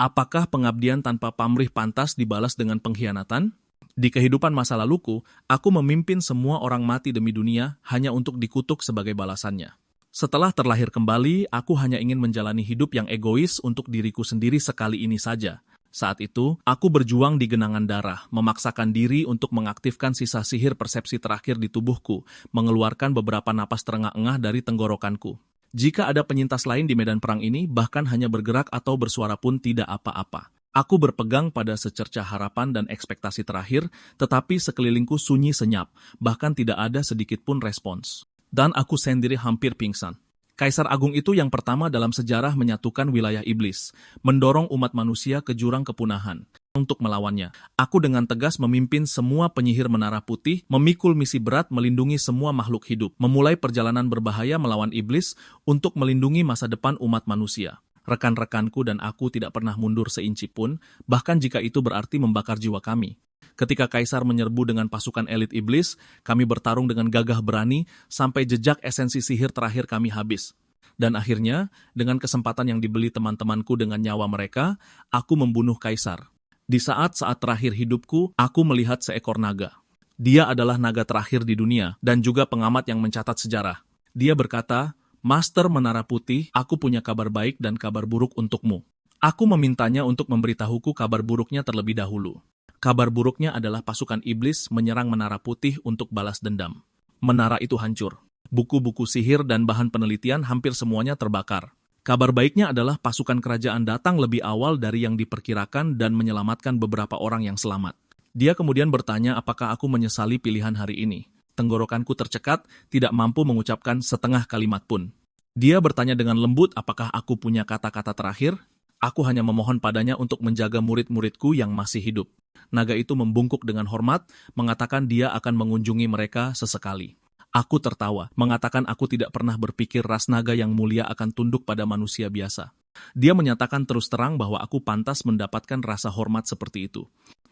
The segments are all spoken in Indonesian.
Apakah pengabdian tanpa pamrih pantas dibalas dengan pengkhianatan? Di kehidupan masa laluku, aku memimpin semua orang mati demi dunia hanya untuk dikutuk sebagai balasannya. Setelah terlahir kembali, aku hanya ingin menjalani hidup yang egois untuk diriku sendiri sekali ini saja. Saat itu, aku berjuang di genangan darah, memaksakan diri untuk mengaktifkan sisa sihir persepsi terakhir di tubuhku, mengeluarkan beberapa napas terengah-engah dari tenggorokanku. Jika ada penyintas lain di medan perang ini, bahkan hanya bergerak atau bersuara pun tidak apa-apa. Aku berpegang pada secercah harapan dan ekspektasi terakhir, tetapi sekelilingku sunyi senyap, bahkan tidak ada sedikit pun respons. Dan aku sendiri hampir pingsan. Kaisar Agung itu yang pertama dalam sejarah menyatukan wilayah iblis, mendorong umat manusia ke jurang kepunahan. Untuk melawannya, aku dengan tegas memimpin semua penyihir Menara Putih, memikul misi berat melindungi semua makhluk hidup, memulai perjalanan berbahaya melawan iblis untuk melindungi masa depan umat manusia. Rekan-rekanku dan aku tidak pernah mundur seinci pun, bahkan jika itu berarti membakar jiwa kami. Ketika Kaisar menyerbu dengan pasukan elit iblis, kami bertarung dengan gagah berani sampai jejak esensi sihir terakhir kami habis. Dan akhirnya, dengan kesempatan yang dibeli teman-temanku dengan nyawa mereka, aku membunuh Kaisar. Di saat-saat terakhir hidupku, aku melihat seekor naga. Dia adalah naga terakhir di dunia dan juga pengamat yang mencatat sejarah. Dia berkata, "Master Menara Putih, aku punya kabar baik dan kabar buruk untukmu." Aku memintanya untuk memberitahuku kabar buruknya terlebih dahulu. Kabar buruknya adalah pasukan iblis menyerang Menara Putih untuk balas dendam. Menara itu hancur. Buku-buku sihir dan bahan penelitian hampir semuanya terbakar. Kabar baiknya adalah pasukan kerajaan datang lebih awal dari yang diperkirakan dan menyelamatkan beberapa orang yang selamat. Dia kemudian bertanya apakah aku menyesali pilihan hari ini. Tenggorokanku tercekat, tidak mampu mengucapkan setengah kalimat pun. Dia bertanya dengan lembut apakah aku punya kata-kata terakhir. Aku hanya memohon padanya untuk menjaga murid-muridku yang masih hidup. Naga itu membungkuk dengan hormat, mengatakan dia akan mengunjungi mereka sesekali. Aku tertawa, mengatakan aku tidak pernah berpikir ras naga yang mulia akan tunduk pada manusia biasa. Dia menyatakan terus terang bahwa aku pantas mendapatkan rasa hormat seperti itu.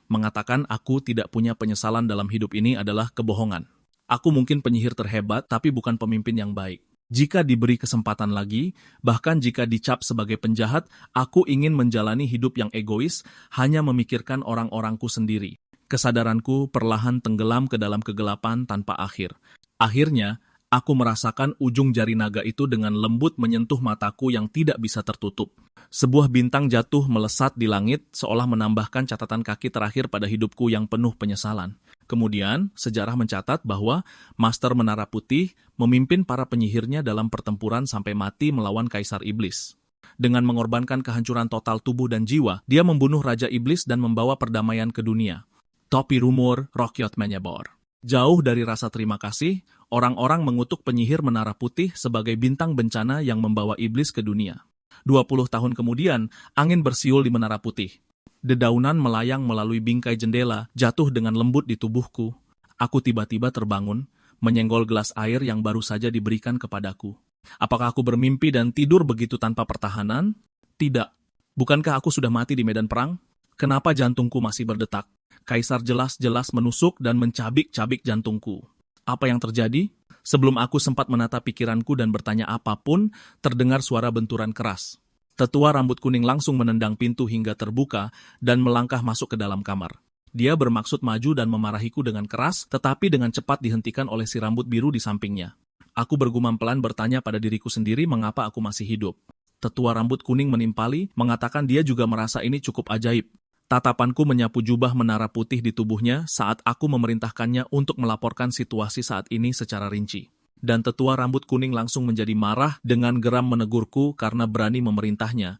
Mengatakan aku tidak punya penyesalan dalam hidup ini adalah kebohongan. Aku mungkin penyihir terhebat, tapi bukan pemimpin yang baik. Jika diberi kesempatan lagi, bahkan jika dicap sebagai penjahat, aku ingin menjalani hidup yang egois, hanya memikirkan orang-orangku sendiri. Kesadaranku perlahan tenggelam ke dalam kegelapan tanpa akhir. Akhirnya, aku merasakan ujung jari naga itu dengan lembut menyentuh mataku yang tidak bisa tertutup. Sebuah bintang jatuh melesat di langit, seolah menambahkan catatan kaki terakhir pada hidupku yang penuh penyesalan. Kemudian, sejarah mencatat bahwa Master Menara Putih memimpin para penyihirnya dalam pertempuran sampai mati melawan Kaisar Iblis. Dengan mengorbankan kehancuran total tubuh dan jiwa, dia membunuh Raja Iblis dan membawa perdamaian ke dunia. Topi rumor, Rokyot Menyebor. Jauh dari rasa terima kasih, orang-orang mengutuk penyihir Menara Putih sebagai bintang bencana yang membawa iblis ke dunia. 20 tahun kemudian, angin bersiul di Menara Putih. Dedaunan melayang melalui bingkai jendela, jatuh dengan lembut di tubuhku. Aku tiba-tiba terbangun, menyenggol gelas air yang baru saja diberikan kepadaku. Apakah aku bermimpi dan tidur begitu tanpa pertahanan? Tidak. Bukankah aku sudah mati di medan perang? Kenapa jantungku masih berdetak? Kaisar jelas-jelas menusuk dan mencabik-cabik jantungku. Apa yang terjadi? Sebelum aku sempat menata pikiranku dan bertanya apapun, terdengar suara benturan keras. Tetua rambut kuning langsung menendang pintu hingga terbuka dan melangkah masuk ke dalam kamar. Dia bermaksud maju dan memarahiku dengan keras, tetapi dengan cepat dihentikan oleh si rambut biru di sampingnya. Aku bergumam pelan bertanya pada diriku sendiri mengapa aku masih hidup. Tetua rambut kuning menimpali, mengatakan dia juga merasa ini cukup ajaib. Tatapanku menyapu jubah Menara Putih di tubuhnya saat aku memerintahkannya untuk melaporkan situasi saat ini secara rinci. Dan tetua rambut kuning langsung menjadi marah dengan geram menegurku karena berani memerintahnya.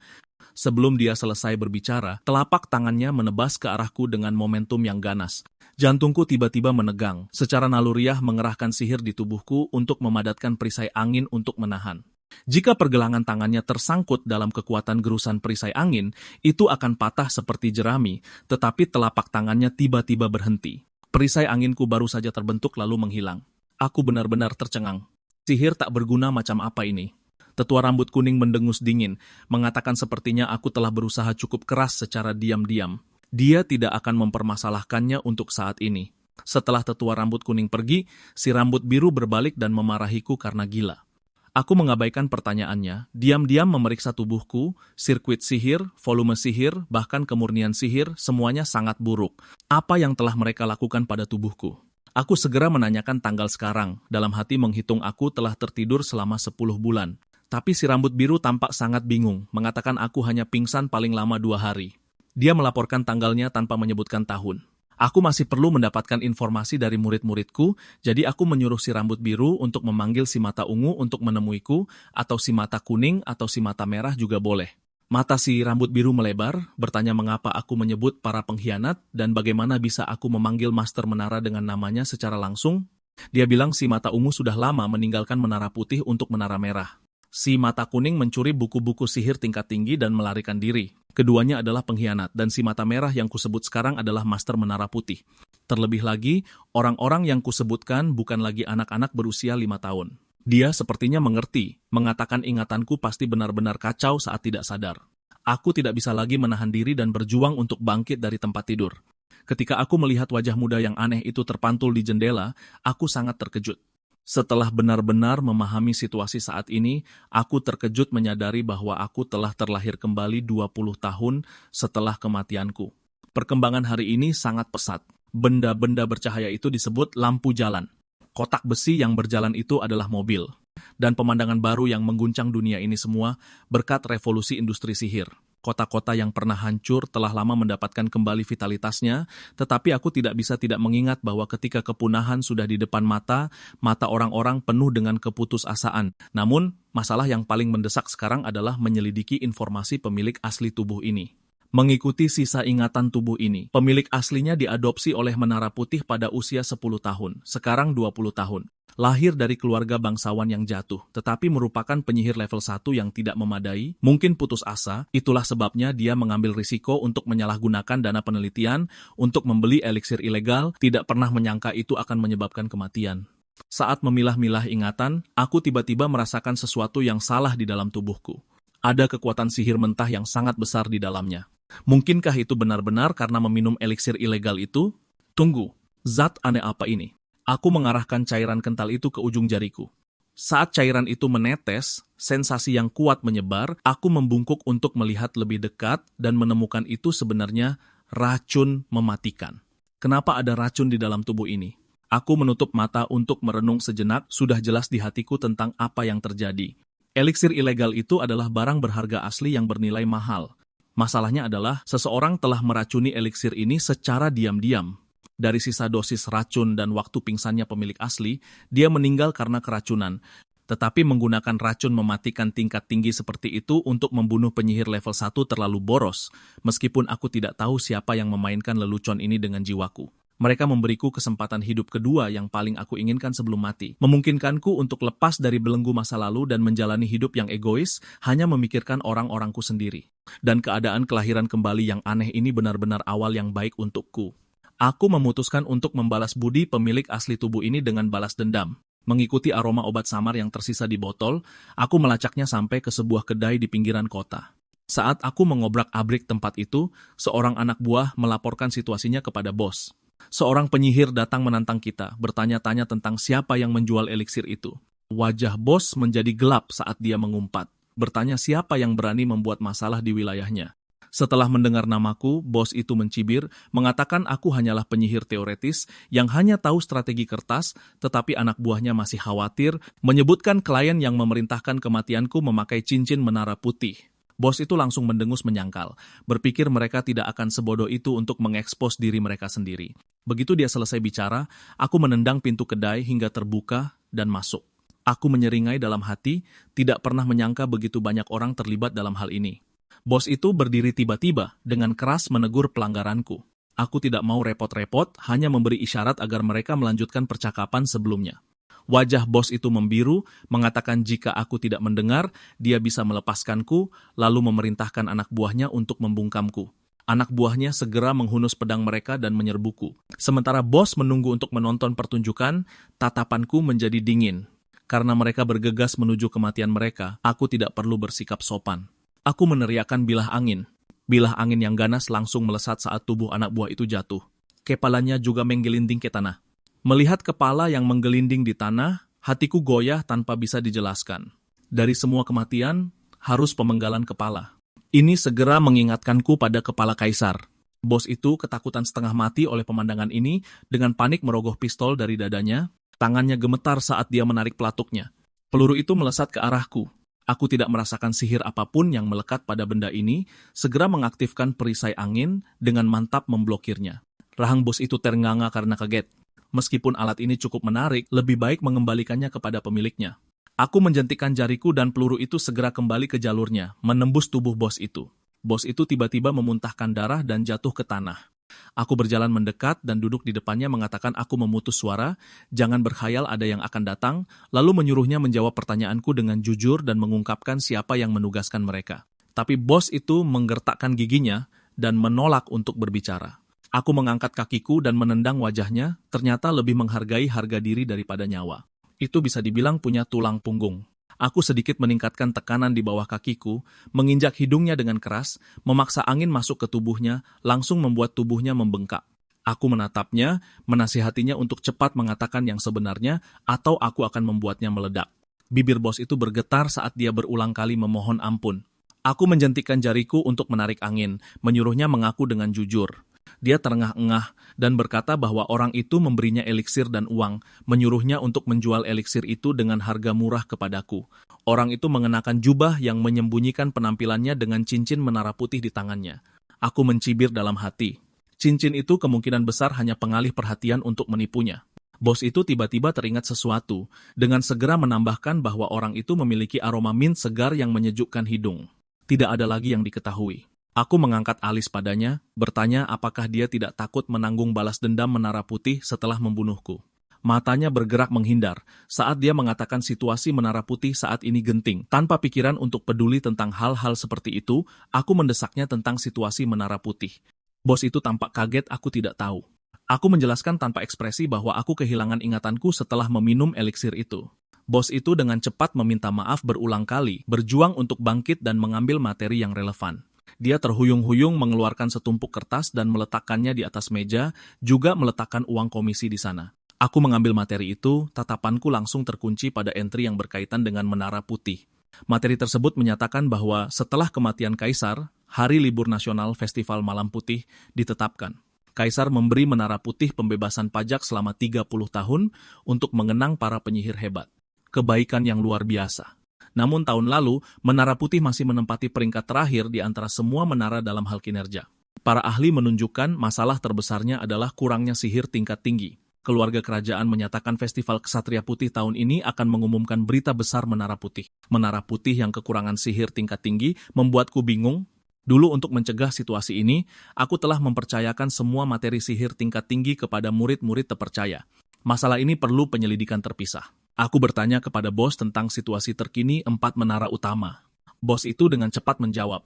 Sebelum dia selesai berbicara, telapak tangannya menebas ke arahku dengan momentum yang ganas. Jantungku tiba-tiba menegang, secara naluriah mengerahkan sihir di tubuhku untuk memadatkan perisai angin untuk menahan. Jika pergelangan tangannya tersangkut dalam kekuatan gerusan perisai angin, itu akan patah seperti jerami, tetapi telapak tangannya tiba-tiba berhenti. Perisai anginku baru saja terbentuk lalu menghilang. Aku benar-benar tercengang. Sihir tak berguna macam apa ini? Tetua rambut kuning mendengus dingin, mengatakan sepertinya aku telah berusaha cukup keras secara diam-diam. Dia tidak akan mempermasalahkannya untuk saat ini. Setelah tetua rambut kuning pergi, si rambut biru berbalik dan memarahiku karena gila. Aku mengabaikan pertanyaannya, diam-diam memeriksa tubuhku, sirkuit sihir, volume sihir, bahkan kemurnian sihir, semuanya sangat buruk. Apa yang telah mereka lakukan pada tubuhku? Aku segera menanyakan tanggal sekarang, dalam hati menghitung aku telah tertidur selama 10 bulan. Tapi si rambut biru tampak sangat bingung, mengatakan aku hanya pingsan paling lama 2 hari. Dia melaporkan tanggalnya tanpa menyebutkan tahun. Aku masih perlu mendapatkan informasi dari murid-muridku, jadi aku menyuruh si rambut biru untuk memanggil si mata ungu untuk menemuiku, atau si mata kuning atau si mata merah juga boleh. Mata si rambut biru melebar, bertanya mengapa aku menyebut para pengkhianat dan bagaimana bisa aku memanggil Master Menara dengan namanya secara langsung. Dia bilang si mata ungu sudah lama meninggalkan Menara Putih untuk Menara Merah. Si mata kuning mencuri buku-buku sihir tingkat tinggi dan melarikan diri. Keduanya adalah pengkhianat, dan si mata merah yang kusebut sekarang adalah Master Menara Putih. Terlebih lagi, orang-orang yang kusebutkan bukan lagi anak-anak berusia 5 tahun. Dia sepertinya mengerti, mengatakan ingatanku pasti benar-benar kacau saat tidak sadar. Aku tidak bisa lagi menahan diri dan berjuang untuk bangkit dari tempat tidur. Ketika aku melihat wajah muda yang aneh itu terpantul di jendela, aku sangat terkejut. Setelah benar-benar memahami situasi saat ini, aku terkejut menyadari bahwa aku telah terlahir kembali 20 tahun setelah kematianku. Perkembangan hari ini sangat pesat. Benda-benda bercahaya itu disebut lampu jalan. Kotak besi yang berjalan itu adalah mobil. Dan pemandangan baru yang mengguncang dunia ini semua berkat revolusi industri sihir. Kota-kota yang pernah hancur telah lama mendapatkan kembali vitalitasnya, tetapi aku tidak bisa tidak mengingat bahwa ketika kepunahan sudah di depan mata, mata orang-orang penuh dengan keputusasaan. Namun, masalah yang paling mendesak sekarang adalah menyelidiki informasi pemilik asli tubuh ini. Mengikuti sisa ingatan tubuh ini, pemilik aslinya diadopsi oleh Menara Putih pada usia 10 tahun, sekarang 20 tahun. Lahir dari keluarga bangsawan yang jatuh, tetapi merupakan penyihir level 1 yang tidak memadai, mungkin putus asa, itulah sebabnya dia mengambil risiko untuk menyalahgunakan dana penelitian, untuk membeli eliksir ilegal, tidak pernah menyangka itu akan menyebabkan kematian. Saat memilah-milah ingatan, aku tiba-tiba merasakan sesuatu yang salah di dalam tubuhku. Ada kekuatan sihir mentah yang sangat besar di dalamnya. Mungkinkah itu benar-benar karena meminum eliksir ilegal itu? Tunggu, zat aneh apa ini? Aku mengarahkan cairan kental itu ke ujung jariku. Saat cairan itu menetes, sensasi yang kuat menyebar, aku membungkuk untuk melihat lebih dekat dan menemukan itu sebenarnya racun mematikan. Kenapa ada racun di dalam tubuh ini? Aku menutup mata untuk merenung sejenak, sudah jelas di hatiku tentang apa yang terjadi. Eliksir ilegal itu adalah barang berharga asli yang bernilai mahal. Masalahnya adalah seseorang telah meracuni eliksir ini secara diam-diam. Dari sisa dosis racun dan waktu pingsannya pemilik asli, dia meninggal karena keracunan. Tetapi menggunakan racun mematikan tingkat tinggi seperti itu untuk membunuh penyihir level 1 terlalu boros, meskipun aku tidak tahu siapa yang memainkan lelucon ini dengan jiwaku. Mereka memberiku kesempatan hidup kedua yang paling aku inginkan sebelum mati. Memungkinkanku untuk lepas dari belenggu masa lalu dan menjalani hidup yang egois, hanya memikirkan orang-orangku sendiri. Dan keadaan kelahiran kembali yang aneh ini benar-benar awal yang baik untukku. Aku memutuskan untuk membalas budi pemilik asli tubuh ini dengan balas dendam. Mengikuti aroma obat samar yang tersisa di botol, aku melacaknya sampai ke sebuah kedai di pinggiran kota. Saat aku mengobrak-abrik tempat itu, seorang anak buah melaporkan situasinya kepada bos. Seorang penyihir datang menantang kita, bertanya-tanya tentang siapa yang menjual eliksir itu. Wajah bos menjadi gelap saat dia mengumpat, bertanya siapa yang berani membuat masalah di wilayahnya. Setelah mendengar namaku, bos itu mencibir, mengatakan aku hanyalah penyihir teoretis yang hanya tahu strategi kertas, tetapi anak buahnya masih khawatir, menyebutkan klien yang memerintahkan kematianku memakai cincin Menara Putih. Bos itu langsung mendengus menyangkal, berpikir mereka tidak akan sebodoh itu untuk mengekspos diri mereka sendiri. Begitu dia selesai bicara, aku menendang pintu kedai hingga terbuka dan masuk. Aku menyeringai dalam hati, tidak pernah menyangka begitu banyak orang terlibat dalam hal ini. Bos itu berdiri tiba-tiba dengan keras menegur pelanggaranku. Aku tidak mau repot-repot, hanya memberi isyarat agar mereka melanjutkan percakapan sebelumnya. Wajah bos itu membiru, mengatakan jika aku tidak mendengar, dia bisa melepaskanku, lalu memerintahkan anak buahnya untuk membungkamku. Anak buahnya segera menghunus pedang mereka dan menyerbuku. Sementara bos menunggu untuk menonton pertunjukan, tatapanku menjadi dingin. Karena mereka bergegas menuju kematian mereka, aku tidak perlu bersikap sopan. Aku meneriakkan bilah angin. Bilah angin yang ganas langsung melesat saat tubuh anak buah itu jatuh. Kepalanya juga menggelinding ke tanah. Melihat kepala yang menggelinding di tanah, hatiku goyah tanpa bisa dijelaskan. Dari semua kematian, harus pemenggalan kepala. Ini segera mengingatkanku pada kepala kaisar. Bos itu ketakutan setengah mati oleh pemandangan ini, dengan panik merogoh pistol dari dadanya, tangannya gemetar saat dia menarik pelatuknya. Peluru itu melesat ke arahku. Aku tidak merasakan sihir apapun yang melekat pada benda ini, segera mengaktifkan perisai angin dengan mantap memblokirnya. Rahang bos itu ternganga karena kaget. Meskipun alat ini cukup menarik, lebih baik mengembalikannya kepada pemiliknya. Aku menjentikkan jariku dan peluru itu segera kembali ke jalurnya, menembus tubuh bos itu. Bos itu tiba-tiba memuntahkan darah dan jatuh ke tanah. Aku berjalan mendekat dan duduk di depannya mengatakan aku memutus suara, jangan berkhayal ada yang akan datang, lalu menyuruhnya menjawab pertanyaanku dengan jujur dan mengungkapkan siapa yang menugaskan mereka. Tapi bos itu menggertakkan giginya dan menolak untuk berbicara. Aku mengangkat kakiku dan menendang wajahnya, ternyata lebih menghargai harga diri daripada nyawa. Itu bisa dibilang punya tulang punggung. Aku sedikit meningkatkan tekanan di bawah kakiku, menginjak hidungnya dengan keras, memaksa angin masuk ke tubuhnya, langsung membuat tubuhnya membengkak. Aku menatapnya, menasihatinya untuk cepat mengatakan yang sebenarnya, atau aku akan membuatnya meledak. Bibir bos itu bergetar saat dia berulang kali memohon ampun. Aku menjentikkan jariku untuk menarik angin, menyuruhnya mengaku dengan jujur. Dia terengah-engah dan berkata bahwa orang itu memberinya eliksir dan uang, menyuruhnya untuk menjual eliksir itu dengan harga murah kepadaku. Orang itu mengenakan jubah yang menyembunyikan penampilannya dengan cincin menara putih di tangannya. Aku mencibir dalam hati. Cincin itu kemungkinan besar hanya pengalih perhatian untuk menipunya. Bos itu tiba-tiba teringat sesuatu, dengan segera menambahkan bahwa orang itu memiliki aroma mint segar yang menyejukkan hidung. Tidak ada lagi yang diketahui. Aku mengangkat alis padanya, bertanya apakah dia tidak takut menanggung balas dendam Menara Putih setelah membunuhku. Matanya bergerak menghindar saat dia mengatakan situasi Menara Putih saat ini genting. Tanpa pikiran untuk peduli tentang hal-hal seperti itu, aku mendesaknya tentang situasi Menara Putih. Bos itu tampak kaget, aku tidak tahu. Aku menjelaskan tanpa ekspresi bahwa aku kehilangan ingatanku setelah meminum eliksir itu. Bos itu dengan cepat meminta maaf berulang kali, berjuang untuk bangkit dan mengambil materi yang relevan. Dia terhuyung-huyung mengeluarkan setumpuk kertas dan meletakkannya di atas meja, juga meletakkan uang komisi di sana. Aku mengambil materi itu, tatapanku langsung terkunci pada entry yang berkaitan dengan Menara Putih. Materi tersebut menyatakan bahwa setelah kematian Kaisar, Hari Libur Nasional Festival Malam Putih ditetapkan. Kaisar memberi Menara Putih pembebasan pajak selama 30 tahun untuk mengenang para penyihir hebat. Kebaikan yang luar biasa. Namun tahun lalu, Menara Putih masih menempati peringkat terakhir di antara semua menara dalam hal kinerja. Para ahli menunjukkan masalah terbesarnya adalah kurangnya sihir tingkat tinggi. Keluarga kerajaan menyatakan Festival Ksatria Putih tahun ini akan mengumumkan berita besar Menara Putih. Menara Putih yang kekurangan sihir tingkat tinggi membuatku bingung. Dulu untuk mencegah situasi ini, aku telah mempercayakan semua materi sihir tingkat tinggi kepada murid-murid terpercaya. Masalah ini perlu penyelidikan terpisah. Aku bertanya kepada bos tentang situasi terkini 4 menara utama. Bos itu dengan cepat menjawab.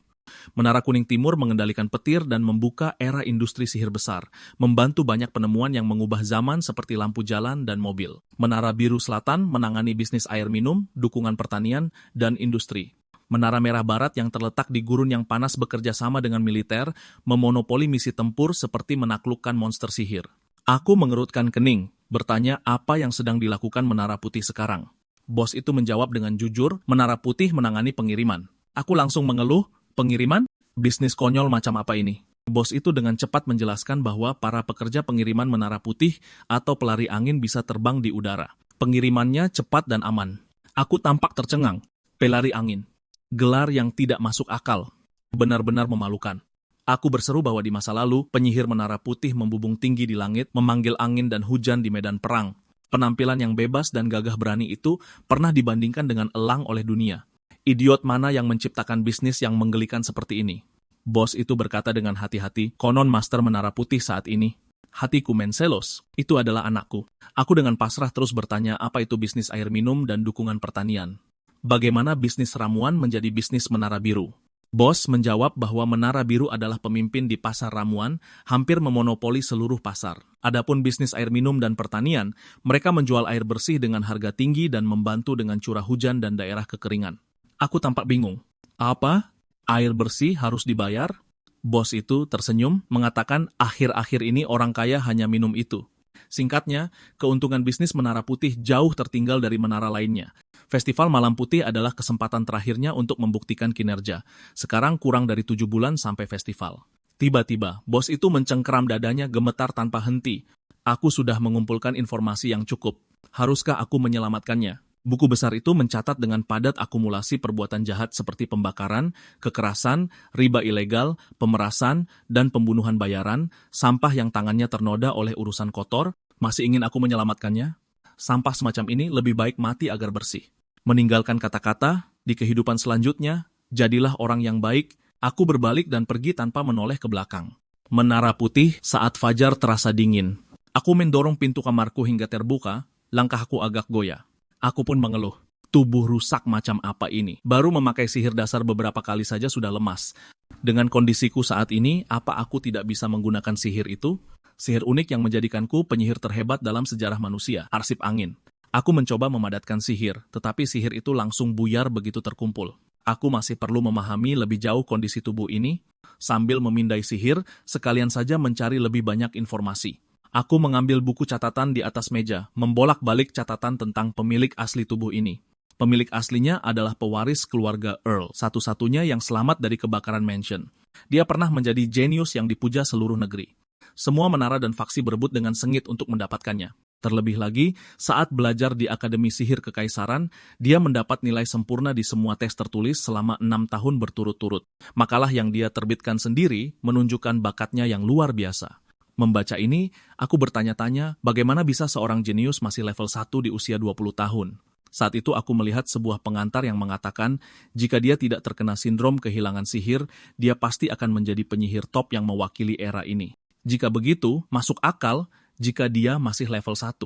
Menara Kuning Timur mengendalikan petir dan membuka era industri sihir besar, membantu banyak penemuan yang mengubah zaman seperti lampu jalan dan mobil. Menara Biru Selatan menangani bisnis air minum, dukungan pertanian, dan industri. Menara Merah Barat yang terletak di gurun yang panas bekerja sama dengan militer, memonopoli misi tempur seperti menaklukkan monster sihir. Aku mengerutkan kening, bertanya apa yang sedang dilakukan Menara Putih sekarang. Bos itu menjawab dengan jujur, Menara Putih menangani pengiriman. Aku langsung mengeluh, pengiriman? Bisnis konyol macam apa ini? Bos itu dengan cepat menjelaskan bahwa para pekerja pengiriman Menara Putih atau pelari angin bisa terbang di udara. Pengirimannya cepat dan aman. Aku tampak tercengang. Pelari angin. Gelar yang tidak masuk akal. Benar-benar memalukan. Aku berseru bahwa di masa lalu, penyihir Menara Putih membubung tinggi di langit, memanggil angin dan hujan di medan perang. Penampilan yang bebas dan gagah berani itu pernah dibandingkan dengan elang oleh dunia. Idiot mana yang menciptakan bisnis yang menggelikan seperti ini? Bos itu berkata dengan hati-hati, konon master Menara Putih saat ini. Hatiku menselos, itu adalah anakku. Aku dengan pasrah terus bertanya apa itu bisnis air minum dan dukungan pertanian. Bagaimana bisnis ramuan menjadi bisnis Menara Biru? Bos menjawab bahwa Menara Biru adalah pemimpin di pasar ramuan, hampir memonopoli seluruh pasar. Adapun bisnis air minum dan pertanian, mereka menjual air bersih dengan harga tinggi dan membantu dengan curah hujan dan daerah kekeringan. Aku tampak bingung. Apa? Air bersih harus dibayar? Bos itu tersenyum, mengatakan akhir-akhir ini orang kaya hanya minum itu. Singkatnya, keuntungan bisnis Menara Putih jauh tertinggal dari menara lainnya. Festival Malam Putih adalah kesempatan terakhirnya untuk membuktikan kinerja. Sekarang kurang dari 7 bulan sampai festival. Tiba-tiba, bos itu mencengkeram dadanya gemetar tanpa henti. Aku sudah mengumpulkan informasi yang cukup. Haruskah aku menyelamatkannya? Buku besar itu mencatat dengan padat akumulasi perbuatan jahat seperti pembakaran, kekerasan, riba ilegal, pemerasan, dan pembunuhan bayaran, sampah yang tangannya ternoda oleh urusan kotor. Masih ingin aku menyelamatkannya? Sampah semacam ini lebih baik mati agar bersih. Meninggalkan kata-kata, di kehidupan selanjutnya, jadilah orang yang baik. Aku berbalik dan pergi tanpa menoleh ke belakang. Menara Putih saat fajar terasa dingin. Aku mendorong pintu kamarku hingga terbuka, langkahku agak goyah. Aku pun mengeluh. Tubuh rusak macam apa ini? Baru memakai sihir dasar beberapa kali saja sudah lemas. Dengan kondisiku saat ini, apa aku tidak bisa menggunakan sihir itu? Sihir unik yang menjadikanku penyihir terhebat dalam sejarah manusia, arsip angin. Aku mencoba memadatkan sihir, tetapi sihir itu langsung buyar begitu terkumpul. Aku masih perlu memahami lebih jauh kondisi tubuh ini. Sambil memindai sihir, sekalian saja mencari lebih banyak informasi. Aku mengambil buku catatan di atas meja, membolak-balik catatan tentang pemilik asli tubuh ini. Pemilik aslinya adalah pewaris keluarga Earl, satu-satunya yang selamat dari kebakaran mansion. Dia pernah menjadi jenius yang dipuja seluruh negeri. Semua menara dan faksi berebut dengan sengit untuk mendapatkannya. Terlebih lagi, saat belajar di Akademi Sihir Kekaisaran, dia mendapat nilai sempurna di semua tes tertulis selama 6 tahun berturut-turut. Makalah yang dia terbitkan sendiri menunjukkan bakatnya yang luar biasa. Membaca ini, aku bertanya-tanya bagaimana bisa seorang jenius masih level 1 di usia 20 tahun. Saat itu aku melihat sebuah pengantar yang mengatakan jika dia tidak terkena sindrom kehilangan sihir, dia pasti akan menjadi penyihir top yang mewakili era ini. Jika begitu, masuk akal jika dia masih level 1.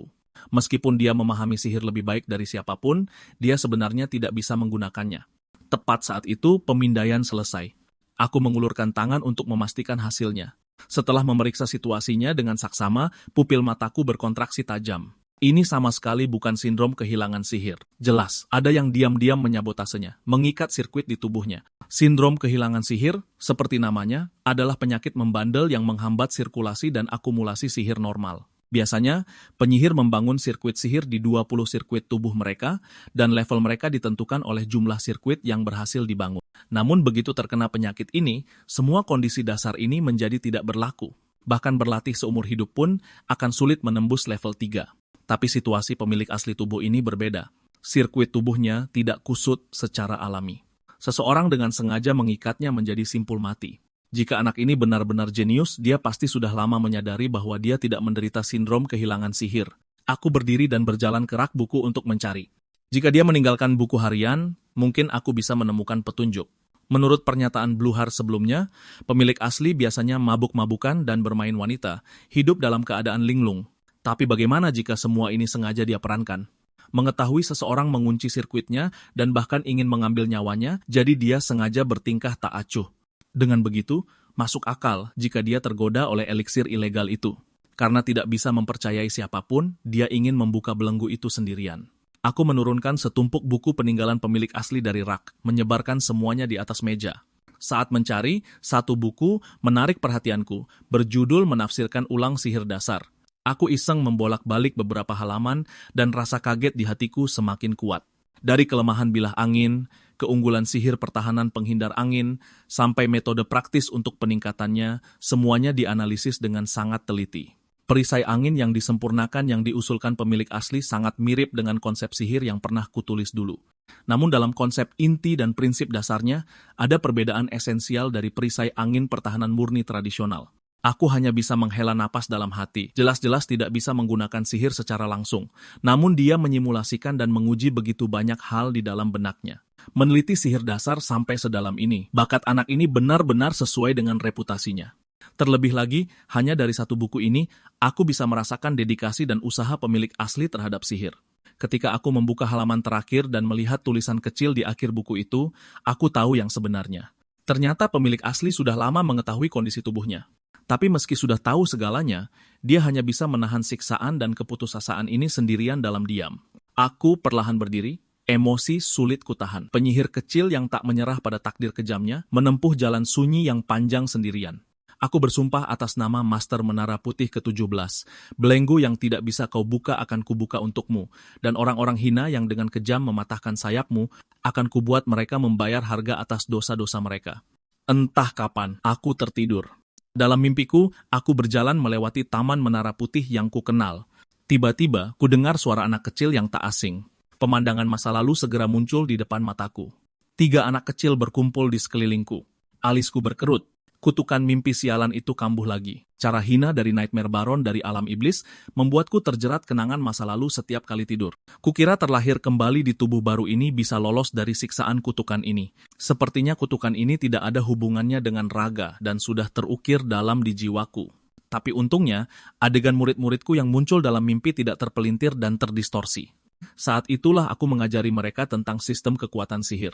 Meskipun dia memahami sihir lebih baik dari siapapun, dia sebenarnya tidak bisa menggunakannya. Tepat saat itu, pemindaian selesai. Aku mengulurkan tangan untuk memastikan hasilnya. Setelah memeriksa situasinya dengan saksama, pupil mataku berkontraksi tajam. Ini sama sekali bukan sindrom kehilangan sihir. Jelas, ada yang diam-diam menyabotasenya, mengikat sirkuit di tubuhnya. Sindrom kehilangan sihir, seperti namanya, adalah penyakit membandel yang menghambat sirkulasi dan akumulasi sihir normal. Biasanya, penyihir membangun sirkuit sihir di 20 sirkuit tubuh mereka, dan level mereka ditentukan oleh jumlah sirkuit yang berhasil dibangun. Namun begitu terkena penyakit ini, semua kondisi dasar ini menjadi tidak berlaku. Bahkan berlatih seumur hidup pun akan sulit menembus level 3. Tapi situasi pemilik asli tubuh ini berbeda. Sirkuit tubuhnya tidak kusut secara alami. Seseorang dengan sengaja mengikatnya menjadi simpul mati. Jika anak ini benar-benar jenius, dia pasti sudah lama menyadari bahwa dia tidak menderita sindrom kehilangan sihir. Aku berdiri dan berjalan ke rak buku untuk mencari. Jika dia meninggalkan buku harian, mungkin aku bisa menemukan petunjuk. Menurut pernyataan Blue Heart sebelumnya, pemilik asli biasanya mabuk-mabukan dan bermain wanita, hidup dalam keadaan linglung. Tapi bagaimana jika semua ini sengaja dia perankan? Mengetahui seseorang mengunci sirkuitnya dan bahkan ingin mengambil nyawanya, jadi dia sengaja bertingkah tak acuh. Dengan begitu, masuk akal jika dia tergoda oleh eliksir ilegal itu. Karena tidak bisa mempercayai siapapun, dia ingin membuka belenggu itu sendirian. Aku menurunkan setumpuk buku peninggalan pemilik asli dari rak, menyebarkan semuanya di atas meja. Saat mencari, satu buku menarik perhatianku, berjudul menafsirkan ulang sihir dasar. Aku iseng membolak-balik beberapa halaman dan rasa kaget di hatiku semakin kuat. Dari kelemahan bilah angin, keunggulan sihir pertahanan penghindar angin, sampai metode praktis untuk peningkatannya, semuanya dianalisis dengan sangat teliti. Perisai angin yang disempurnakan yang diusulkan pemilik asli sangat mirip dengan konsep sihir yang pernah kutulis dulu. Namun dalam konsep inti dan prinsip dasarnya, ada perbedaan esensial dari perisai angin pertahanan murni tradisional. Aku hanya bisa menghela napas dalam hati, jelas-jelas tidak bisa menggunakan sihir secara langsung. Namun dia menyimulasikan dan menguji begitu banyak hal di dalam benaknya. Meneliti sihir dasar sampai sedalam ini, bakat anak ini benar-benar sesuai dengan reputasinya. Terlebih lagi, hanya dari satu buku ini, aku bisa merasakan dedikasi dan usaha pemilik asli terhadap sihir. Ketika aku membuka halaman terakhir dan melihat tulisan kecil di akhir buku itu, aku tahu yang sebenarnya. Ternyata pemilik asli sudah lama mengetahui kondisi tubuhnya. Tapi meski sudah tahu segalanya, dia hanya bisa menahan siksaan dan keputusasaan ini sendirian dalam diam. Aku perlahan berdiri, emosi sulit kutahan. Penyihir kecil yang tak menyerah pada takdir kejamnya, menempuh jalan sunyi yang panjang sendirian. Aku bersumpah atas nama Master Menara Putih ke-17. Belenggu yang tidak bisa kau buka akan kubuka untukmu, dan orang-orang hina yang dengan kejam mematahkan sayapmu akan kubuat mereka membayar harga atas dosa-dosa mereka. Entah kapan, aku tertidur. Dalam mimpiku, aku berjalan melewati taman Menara Putih yang kukenal. Tiba-tiba, kudengar suara anak kecil yang tak asing. Pemandangan masa lalu segera muncul di depan mataku. 3 anak kecil berkumpul di sekelilingku. Alisku berkerut. Kutukan mimpi sialan itu kambuh lagi. Cara hina dari Nightmare Baron dari alam iblis membuatku terjerat kenangan masa lalu setiap kali tidur. Kukira terlahir kembali di tubuh baru ini bisa lolos dari siksaan kutukan ini. Sepertinya kutukan ini tidak ada hubungannya dengan raga dan sudah terukir dalam di jiwaku. Tapi untungnya, adegan murid-muridku yang muncul dalam mimpi tidak terpelintir dan terdistorsi. Saat itulah aku mengajari mereka tentang sistem kekuatan sihir.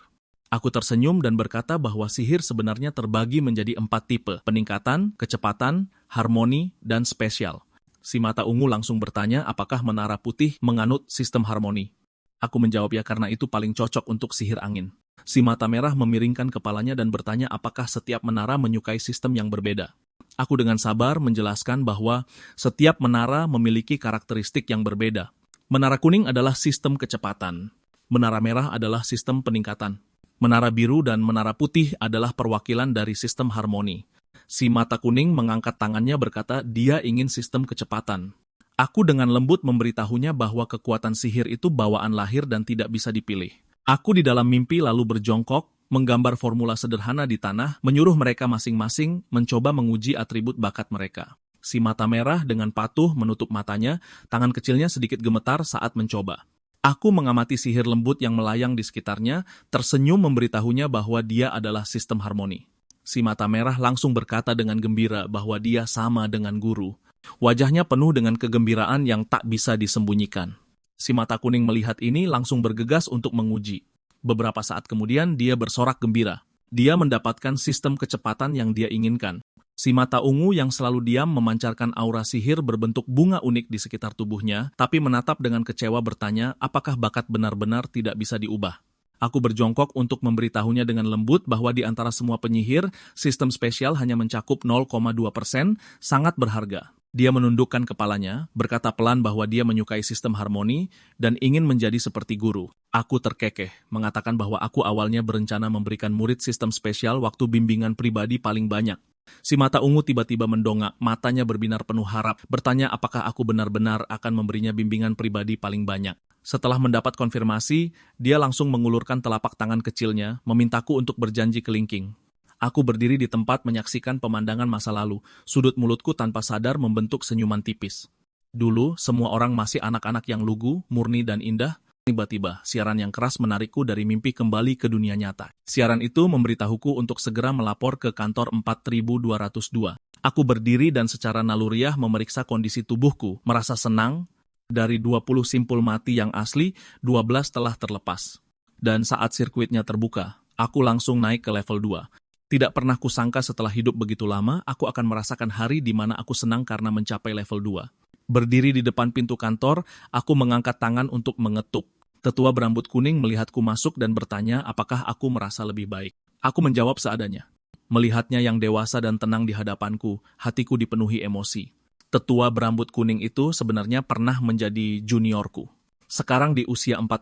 Aku tersenyum dan berkata bahwa sihir sebenarnya terbagi menjadi 4 tipe, peningkatan, kecepatan, harmoni, dan spesial. Si mata ungu langsung bertanya apakah Menara Putih menganut sistem harmoni. Aku menjawab ya karena itu paling cocok untuk sihir angin. Si mata merah memiringkan kepalanya dan bertanya apakah setiap menara menyukai sistem yang berbeda. Aku dengan sabar menjelaskan bahwa setiap menara memiliki karakteristik yang berbeda. Menara kuning adalah sistem kecepatan. Menara merah adalah sistem peningkatan. Menara biru dan menara putih adalah perwakilan dari sistem harmoni. Si mata kuning mengangkat tangannya berkata dia ingin sistem kecepatan. Aku dengan lembut memberitahunya bahwa kekuatan sihir itu bawaan lahir dan tidak bisa dipilih. Aku di dalam mimpi lalu berjongkok, menggambar formula sederhana di tanah, menyuruh mereka masing-masing mencoba menguji atribut bakat mereka. Si mata merah dengan patuh menutup matanya, tangan kecilnya sedikit gemetar saat mencoba. Aku mengamati sihir lembut yang melayang di sekitarnya, tersenyum memberitahunya bahwa dia adalah sistem harmoni. Si mata merah langsung berkata dengan gembira bahwa dia sama dengan guru. Wajahnya penuh dengan kegembiraan yang tak bisa disembunyikan. Si mata kuning melihat ini langsung bergegas untuk menguji. Beberapa saat kemudian dia bersorak gembira. Dia mendapatkan sistem kecepatan yang dia inginkan. Si mata ungu yang selalu diam memancarkan aura sihir berbentuk bunga unik di sekitar tubuhnya, tapi menatap dengan kecewa bertanya apakah bakat benar-benar tidak bisa diubah. Aku berjongkok untuk memberitahunya dengan lembut bahwa di antara semua penyihir, sistem spesial hanya mencakup 0,2%, sangat berharga. Dia menundukkan kepalanya, berkata pelan bahwa dia menyukai sistem harmoni dan ingin menjadi seperti guru. Aku terkekeh, mengatakan bahwa aku awalnya berencana memberikan murid sistem spesial waktu bimbingan pribadi paling banyak. Si mata ungu tiba-tiba mendongak, matanya berbinar penuh harap, bertanya apakah aku benar-benar akan memberinya bimbingan pribadi paling banyak. Setelah mendapat konfirmasi, dia langsung mengulurkan telapak tangan kecilnya, memintaku untuk berjanji kelingking. Aku berdiri di tempat menyaksikan pemandangan masa lalu, sudut mulutku tanpa sadar membentuk senyuman tipis. Dulu, semua orang masih anak-anak yang lugu, murni dan indah. Tiba-tiba, siaran yang keras menarikku dari mimpi kembali ke dunia nyata. Siaran itu memberitahuku untuk segera melapor ke kantor 4202. Aku berdiri dan secara naluriah memeriksa kondisi tubuhku, merasa senang. Dari 20 simpul mati yang asli, 12 telah terlepas. Dan saat sirkuitnya terbuka, aku langsung naik ke level 2. Tidak pernah kusangka setelah hidup begitu lama, aku akan merasakan hari di mana aku senang karena mencapai level 2. Berdiri di depan pintu kantor, aku mengangkat tangan untuk mengetuk. Tetua berambut kuning melihatku masuk dan bertanya apakah aku merasa lebih baik. Aku menjawab seadanya. Melihatnya yang dewasa dan tenang di hadapanku, hatiku dipenuhi emosi. Tetua berambut kuning itu sebenarnya pernah menjadi juniorku. Sekarang di usia 45,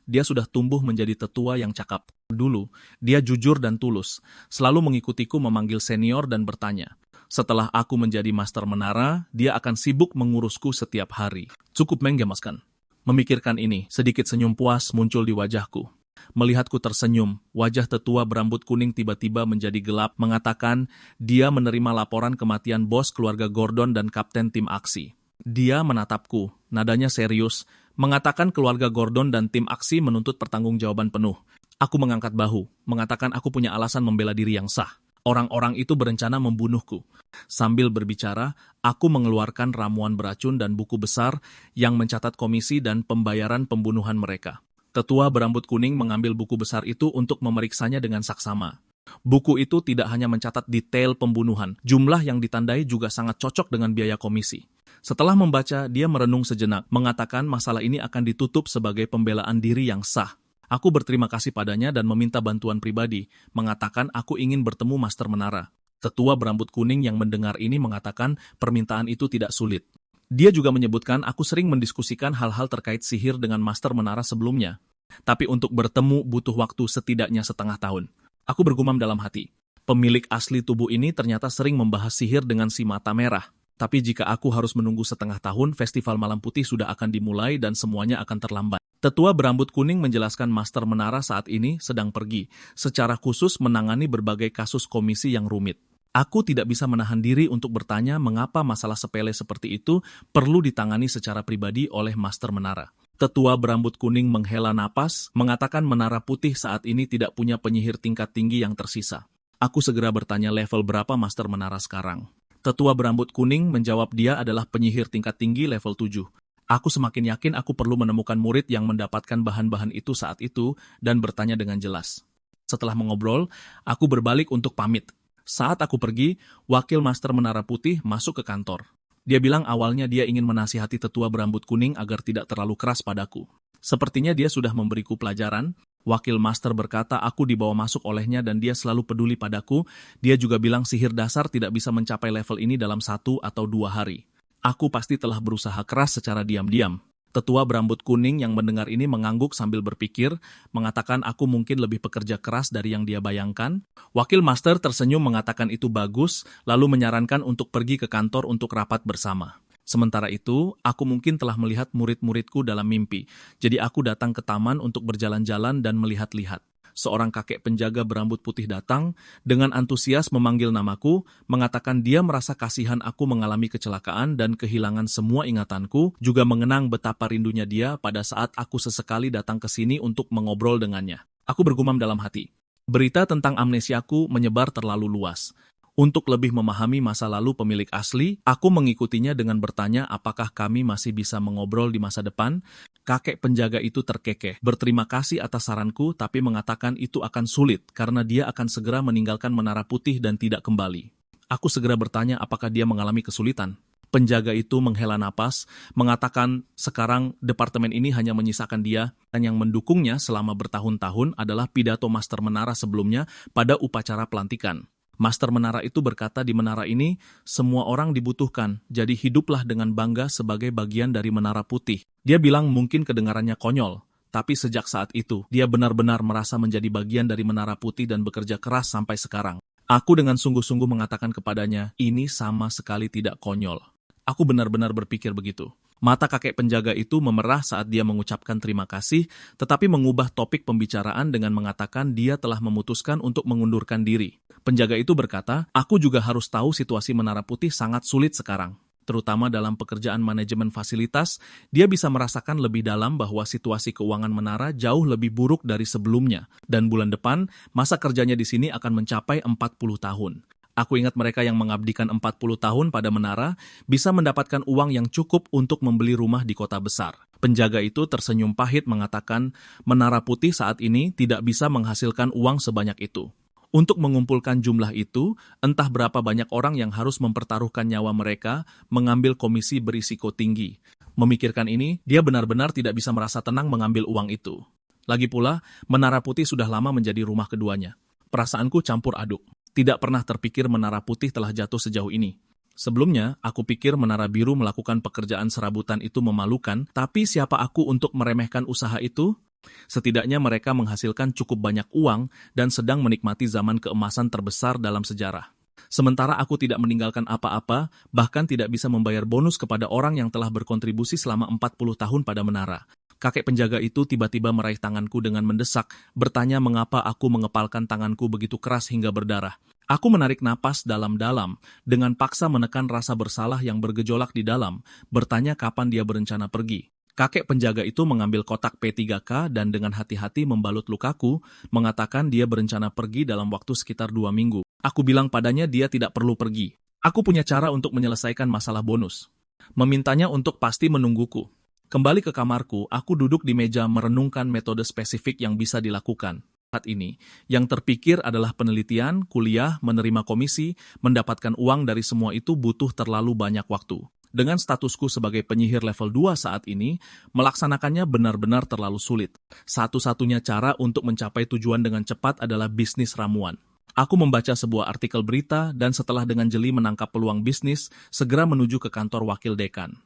dia sudah tumbuh menjadi tetua yang cakap. Dulu, dia jujur dan tulus, selalu mengikutiku memanggil senior dan bertanya. Setelah aku menjadi master menara, dia akan sibuk mengurusku setiap hari. Cukup menggemaskan. Memikirkan ini, sedikit senyum puas muncul di wajahku. Melihatku tersenyum, wajah tetua berambut kuning tiba-tiba menjadi gelap, mengatakan dia menerima laporan kematian bos keluarga Gordon dan kapten tim aksi. Dia menatapku, nadanya serius, mengatakan keluarga Gordon dan tim aksi menuntut pertanggungjawaban penuh. Aku mengangkat bahu, mengatakan aku punya alasan membela diri yang sah. Orang-orang itu berencana membunuhku. Sambil berbicara, aku mengeluarkan ramuan beracun dan buku besar yang mencatat komisi dan pembayaran pembunuhan mereka. Tetua berambut kuning mengambil buku besar itu untuk memeriksanya dengan saksama. Buku itu tidak hanya mencatat detail pembunuhan, jumlah yang ditandai juga sangat cocok dengan biaya komisi. Setelah membaca, dia merenung sejenak, mengatakan masalah ini akan ditutup sebagai pembelaan diri yang sah. Aku berterima kasih padanya dan meminta bantuan pribadi, mengatakan aku ingin bertemu Master Menara. Tetua berambut kuning yang mendengar ini mengatakan permintaan itu tidak sulit. Dia juga menyebutkan aku sering mendiskusikan hal-hal terkait sihir dengan Master Menara sebelumnya. Tapi untuk bertemu butuh waktu setidaknya setengah tahun. Aku bergumam dalam hati. Pemilik asli tubuh ini ternyata sering membahas sihir dengan si mata merah. Tapi jika aku harus menunggu setengah tahun, festival malam putih sudah akan dimulai dan semuanya akan terlambat. Tetua berambut kuning menjelaskan Master Menara saat ini sedang pergi, secara khusus menangani berbagai kasus komisi yang rumit. Aku tidak bisa menahan diri untuk bertanya mengapa masalah sepele seperti itu perlu ditangani secara pribadi oleh Master Menara. Tetua berambut kuning menghela napas, mengatakan Menara Putih saat ini tidak punya penyihir tingkat tinggi yang tersisa. Aku segera bertanya level berapa Master Menara sekarang. Tetua berambut kuning menjawab dia adalah penyihir tingkat tinggi level 7. Aku semakin yakin aku perlu menemukan murid yang mendapatkan bahan-bahan itu saat itu dan bertanya dengan jelas. Setelah mengobrol, aku berbalik untuk pamit. Saat aku pergi, wakil Master Menara Putih masuk ke kantor. Dia bilang awalnya dia ingin menasihati tetua berambut kuning agar tidak terlalu keras padaku. Sepertinya dia sudah memberiku pelajaran. Wakil Master berkata aku dibawa masuk olehnya dan dia selalu peduli padaku. Dia juga bilang sihir dasar tidak bisa mencapai level ini dalam 1 atau 2 hari. Aku pasti telah berusaha keras secara diam-diam. Tetua berambut kuning yang mendengar ini mengangguk sambil berpikir, mengatakan aku mungkin lebih pekerja keras dari yang dia bayangkan. Wakil Master tersenyum mengatakan itu bagus, lalu menyarankan untuk pergi ke kantor untuk rapat bersama. Sementara itu, aku mungkin telah melihat murid-muridku dalam mimpi, jadi aku datang ke taman untuk berjalan-jalan dan melihat-lihat. Seorang kakek penjaga berambut putih datang, dengan antusias memanggil namaku, mengatakan dia merasa kasihan aku mengalami kecelakaan dan kehilangan semua ingatanku, juga mengenang betapa rindunya dia pada saat aku sesekali datang ke sini untuk mengobrol dengannya. Aku bergumam dalam hati. Berita tentang amnesiaku menyebar terlalu luas. Untuk lebih memahami masa lalu pemilik asli, aku mengikutinya dengan bertanya apakah kami masih bisa mengobrol di masa depan. Kakek penjaga itu terkekeh, berterima kasih atas saranku tapi mengatakan itu akan sulit karena dia akan segera meninggalkan Menara Putih dan tidak kembali. Aku segera bertanya apakah dia mengalami kesulitan. Penjaga itu menghela napas, mengatakan sekarang departemen ini hanya menyisakan dia dan yang mendukungnya selama bertahun-tahun adalah pidato Master Menara sebelumnya pada upacara pelantikan. Master Menara itu berkata di menara ini, semua orang dibutuhkan, jadi hiduplah dengan bangga sebagai bagian dari Menara Putih. Dia bilang mungkin kedengarannya konyol, tapi sejak saat itu, dia benar-benar merasa menjadi bagian dari Menara Putih dan bekerja keras sampai sekarang. Aku dengan sungguh-sungguh mengatakan kepadanya, ini sama sekali tidak konyol. Aku benar-benar berpikir begitu. Mata kakek penjaga itu memerah saat dia mengucapkan terima kasih, tetapi mengubah topik pembicaraan dengan mengatakan dia telah memutuskan untuk mengundurkan diri. Penjaga itu berkata, aku juga harus tahu situasi Menara Putih sangat sulit sekarang. Terutama dalam pekerjaan manajemen fasilitas, dia bisa merasakan lebih dalam bahwa situasi keuangan Menara jauh lebih buruk dari sebelumnya. Dan bulan depan, masa kerjanya di sini akan mencapai 40 tahun. Aku ingat mereka yang mengabdikan 40 tahun pada Menara bisa mendapatkan uang yang cukup untuk membeli rumah di kota besar. Penjaga itu tersenyum pahit mengatakan Menara Putih saat ini tidak bisa menghasilkan uang sebanyak itu. Untuk mengumpulkan jumlah itu, entah berapa banyak orang yang harus mempertaruhkan nyawa mereka mengambil komisi berisiko tinggi. Memikirkan ini, dia benar-benar tidak bisa merasa tenang mengambil uang itu. Lagi pula, Menara Putih sudah lama menjadi rumah keduanya. Perasaanku campur aduk. Tidak pernah terpikir Menara Putih telah jatuh sejauh ini. Sebelumnya, aku pikir Menara Biru melakukan pekerjaan serabutan itu memalukan, tapi siapa aku untuk meremehkan usaha itu? Setidaknya mereka menghasilkan cukup banyak uang dan sedang menikmati zaman keemasan terbesar dalam sejarah. Sementara aku tidak meninggalkan apa-apa, bahkan tidak bisa membayar bonus kepada orang yang telah berkontribusi selama 40 tahun pada Menara. Kakek penjaga itu tiba-tiba meraih tanganku dengan mendesak, bertanya mengapa aku mengepalkan tanganku begitu keras hingga berdarah. Aku menarik napas dalam-dalam, dengan paksa menekan rasa bersalah yang bergejolak di dalam, bertanya kapan dia berencana pergi. Kakek penjaga itu mengambil kotak P3K dan dengan hati-hati membalut lukaku, mengatakan dia berencana pergi dalam waktu sekitar 2 minggu. Aku bilang padanya dia tidak perlu pergi. Aku punya cara untuk menyelesaikan masalah bonus. Memintanya untuk pasti menungguku. Kembali ke kamarku, aku duduk di meja merenungkan metode spesifik yang bisa dilakukan. Saat ini, yang terpikir adalah penelitian, kuliah, menerima komisi, mendapatkan uang dari semua itu butuh terlalu banyak waktu. Dengan statusku sebagai penyihir level 2 saat ini, melaksanakannya benar-benar terlalu sulit. Satu-satunya cara untuk mencapai tujuan dengan cepat adalah bisnis ramuan. Aku membaca sebuah artikel berita dan setelah dengan jeli menangkap peluang bisnis, segera menuju ke kantor wakil dekan.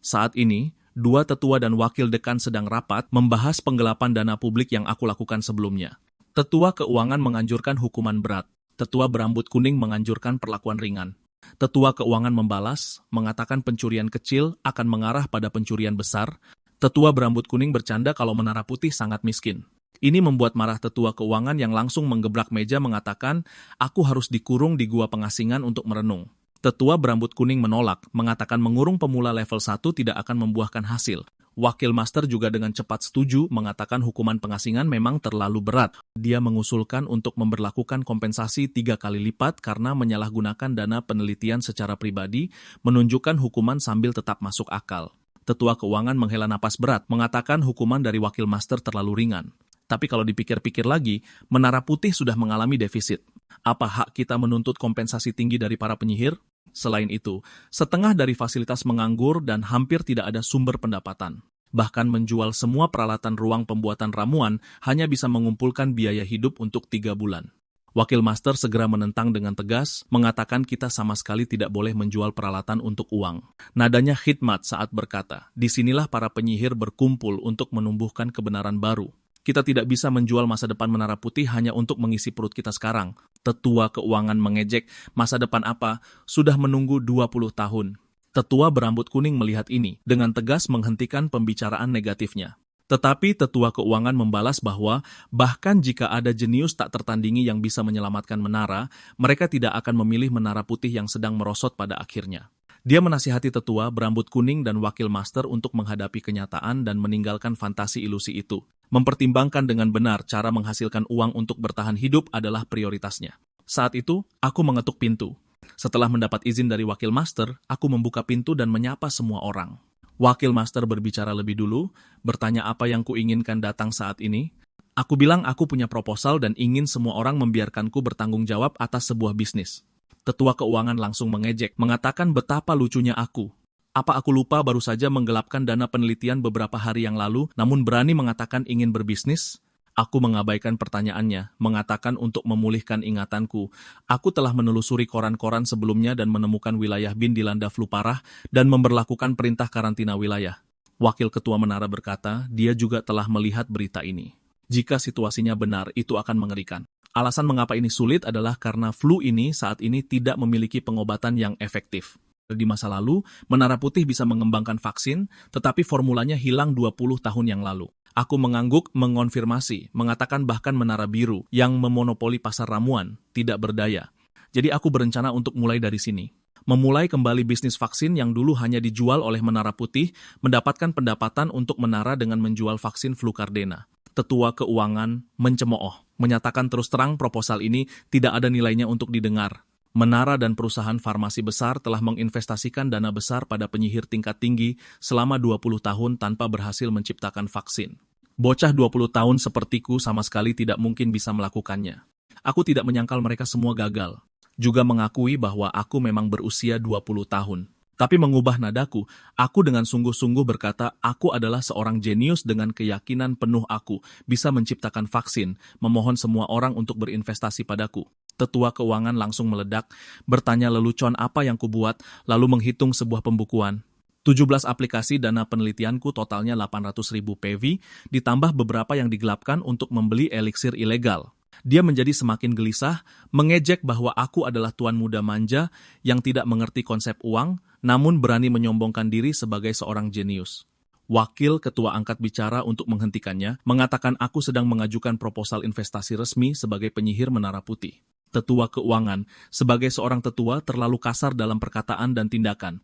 Saat ini, dua tetua dan wakil dekan sedang rapat membahas penggelapan dana publik yang aku lakukan sebelumnya. Tetua keuangan menganjurkan hukuman berat. Tetua berambut kuning menganjurkan perlakuan ringan. Tetua keuangan membalas, mengatakan pencurian kecil akan mengarah pada pencurian besar. Tetua berambut kuning bercanda kalau Menara Putih sangat miskin. Ini membuat marah tetua keuangan yang langsung menggebrak meja mengatakan, aku harus dikurung di gua pengasingan untuk merenung. Tetua berambut kuning menolak, mengatakan mengurung pemula level 1 tidak akan membuahkan hasil. Wakil master juga dengan cepat setuju, mengatakan hukuman pengasingan memang terlalu berat. Dia mengusulkan untuk memberlakukan kompensasi 3 kali lipat karena menyalahgunakan dana penelitian secara pribadi, menunjukkan hukuman sambil tetap masuk akal. Tetua keuangan menghela napas berat, mengatakan hukuman dari wakil master terlalu ringan. Tapi kalau dipikir-pikir lagi, Menara Putih sudah mengalami defisit. Apa hak kita menuntut kompensasi tinggi dari para penyihir? Selain itu, setengah dari fasilitas menganggur dan hampir tidak ada sumber pendapatan. Bahkan menjual semua peralatan ruang pembuatan ramuan hanya bisa mengumpulkan biaya hidup untuk 3 bulan. Wakil master segera menentang dengan tegas, mengatakan kita sama sekali tidak boleh menjual peralatan untuk uang. Nadanya khidmat saat berkata, disinilah para penyihir berkumpul untuk menumbuhkan kebenaran baru. Kita tidak bisa menjual masa depan Menara Putih hanya untuk mengisi perut kita sekarang. Tetua keuangan mengejek, masa depan apa? Sudah menunggu 20 tahun. Tetua berambut kuning melihat ini, dengan tegas menghentikan pembicaraan negatifnya. Tetapi tetua keuangan membalas bahwa, bahkan jika ada jenius tak tertandingi yang bisa menyelamatkan menara, mereka tidak akan memilih Menara Putih yang sedang merosot pada akhirnya. Dia menasihati tetua berambut kuning dan wakil master untuk menghadapi kenyataan dan meninggalkan fantasi ilusi itu. Mempertimbangkan dengan benar cara menghasilkan uang untuk bertahan hidup adalah prioritasnya. Saat itu, aku mengetuk pintu. Setelah mendapat izin dari wakil master, aku membuka pintu dan menyapa semua orang. Wakil master berbicara lebih dulu, bertanya apa yang kuinginkan datang saat ini. Aku bilang aku punya proposal dan ingin semua orang membiarkanku bertanggung jawab atas sebuah bisnis. Tetua keuangan langsung mengejek, mengatakan betapa lucunya aku. Apa aku lupa baru saja menggelapkan dana penelitian beberapa hari yang lalu, namun berani mengatakan ingin berbisnis? Aku mengabaikan pertanyaannya, mengatakan untuk memulihkan ingatanku. Aku telah menelusuri koran-koran sebelumnya dan menemukan wilayah Bin dilanda flu parah dan memberlakukan perintah karantina wilayah. Wakil ketua menara berkata, dia juga telah melihat berita ini. Jika situasinya benar, itu akan mengerikan. Alasan mengapa ini sulit adalah karena flu ini saat ini tidak memiliki pengobatan yang efektif. Di masa lalu, Menara Putih bisa mengembangkan vaksin, tetapi formulanya hilang 20 tahun yang lalu. Aku mengangguk mengonfirmasi, mengatakan bahkan Menara Biru yang memonopoli pasar ramuan tidak berdaya. Jadi aku berencana untuk mulai dari sini. Memulai kembali bisnis vaksin yang dulu hanya dijual oleh Menara Putih, mendapatkan pendapatan untuk menara dengan menjual vaksin flu Cardena. Tetua keuangan mencemooh, menyatakan terus terang proposal ini tidak ada nilainya untuk didengar. Menara dan perusahaan farmasi besar telah menginvestasikan dana besar pada penyihir tingkat tinggi selama 20 tahun tanpa berhasil menciptakan vaksin. Bocah 20 tahun sepertiku sama sekali tidak mungkin bisa melakukannya. Aku tidak menyangkal mereka semua gagal. Juga mengakui bahwa aku memang berusia 20 tahun. Tapi mengubah nadaku, aku dengan sungguh-sungguh berkata, aku adalah seorang jenius dengan keyakinan penuh aku bisa menciptakan vaksin, memohon semua orang untuk berinvestasi padaku. Tetua keuangan langsung meledak, bertanya lelucon apa yang kubuat, lalu menghitung sebuah pembukuan. 17 aplikasi dana penelitianku totalnya 800.000 PV, ditambah beberapa yang digelapkan untuk membeli eliksir ilegal. Dia menjadi semakin gelisah, mengejek bahwa aku adalah tuan muda manja yang tidak mengerti konsep uang, namun berani menyombongkan diri sebagai seorang jenius. Wakil ketua angkat bicara untuk menghentikannya, mengatakan aku sedang mengajukan proposal investasi resmi sebagai penyihir Menara Putih. Tetua keuangan, sebagai seorang tetua terlalu kasar dalam perkataan dan tindakan.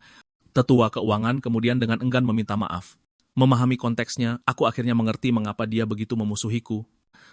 Tetua keuangan kemudian dengan enggan meminta maaf. Memahami konteksnya, aku akhirnya mengerti mengapa dia begitu memusuhiku.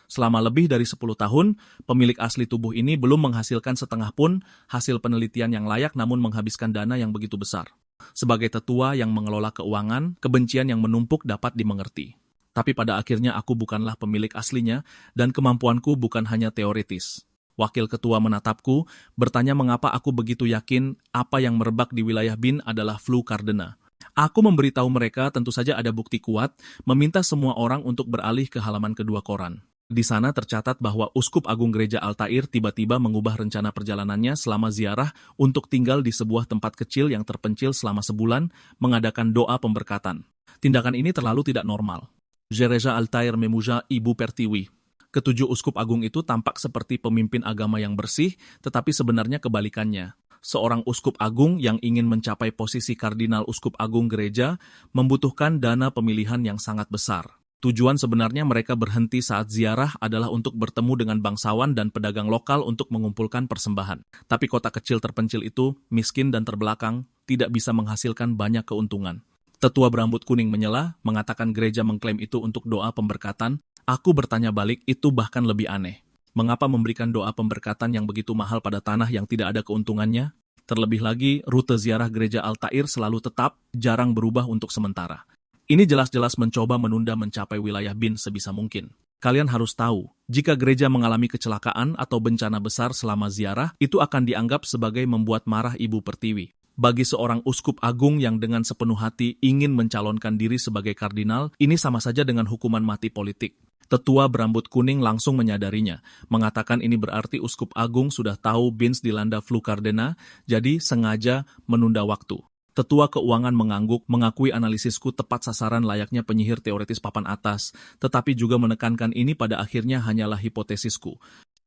Selama lebih dari 10 tahun, pemilik asli tubuh ini belum menghasilkan setengah pun hasil penelitian yang layak namun menghabiskan dana yang begitu besar. Sebagai tetua yang mengelola keuangan, kebencian yang menumpuk dapat dimengerti. Tapi pada akhirnya aku bukanlah pemilik aslinya dan kemampuanku bukan hanya teoritis. Wakil ketua menatapku, bertanya mengapa aku begitu yakin apa yang merebak di wilayah Bin adalah flu Cardena. Aku memberitahu mereka tentu saja ada bukti kuat, meminta semua orang untuk beralih ke halaman kedua koran. Di sana tercatat bahwa Uskup Agung Gereja Altair tiba-tiba mengubah rencana perjalanannya selama ziarah untuk tinggal di sebuah tempat kecil yang terpencil selama sebulan, mengadakan doa pemberkatan. Tindakan ini terlalu tidak normal. Gereja Altair Memuja Ibu Pertiwi. Ketujuh uskup agung itu tampak seperti pemimpin agama yang bersih, tetapi sebenarnya kebalikannya. Seorang uskup agung yang ingin mencapai posisi kardinal uskup agung gereja membutuhkan dana pemilihan yang sangat besar. Tujuan sebenarnya mereka berhenti saat ziarah adalah untuk bertemu dengan bangsawan dan pedagang lokal untuk mengumpulkan persembahan. Tapi kota kecil terpencil itu, miskin dan terbelakang, tidak bisa menghasilkan banyak keuntungan. Tetua berambut kuning menyela, mengatakan gereja mengklaim itu untuk doa pemberkatan. Aku bertanya balik, itu bahkan lebih aneh. Mengapa memberikan doa pemberkatan yang begitu mahal pada tanah yang tidak ada keuntungannya? Terlebih lagi, rute ziarah gereja Altair selalu tetap, jarang berubah untuk sementara. Ini jelas-jelas mencoba menunda mencapai wilayah Bin sebisa mungkin. Kalian harus tahu, jika gereja mengalami kecelakaan atau bencana besar selama ziarah, itu akan dianggap sebagai membuat marah Ibu Pertiwi. Bagi seorang uskup agung yang dengan sepenuh hati ingin mencalonkan diri sebagai kardinal, ini sama saja dengan hukuman mati politik. Tetua berambut kuning langsung menyadarinya, mengatakan ini berarti uskup agung sudah tahu Binz dilanda flu Cardena, jadi sengaja menunda waktu. Tetua keuangan mengangguk, mengakui analisisku tepat sasaran layaknya penyihir teoritis papan atas, tetapi juga menekankan ini pada akhirnya hanyalah hipotesisku.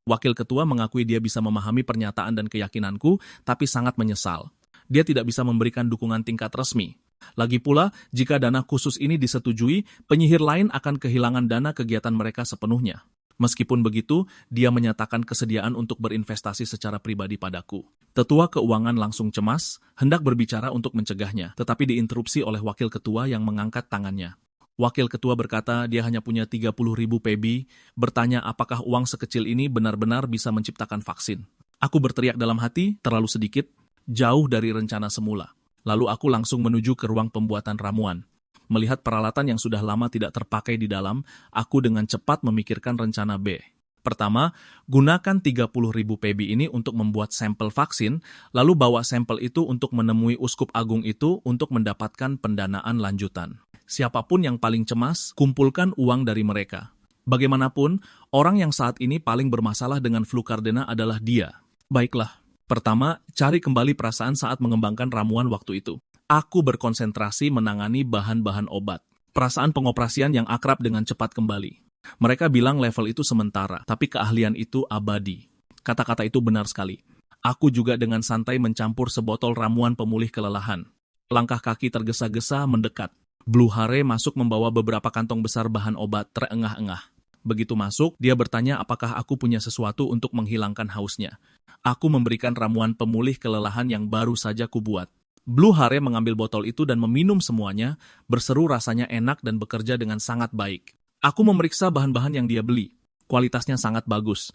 Wakil ketua mengakui dia bisa memahami pernyataan dan keyakinanku, tapi sangat menyesal. Dia tidak bisa memberikan dukungan tingkat resmi. Lagi pula, jika dana khusus ini disetujui, penyihir lain akan kehilangan dana kegiatan mereka sepenuhnya. Meskipun begitu, dia menyatakan kesediaan untuk berinvestasi secara pribadi padaku. Tetua keuangan langsung cemas, hendak berbicara untuk mencegahnya, tetapi diinterupsi oleh wakil ketua yang mengangkat tangannya. Wakil ketua berkata dia hanya punya 30.000 pebi, bertanya apakah uang sekecil ini benar-benar bisa menciptakan vaksin. Aku berteriak dalam hati, terlalu sedikit, jauh dari rencana semula. Lalu aku langsung menuju ke ruang pembuatan ramuan. Melihat peralatan yang sudah lama tidak terpakai di dalam, aku dengan cepat memikirkan rencana B. Pertama, gunakan 30.000 pebi ini untuk membuat sampel vaksin, lalu bawa sampel itu untuk menemui uskup agung itu untuk mendapatkan pendanaan lanjutan. Siapapun yang paling cemas, kumpulkan uang dari mereka. Bagaimanapun, orang yang saat ini paling bermasalah dengan flu Cardena adalah dia. Baiklah, pertama, cari kembali perasaan saat mengembangkan ramuan waktu itu. Aku berkonsentrasi menangani bahan-bahan obat. Perasaan pengoperasian yang akrab dengan cepat kembali. Mereka bilang level itu sementara, tapi keahlian itu abadi. Kata-kata itu benar sekali. Aku juga dengan santai mencampur sebotol ramuan pemulih kelelahan. Langkah kaki tergesa-gesa mendekat. Blue Hare masuk membawa beberapa kantong besar bahan obat terengah-engah. Begitu masuk, dia bertanya apakah aku punya sesuatu untuk menghilangkan hausnya. Aku memberikan ramuan pemulih kelelahan yang baru saja kubuat. Blue Hare mengambil botol itu dan meminum semuanya, berseru rasanya enak dan bekerja dengan sangat baik. Aku memeriksa bahan-bahan yang dia beli. Kualitasnya sangat bagus.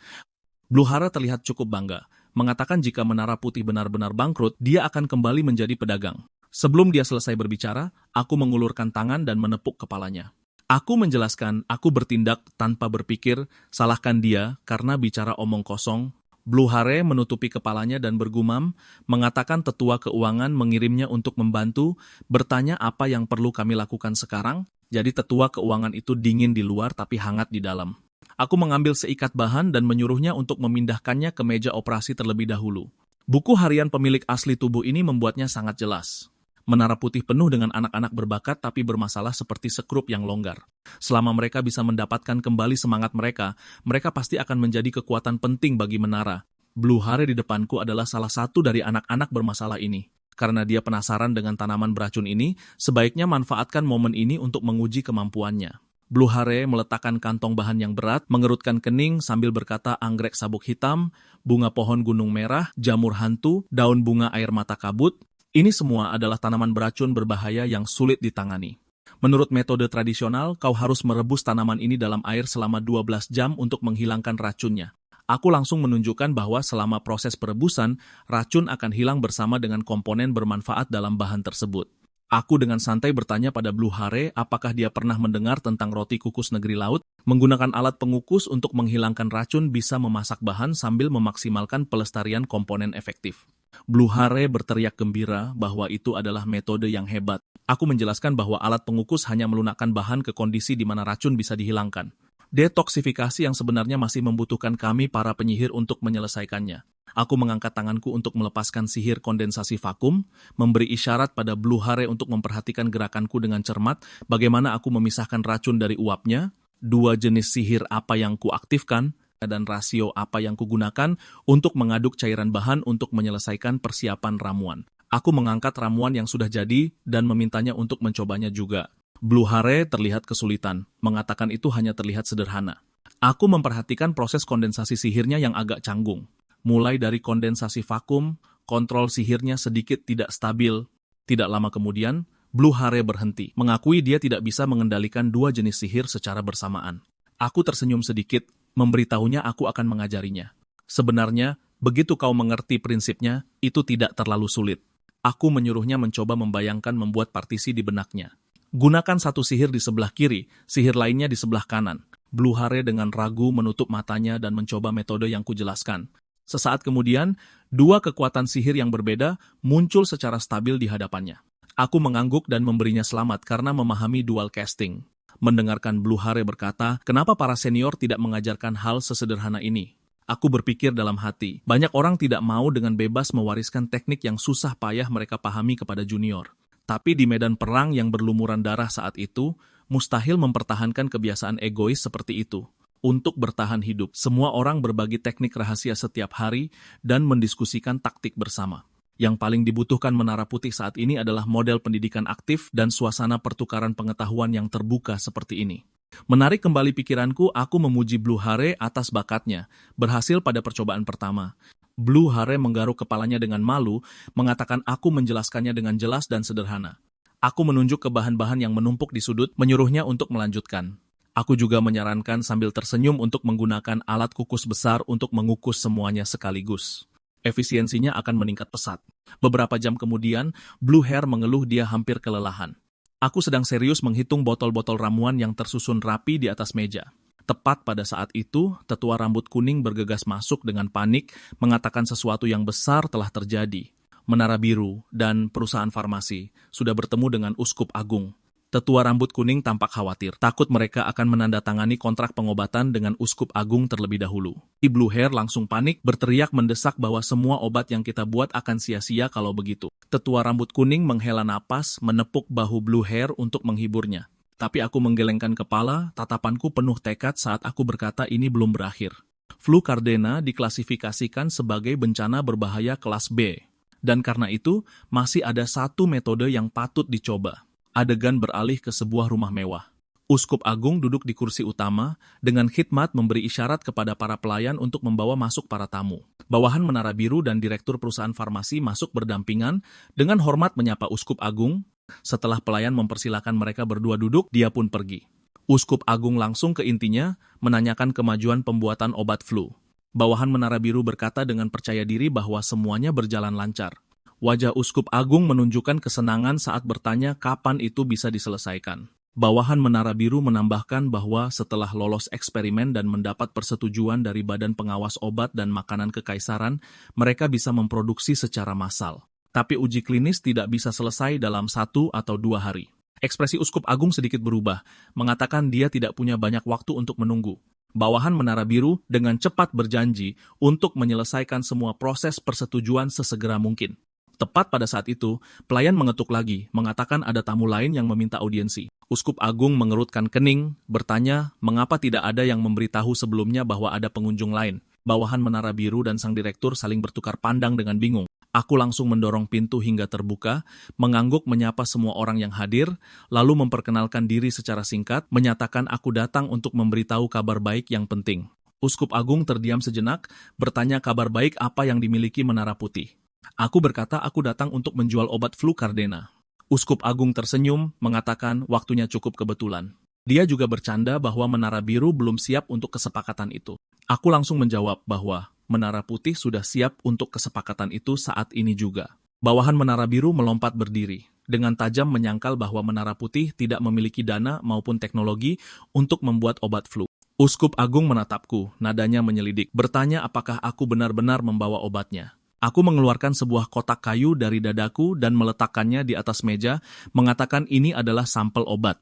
Blue Hare terlihat cukup bangga, mengatakan jika Menara Putih benar-benar bangkrut, dia akan kembali menjadi pedagang. Sebelum dia selesai berbicara, aku mengulurkan tangan dan menepuk kepalanya. Aku menjelaskan, aku bertindak tanpa berpikir, salahkan dia karena bicara omong kosong. Blue Hare menutupi kepalanya dan bergumam, mengatakan tetua keuangan mengirimnya untuk membantu, bertanya apa yang perlu kami lakukan sekarang, jadi tetua keuangan itu dingin di luar tapi hangat di dalam. Aku mengambil seikat bahan dan menyuruhnya untuk memindahkannya ke meja operasi terlebih dahulu. Buku harian pemilik asli tubuh ini membuatnya sangat jelas. Menara Putih penuh dengan anak-anak berbakat tapi bermasalah seperti sekrup yang longgar. Selama mereka bisa mendapatkan kembali semangat mereka, mereka pasti akan menjadi kekuatan penting bagi Menara. Blue Hare di depanku adalah salah satu dari anak-anak bermasalah ini. Karena dia penasaran dengan tanaman beracun ini, sebaiknya manfaatkan momen ini untuk menguji kemampuannya. Blue Hare meletakkan kantong bahan yang berat, mengerutkan kening sambil berkata anggrek sabuk hitam, bunga pohon gunung merah, jamur hantu, daun bunga air mata kabut. Ini semua adalah tanaman beracun berbahaya yang sulit ditangani. Menurut metode tradisional, kau harus merebus tanaman ini dalam air selama 12 jam untuk menghilangkan racunnya. Aku langsung menunjukkan bahwa selama proses perebusan, racun akan hilang bersama dengan komponen bermanfaat dalam bahan tersebut. Aku dengan santai bertanya pada Blue Hare apakah dia pernah mendengar tentang roti kukus negeri laut. Menggunakan alat pengukus untuk menghilangkan racun bisa memasak bahan sambil memaksimalkan pelestarian komponen efektif. Blue Hare berteriak gembira bahwa itu adalah metode yang hebat. Aku menjelaskan bahwa alat pengukus hanya melunakkan bahan ke kondisi di mana racun bisa dihilangkan. Detoksifikasi yang sebenarnya masih membutuhkan kami para penyihir untuk menyelesaikannya. Aku mengangkat tanganku untuk melepaskan sihir kondensasi vakum, memberi isyarat pada Blue Hare untuk memperhatikan gerakanku dengan cermat, bagaimana aku memisahkan racun dari uapnya, dua jenis sihir apa yang kuaktifkan, dan rasio apa yang kugunakan untuk mengaduk cairan bahan untuk menyelesaikan persiapan ramuan. Aku mengangkat ramuan yang sudah jadi dan memintanya untuk mencobanya juga. Blue Hare terlihat kesulitan, mengatakan itu hanya terlihat sederhana. Aku memperhatikan proses kondensasi sihirnya yang agak canggung. Mulai dari kondensasi vakum, kontrol sihirnya sedikit tidak stabil. Tidak lama kemudian, Blue Hare berhenti, mengakui dia tidak bisa mengendalikan dua jenis sihir secara bersamaan. Aku tersenyum sedikit, memberitahunya aku akan mengajarinya. Sebenarnya, begitu kau mengerti prinsipnya, itu tidak terlalu sulit. Aku menyuruhnya mencoba membayangkan membuat partisi di benaknya. Gunakan satu sihir di sebelah kiri, sihir lainnya di sebelah kanan. Blue Hare dengan ragu menutup matanya dan mencoba metode yang kujelaskan. Sesaat kemudian, dua kekuatan sihir yang berbeda muncul secara stabil di hadapannya. Aku mengangguk dan memberinya selamat karena memahami dual casting. Mendengarkan Blue Hare berkata, kenapa para senior tidak mengajarkan hal sesederhana ini? Aku berpikir dalam hati, banyak orang tidak mau dengan bebas mewariskan teknik yang susah payah mereka pahami kepada junior. Tapi di medan perang yang berlumuran darah saat itu, mustahil mempertahankan kebiasaan egois seperti itu. Untuk bertahan hidup, semua orang berbagi teknik rahasia setiap hari dan mendiskusikan taktik bersama. Yang paling dibutuhkan Menara Putih saat ini adalah model pendidikan aktif dan suasana pertukaran pengetahuan yang terbuka seperti ini. Menarik kembali pikiranku, aku memuji Blue Hare atas bakatnya, berhasil pada percobaan pertama. Blue Hare menggaruk kepalanya dengan malu, mengatakan aku menjelaskannya dengan jelas dan sederhana. Aku menunjuk ke bahan-bahan yang menumpuk di sudut, menyuruhnya untuk melanjutkan. Aku juga menyarankan sambil tersenyum untuk menggunakan alat kukus besar untuk mengukus semuanya sekaligus. Efisiensinya akan meningkat pesat. Beberapa jam kemudian, Blue Hare mengeluh dia hampir kelelahan. Aku sedang serius menghitung botol-botol ramuan yang tersusun rapi di atas meja. Tepat pada saat itu, tetua rambut kuning bergegas masuk dengan panik, mengatakan sesuatu yang besar telah terjadi. Menara Biru dan perusahaan farmasi sudah bertemu dengan Uskup Agung. Tetua rambut kuning tampak khawatir, takut mereka akan menandatangani kontrak pengobatan dengan Uskup Agung terlebih dahulu. Blue Hare langsung panik, berteriak mendesak bahwa semua obat yang kita buat akan sia-sia kalau begitu. Tetua rambut kuning menghela napas, menepuk bahu Blue Hare untuk menghiburnya. Tapi aku menggelengkan kepala, tatapanku penuh tekad saat aku berkata ini belum berakhir. Flu Cardena diklasifikasikan sebagai bencana berbahaya kelas B. Dan karena itu, masih ada satu metode yang patut dicoba. Adegan beralih ke sebuah rumah mewah. Uskup Agung duduk di kursi utama, dengan khidmat memberi isyarat kepada para pelayan untuk membawa masuk para tamu. Bawahan Menara Biru dan Direktur Perusahaan Farmasi masuk berdampingan, dengan hormat menyapa Uskup Agung. Setelah pelayan mempersilakan mereka berdua duduk, dia pun pergi. Uskup Agung langsung ke intinya, menanyakan kemajuan pembuatan obat flu. Bawahan Menara Biru berkata dengan percaya diri bahwa semuanya berjalan lancar. Wajah Uskup Agung menunjukkan kesenangan saat bertanya kapan itu bisa diselesaikan. Bawahan Menara Biru menambahkan bahwa setelah lolos eksperimen dan mendapat persetujuan dari Badan Pengawas Obat dan Makanan Kekaisaran, mereka bisa memproduksi secara massal. Tapi uji klinis tidak bisa selesai dalam 1 atau 2 hari. Ekspresi Uskup Agung sedikit berubah, mengatakan dia tidak punya banyak waktu untuk menunggu. Bawahan Menara Biru dengan cepat berjanji untuk menyelesaikan semua proses persetujuan sesegera mungkin. Tepat pada saat itu, pelayan mengetuk lagi, mengatakan ada tamu lain yang meminta audiensi. Uskup Agung mengerutkan kening, bertanya mengapa tidak ada yang memberitahu sebelumnya bahwa ada pengunjung lain. Bawahan Menara Biru dan sang direktur saling bertukar pandang dengan bingung. Aku langsung mendorong pintu hingga terbuka, mengangguk menyapa semua orang yang hadir, lalu memperkenalkan diri secara singkat, menyatakan aku datang untuk memberitahu kabar baik yang penting. Uskup Agung terdiam sejenak, bertanya kabar baik apa yang dimiliki Menara Putih. Aku berkata aku datang untuk menjual obat flu Cardena. Uskup Agung tersenyum, mengatakan waktunya cukup kebetulan. Dia juga bercanda bahwa Menara Biru belum siap untuk kesepakatan itu. Aku langsung menjawab bahwa Menara Putih sudah siap untuk kesepakatan itu saat ini juga. Bawahan Menara Biru melompat berdiri, dengan tajam menyangkal bahwa Menara Putih tidak memiliki dana maupun teknologi untuk membuat obat flu. Uskup Agung menatapku, nadanya menyelidik, bertanya apakah aku benar-benar membawa obatnya. Aku mengeluarkan sebuah kotak kayu dari dadaku dan meletakkannya di atas meja, mengatakan ini adalah sampel obat.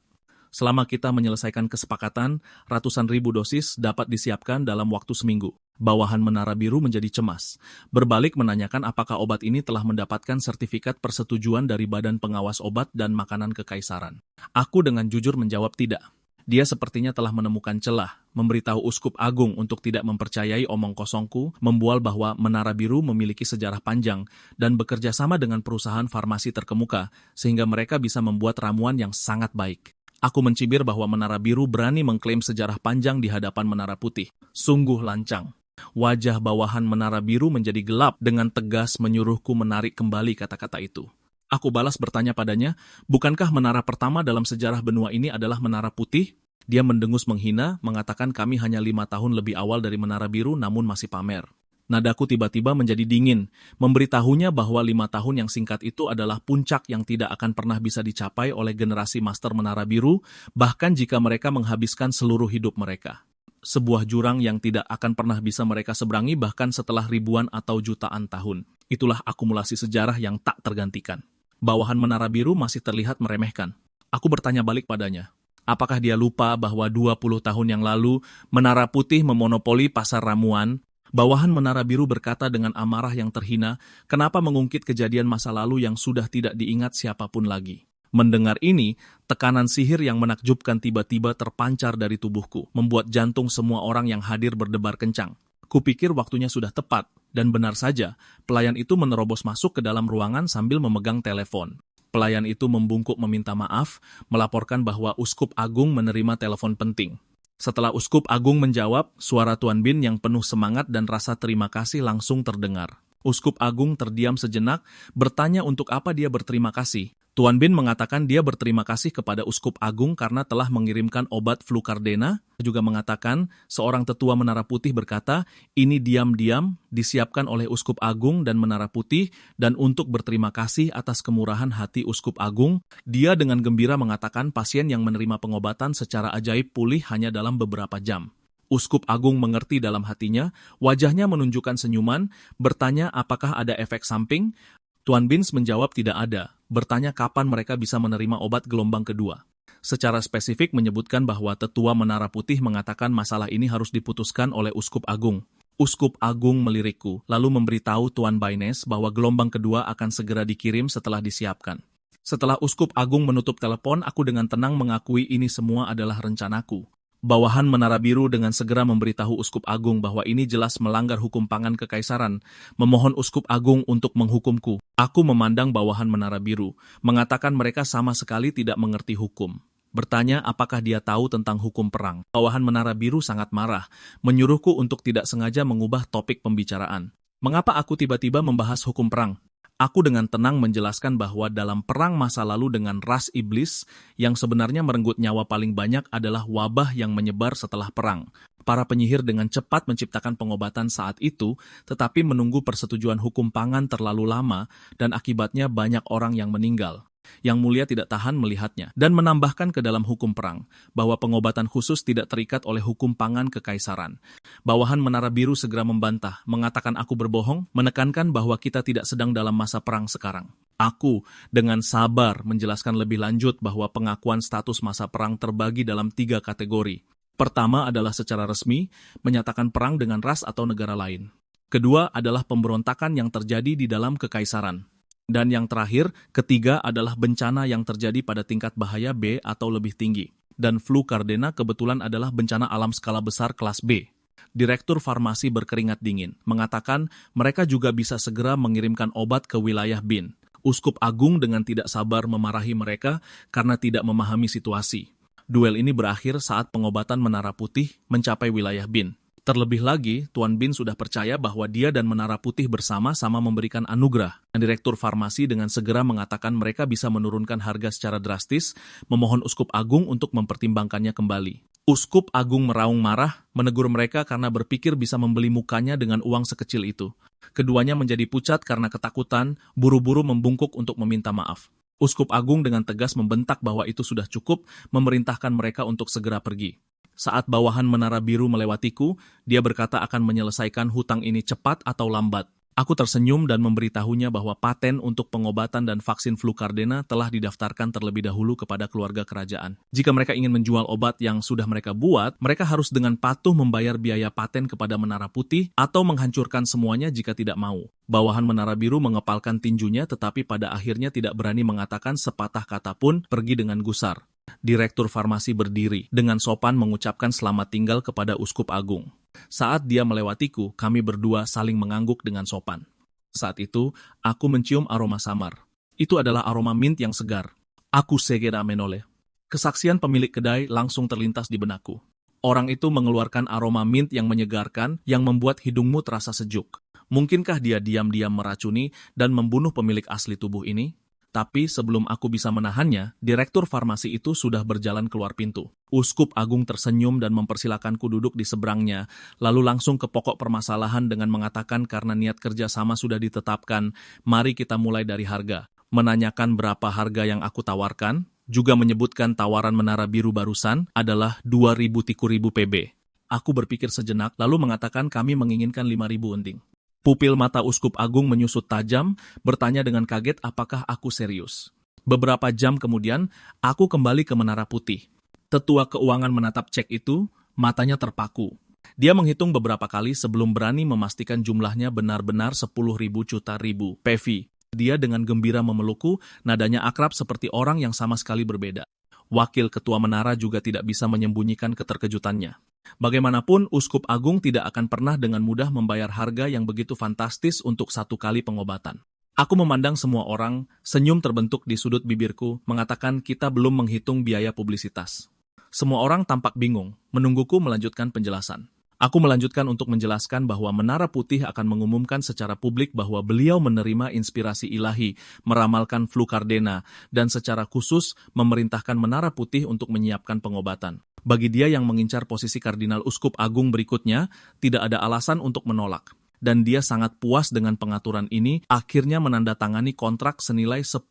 Selama kita menyelesaikan kesepakatan, ratusan ribu dosis dapat disiapkan dalam waktu seminggu. Bawahan Menara Biru menjadi cemas. Berbalik menanyakan apakah obat ini telah mendapatkan sertifikat persetujuan dari Badan Pengawas Obat dan Makanan Kekaisaran. Aku dengan jujur menjawab tidak. Dia sepertinya telah menemukan celah, memberitahu Uskup Agung untuk tidak mempercayai omong kosongku, membual bahwa Menara Biru memiliki sejarah panjang dan bekerja sama dengan perusahaan farmasi terkemuka, sehingga mereka bisa membuat ramuan yang sangat baik. Aku mencibir bahwa Menara Biru berani mengklaim sejarah panjang di hadapan Menara Putih. Sungguh lancang. Wajah bawahan Menara Biru menjadi gelap dengan tegas menyuruhku menarik kembali kata-kata itu. Aku balas bertanya padanya, bukankah menara pertama dalam sejarah benua ini adalah Menara Putih? Dia mendengus menghina, mengatakan kami hanya 5 tahun lebih awal dari Menara Biru namun masih pamer. Nadaku tiba-tiba menjadi dingin, memberitahunya bahwa 5 tahun yang singkat itu adalah puncak yang tidak akan pernah bisa dicapai oleh generasi Master Menara Biru, bahkan jika mereka menghabiskan seluruh hidup mereka. Sebuah jurang yang tidak akan pernah bisa mereka seberangi bahkan setelah ribuan atau jutaan tahun. Itulah akumulasi sejarah yang tak tergantikan. Bawahan Menara Biru masih terlihat meremehkan. Aku bertanya balik padanya. Apakah dia lupa bahwa 20 tahun yang lalu Menara Putih memonopoli pasar ramuan? Bawahan Menara Biru berkata dengan amarah yang terhina, kenapa mengungkit kejadian masa lalu yang sudah tidak diingat siapapun lagi? Mendengar ini, tekanan sihir yang menakjubkan tiba-tiba terpancar dari tubuhku, membuat jantung semua orang yang hadir berdebar kencang. Kupikir waktunya sudah tepat, dan benar saja, pelayan itu menerobos masuk ke dalam ruangan sambil memegang telepon. Pelayan itu membungkuk meminta maaf, melaporkan bahwa Uskup Agung menerima telepon penting. Setelah Uskup Agung menjawab, suara Tuan Bin yang penuh semangat dan rasa terima kasih langsung terdengar. Uskup Agung terdiam sejenak, bertanya untuk apa dia berterima kasih. Tuan Bin mengatakan dia berterima kasih kepada Uskup Agung karena telah mengirimkan obat Flukardena. Juga mengatakan seorang tetua Menara Putih berkata, ini diam-diam disiapkan oleh Uskup Agung dan Menara Putih, dan untuk berterima kasih atas kemurahan hati Uskup Agung, dia dengan gembira mengatakan pasien yang menerima pengobatan secara ajaib pulih hanya dalam beberapa jam. Uskup Agung mengerti dalam hatinya, wajahnya menunjukkan senyuman, bertanya apakah ada efek samping. Tuan Bins menjawab tidak ada, bertanya kapan mereka bisa menerima obat gelombang kedua. Secara spesifik menyebutkan bahwa tetua Menara Putih mengatakan masalah ini harus diputuskan oleh Uskup Agung. Uskup Agung melirikku, lalu memberitahu Tuan Baines bahwa gelombang kedua akan segera dikirim setelah disiapkan. Setelah Uskup Agung menutup telepon, aku dengan tenang mengakui ini semua adalah rencanaku. Bawahan Menara Biru dengan segera memberitahu Uskup Agung bahwa ini jelas melanggar hukum pangan kekaisaran, memohon Uskup Agung untuk menghukumku. Aku memandang bawahan Menara Biru, mengatakan mereka sama sekali tidak mengerti hukum. Bertanya apakah dia tahu tentang hukum perang. Bawahan Menara Biru sangat marah, menyuruhku untuk tidak sengaja mengubah topik pembicaraan. Mengapa aku tiba-tiba membahas hukum perang? Aku dengan tenang menjelaskan bahwa dalam perang masa lalu dengan ras iblis, yang sebenarnya merenggut nyawa paling banyak adalah wabah yang menyebar setelah perang. Para penyihir dengan cepat menciptakan pengobatan saat itu, tetapi menunggu persetujuan hukum pangan terlalu lama, dan akibatnya banyak orang yang meninggal. Yang Mulia tidak tahan melihatnya, dan menambahkan ke dalam hukum perang, bahwa pengobatan khusus tidak terikat oleh hukum pangan kekaisaran. Bawahan Menara Biru segera membantah, mengatakan aku berbohong, menekankan bahwa kita tidak sedang dalam masa perang sekarang. Aku dengan sabar menjelaskan lebih lanjut bahwa pengakuan status masa perang terbagi dalam 3 kategori. Pertama adalah secara resmi, menyatakan perang dengan ras atau negara lain. Kedua adalah pemberontakan yang terjadi di dalam kekaisaran. Dan yang terakhir, ketiga adalah bencana yang terjadi pada tingkat bahaya B atau lebih tinggi. Dan Flukardena kebetulan adalah bencana alam skala besar kelas B. Direktur Farmasi berkeringat dingin, mengatakan mereka juga bisa segera mengirimkan obat ke wilayah Bin. Uskup Agung dengan tidak sabar memarahi mereka karena tidak memahami situasi. Duel ini berakhir saat pengobatan Menara Putih mencapai wilayah Bin. Terlebih lagi, Tuan Bin sudah percaya bahwa dia dan Menara Putih bersama-sama memberikan anugerah. Dan Direktur Farmasi dengan segera mengatakan mereka bisa menurunkan harga secara drastis, memohon Uskup Agung untuk mempertimbangkannya kembali. Uskup Agung meraung marah, menegur mereka karena berpikir bisa membeli mukanya dengan uang sekecil itu. Keduanya menjadi pucat karena ketakutan, buru-buru membungkuk untuk meminta maaf. Uskup Agung dengan tegas membentak bahwa itu sudah cukup, memerintahkan mereka untuk segera pergi. Saat bawahan Menara Biru melewatiku, dia berkata akan menyelesaikan hutang ini cepat atau lambat. Aku tersenyum dan memberitahunya bahwa paten untuk pengobatan dan vaksin flu Cardena telah didaftarkan terlebih dahulu kepada keluarga kerajaan. Jika mereka ingin menjual obat yang sudah mereka buat, mereka harus dengan patuh membayar biaya paten kepada Menara Putih atau menghancurkan semuanya jika tidak mau. Bawahan Menara Biru mengepalkan tinjunya tetapi pada akhirnya tidak berani mengatakan sepatah kata pun, pergi dengan gusar. Direktur farmasi berdiri, dengan sopan mengucapkan selamat tinggal kepada Uskup Agung. Saat dia melewatiku, kami berdua saling mengangguk dengan sopan. Saat itu, aku mencium aroma samar. Itu adalah aroma mint yang segar. Aku segera menoleh. Kesaksian pemilik kedai langsung terlintas di benakku. Orang itu mengeluarkan aroma mint yang menyegarkan, yang membuat hidungmu terasa sejuk. Mungkinkah dia diam-diam meracuni dan membunuh pemilik asli tubuh ini? Tapi sebelum aku bisa menahannya, direktur farmasi itu sudah berjalan keluar pintu. Uskup Agung tersenyum dan mempersilakanku duduk di seberangnya, lalu langsung ke pokok permasalahan dengan mengatakan karena niat kerjasama sudah ditetapkan, mari kita mulai dari harga. Menanyakan berapa harga yang aku tawarkan, juga menyebutkan tawaran Menara Biru barusan adalah 2.000 tiku-ribu PB. Aku berpikir sejenak, lalu mengatakan kami menginginkan 5.000 unting. Pupil mata Uskup Agung menyusut tajam, bertanya dengan kaget apakah aku serius. Beberapa jam kemudian, aku kembali ke Menara Putih. Tetua keuangan menatap cek itu, matanya terpaku. Dia menghitung beberapa kali sebelum berani memastikan jumlahnya benar-benar 10.000 juta ribu PV. Dia dengan gembira memelukku, nadanya akrab seperti orang yang sama sekali berbeda. Wakil ketua menara juga tidak bisa menyembunyikan keterkejutannya. Bagaimanapun, Uskup Agung tidak akan pernah dengan mudah membayar harga yang begitu fantastis untuk satu kali pengobatan. Aku memandang semua orang, senyum terbentuk di sudut bibirku, mengatakan kita belum menghitung biaya publisitas. Semua orang tampak bingung, menungguku melanjutkan penjelasan. Aku melanjutkan untuk menjelaskan bahwa Menara Putih akan mengumumkan secara publik bahwa beliau menerima inspirasi ilahi, meramalkan flu Cardena, dan secara khusus memerintahkan Menara Putih untuk menyiapkan pengobatan. Bagi dia yang mengincar posisi Kardinal Uskup Agung berikutnya, tidak ada alasan untuk menolak. Dan dia sangat puas dengan pengaturan ini, akhirnya menandatangani kontrak senilai 10.000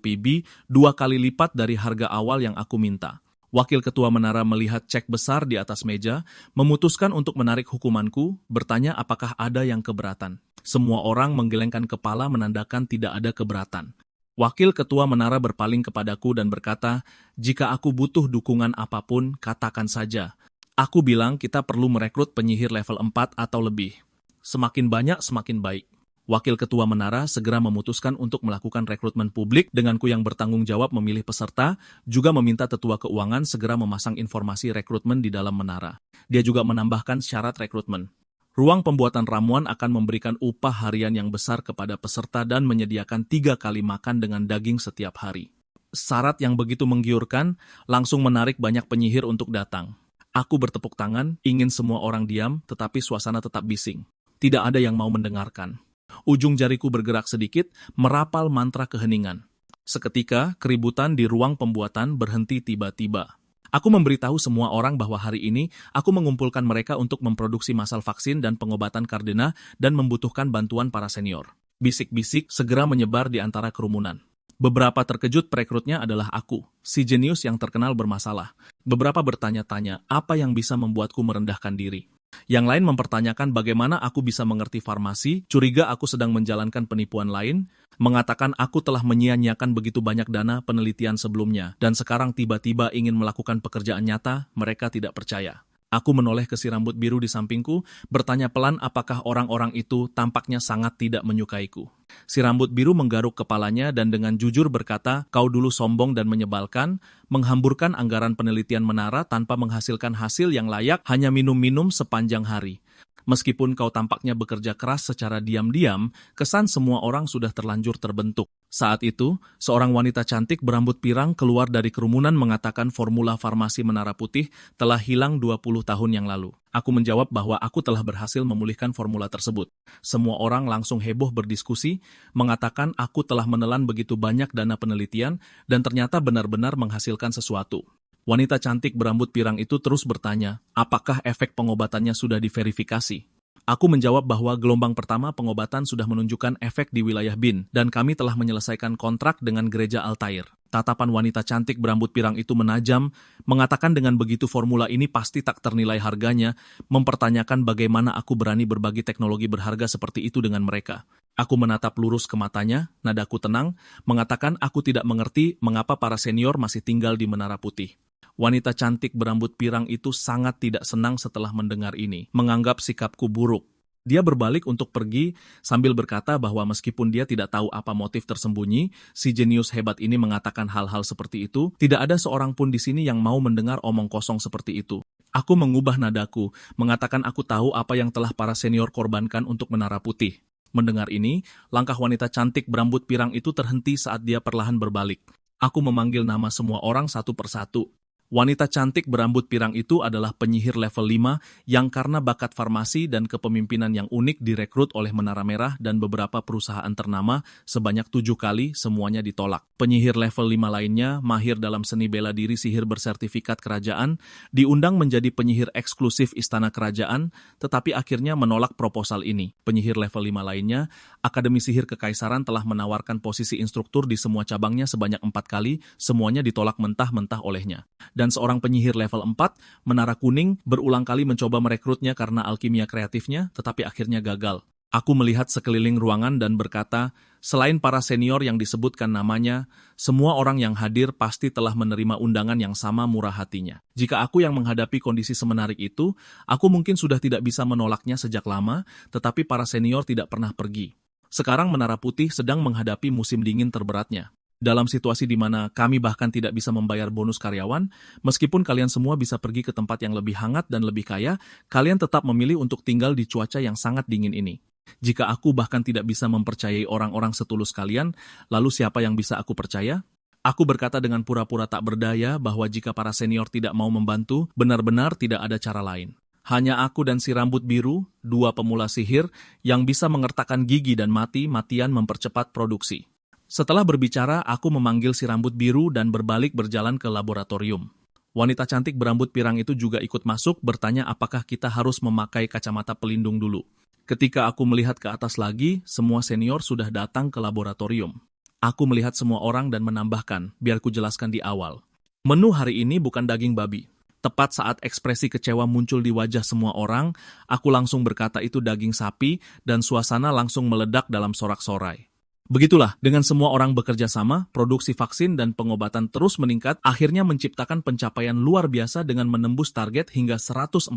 PB, 2 kali lipat dari harga awal yang aku minta. Wakil ketua menara melihat cek besar di atas meja, memutuskan untuk menarik hukumanku, bertanya apakah ada yang keberatan. Semua orang menggelengkan kepala menandakan tidak ada keberatan. Wakil ketua menara berpaling kepadaku dan berkata, jika aku butuh dukungan apapun, katakan saja. Aku bilang kita perlu merekrut penyihir level 4 atau lebih. Semakin banyak, semakin baik. Wakil ketua menara segera memutuskan untuk melakukan rekrutmen publik denganku yang bertanggung jawab memilih peserta, juga meminta tetua keuangan segera memasang informasi rekrutmen di dalam menara. Dia juga menambahkan syarat rekrutmen. Ruang pembuatan ramuan akan memberikan upah harian yang besar kepada peserta dan menyediakan 3 kali makan dengan daging setiap hari. Syarat yang begitu menggiurkan langsung menarik banyak penyihir untuk datang. Aku bertepuk tangan, ingin semua orang diam, tetapi suasana tetap bising. Tidak ada yang mau mendengarkan. Ujung jariku bergerak sedikit, merapal mantra keheningan. Seketika, keributan di ruang pembuatan berhenti tiba-tiba. Aku memberitahu semua orang bahwa hari ini aku mengumpulkan mereka untuk memproduksi masal vaksin dan pengobatan Cardena dan membutuhkan bantuan para senior. Bisik-bisik segera menyebar di antara kerumunan. Beberapa terkejut perekrutnya adalah aku, si jenius yang terkenal bermasalah. Beberapa bertanya-tanya apa yang bisa membuatku merendahkan diri. Yang lain mempertanyakan bagaimana aku bisa mengerti farmasi, curiga aku sedang menjalankan penipuan lain, mengatakan aku telah menyia-nyiakan begitu banyak dana penelitian sebelumnya, dan sekarang tiba-tiba ingin melakukan pekerjaan nyata, mereka tidak percaya. Aku menoleh ke si rambut biru di sampingku, bertanya pelan apakah orang-orang itu tampaknya sangat tidak menyukaiku. Si rambut biru menggaruk kepalanya dan dengan jujur berkata, kau dulu sombong dan menyebalkan, menghamburkan anggaran penelitian menara tanpa menghasilkan hasil yang layak, hanya minum-minum sepanjang hari. Meskipun kau tampaknya bekerja keras secara diam-diam, kesan semua orang sudah terlanjur terbentuk. Saat itu, seorang wanita cantik berambut pirang keluar dari kerumunan mengatakan formula farmasi Menara Putih telah hilang 20 tahun yang lalu. Aku menjawab bahwa aku telah berhasil memulihkan formula tersebut. Semua orang langsung heboh berdiskusi, mengatakan aku telah menelan begitu banyak dana penelitian dan ternyata benar-benar menghasilkan sesuatu. Wanita cantik berambut pirang itu terus bertanya, apakah efek pengobatannya sudah diverifikasi? Aku menjawab bahwa gelombang pertama pengobatan sudah menunjukkan efek di wilayah Bin, dan kami telah menyelesaikan kontrak dengan gereja Altair. Tatapan wanita cantik berambut pirang itu menajam, mengatakan dengan begitu formula ini pasti tak ternilai harganya, mempertanyakan bagaimana aku berani berbagi teknologi berharga seperti itu dengan mereka. Aku menatap lurus ke matanya, nadaku tenang, mengatakan aku tidak mengerti mengapa para senior masih tinggal di Menara Putih. Wanita cantik berambut pirang itu sangat tidak senang setelah mendengar ini, menganggap sikapku buruk. Dia berbalik untuk pergi sambil berkata bahwa meskipun dia tidak tahu apa motif tersembunyi, si jenius hebat ini mengatakan hal-hal seperti itu, tidak ada seorang pun di sini yang mau mendengar omong kosong seperti itu. Aku mengubah nadaku, mengatakan aku tahu apa yang telah para senior korbankan untuk Menara Putih. Mendengar ini, langkah wanita cantik berambut pirang itu terhenti saat dia perlahan berbalik. Aku memanggil nama semua orang satu persatu. Wanita cantik berambut pirang itu adalah penyihir level 5 yang karena bakat farmasi dan kepemimpinan yang unik direkrut oleh Menara Merah dan beberapa perusahaan ternama sebanyak 7 kali, semuanya ditolak. Penyihir level 5 lainnya, mahir dalam seni bela diri sihir bersertifikat kerajaan, diundang menjadi penyihir eksklusif istana kerajaan, tetapi akhirnya menolak proposal ini. Penyihir level 5 lainnya, Akademi Sihir Kekaisaran telah menawarkan posisi instruktur di semua cabangnya sebanyak 4 kali, semuanya ditolak mentah-mentah olehnya. Dan seorang penyihir level 4, Menara Kuning, berulang kali mencoba merekrutnya karena alkimia kreatifnya, tetapi akhirnya gagal. Aku melihat sekeliling ruangan dan berkata, selain para senior yang disebutkan namanya, semua orang yang hadir pasti telah menerima undangan yang sama murah hatinya. Jika aku yang menghadapi kondisi semenarik itu, aku mungkin sudah tidak bisa menolaknya sejak lama, tetapi para senior tidak pernah pergi. Sekarang Menara Putih sedang menghadapi musim dingin terberatnya. Dalam situasi di mana kami bahkan tidak bisa membayar bonus karyawan, meskipun kalian semua bisa pergi ke tempat yang lebih hangat dan lebih kaya, kalian tetap memilih untuk tinggal di cuaca yang sangat dingin ini. Jika aku bahkan tidak bisa mempercayai orang-orang setulus kalian, lalu siapa yang bisa aku percaya? Aku berkata dengan pura-pura tak berdaya bahwa jika para senior tidak mau membantu, benar-benar tidak ada cara lain. Hanya aku dan si rambut biru, 2 pemula sihir, yang bisa mengertakkan gigi dan mati-matian mempercepat produksi. Setelah berbicara, aku memanggil si rambut biru dan berbalik berjalan ke laboratorium. Wanita cantik berambut pirang itu juga ikut masuk, bertanya apakah kita harus memakai kacamata pelindung dulu. Ketika aku melihat ke atas lagi, semua senior sudah datang ke laboratorium. Aku melihat semua orang dan menambahkan, biar ku jelaskan di awal. Menu hari ini bukan daging babi. Tepat saat ekspresi kecewa muncul di wajah semua orang, aku langsung berkata itu daging sapi dan suasana langsung meledak dalam sorak-sorai. Begitulah, dengan semua orang bekerja sama, produksi vaksin dan pengobatan terus meningkat, akhirnya menciptakan pencapaian luar biasa dengan menembus target hingga 140%.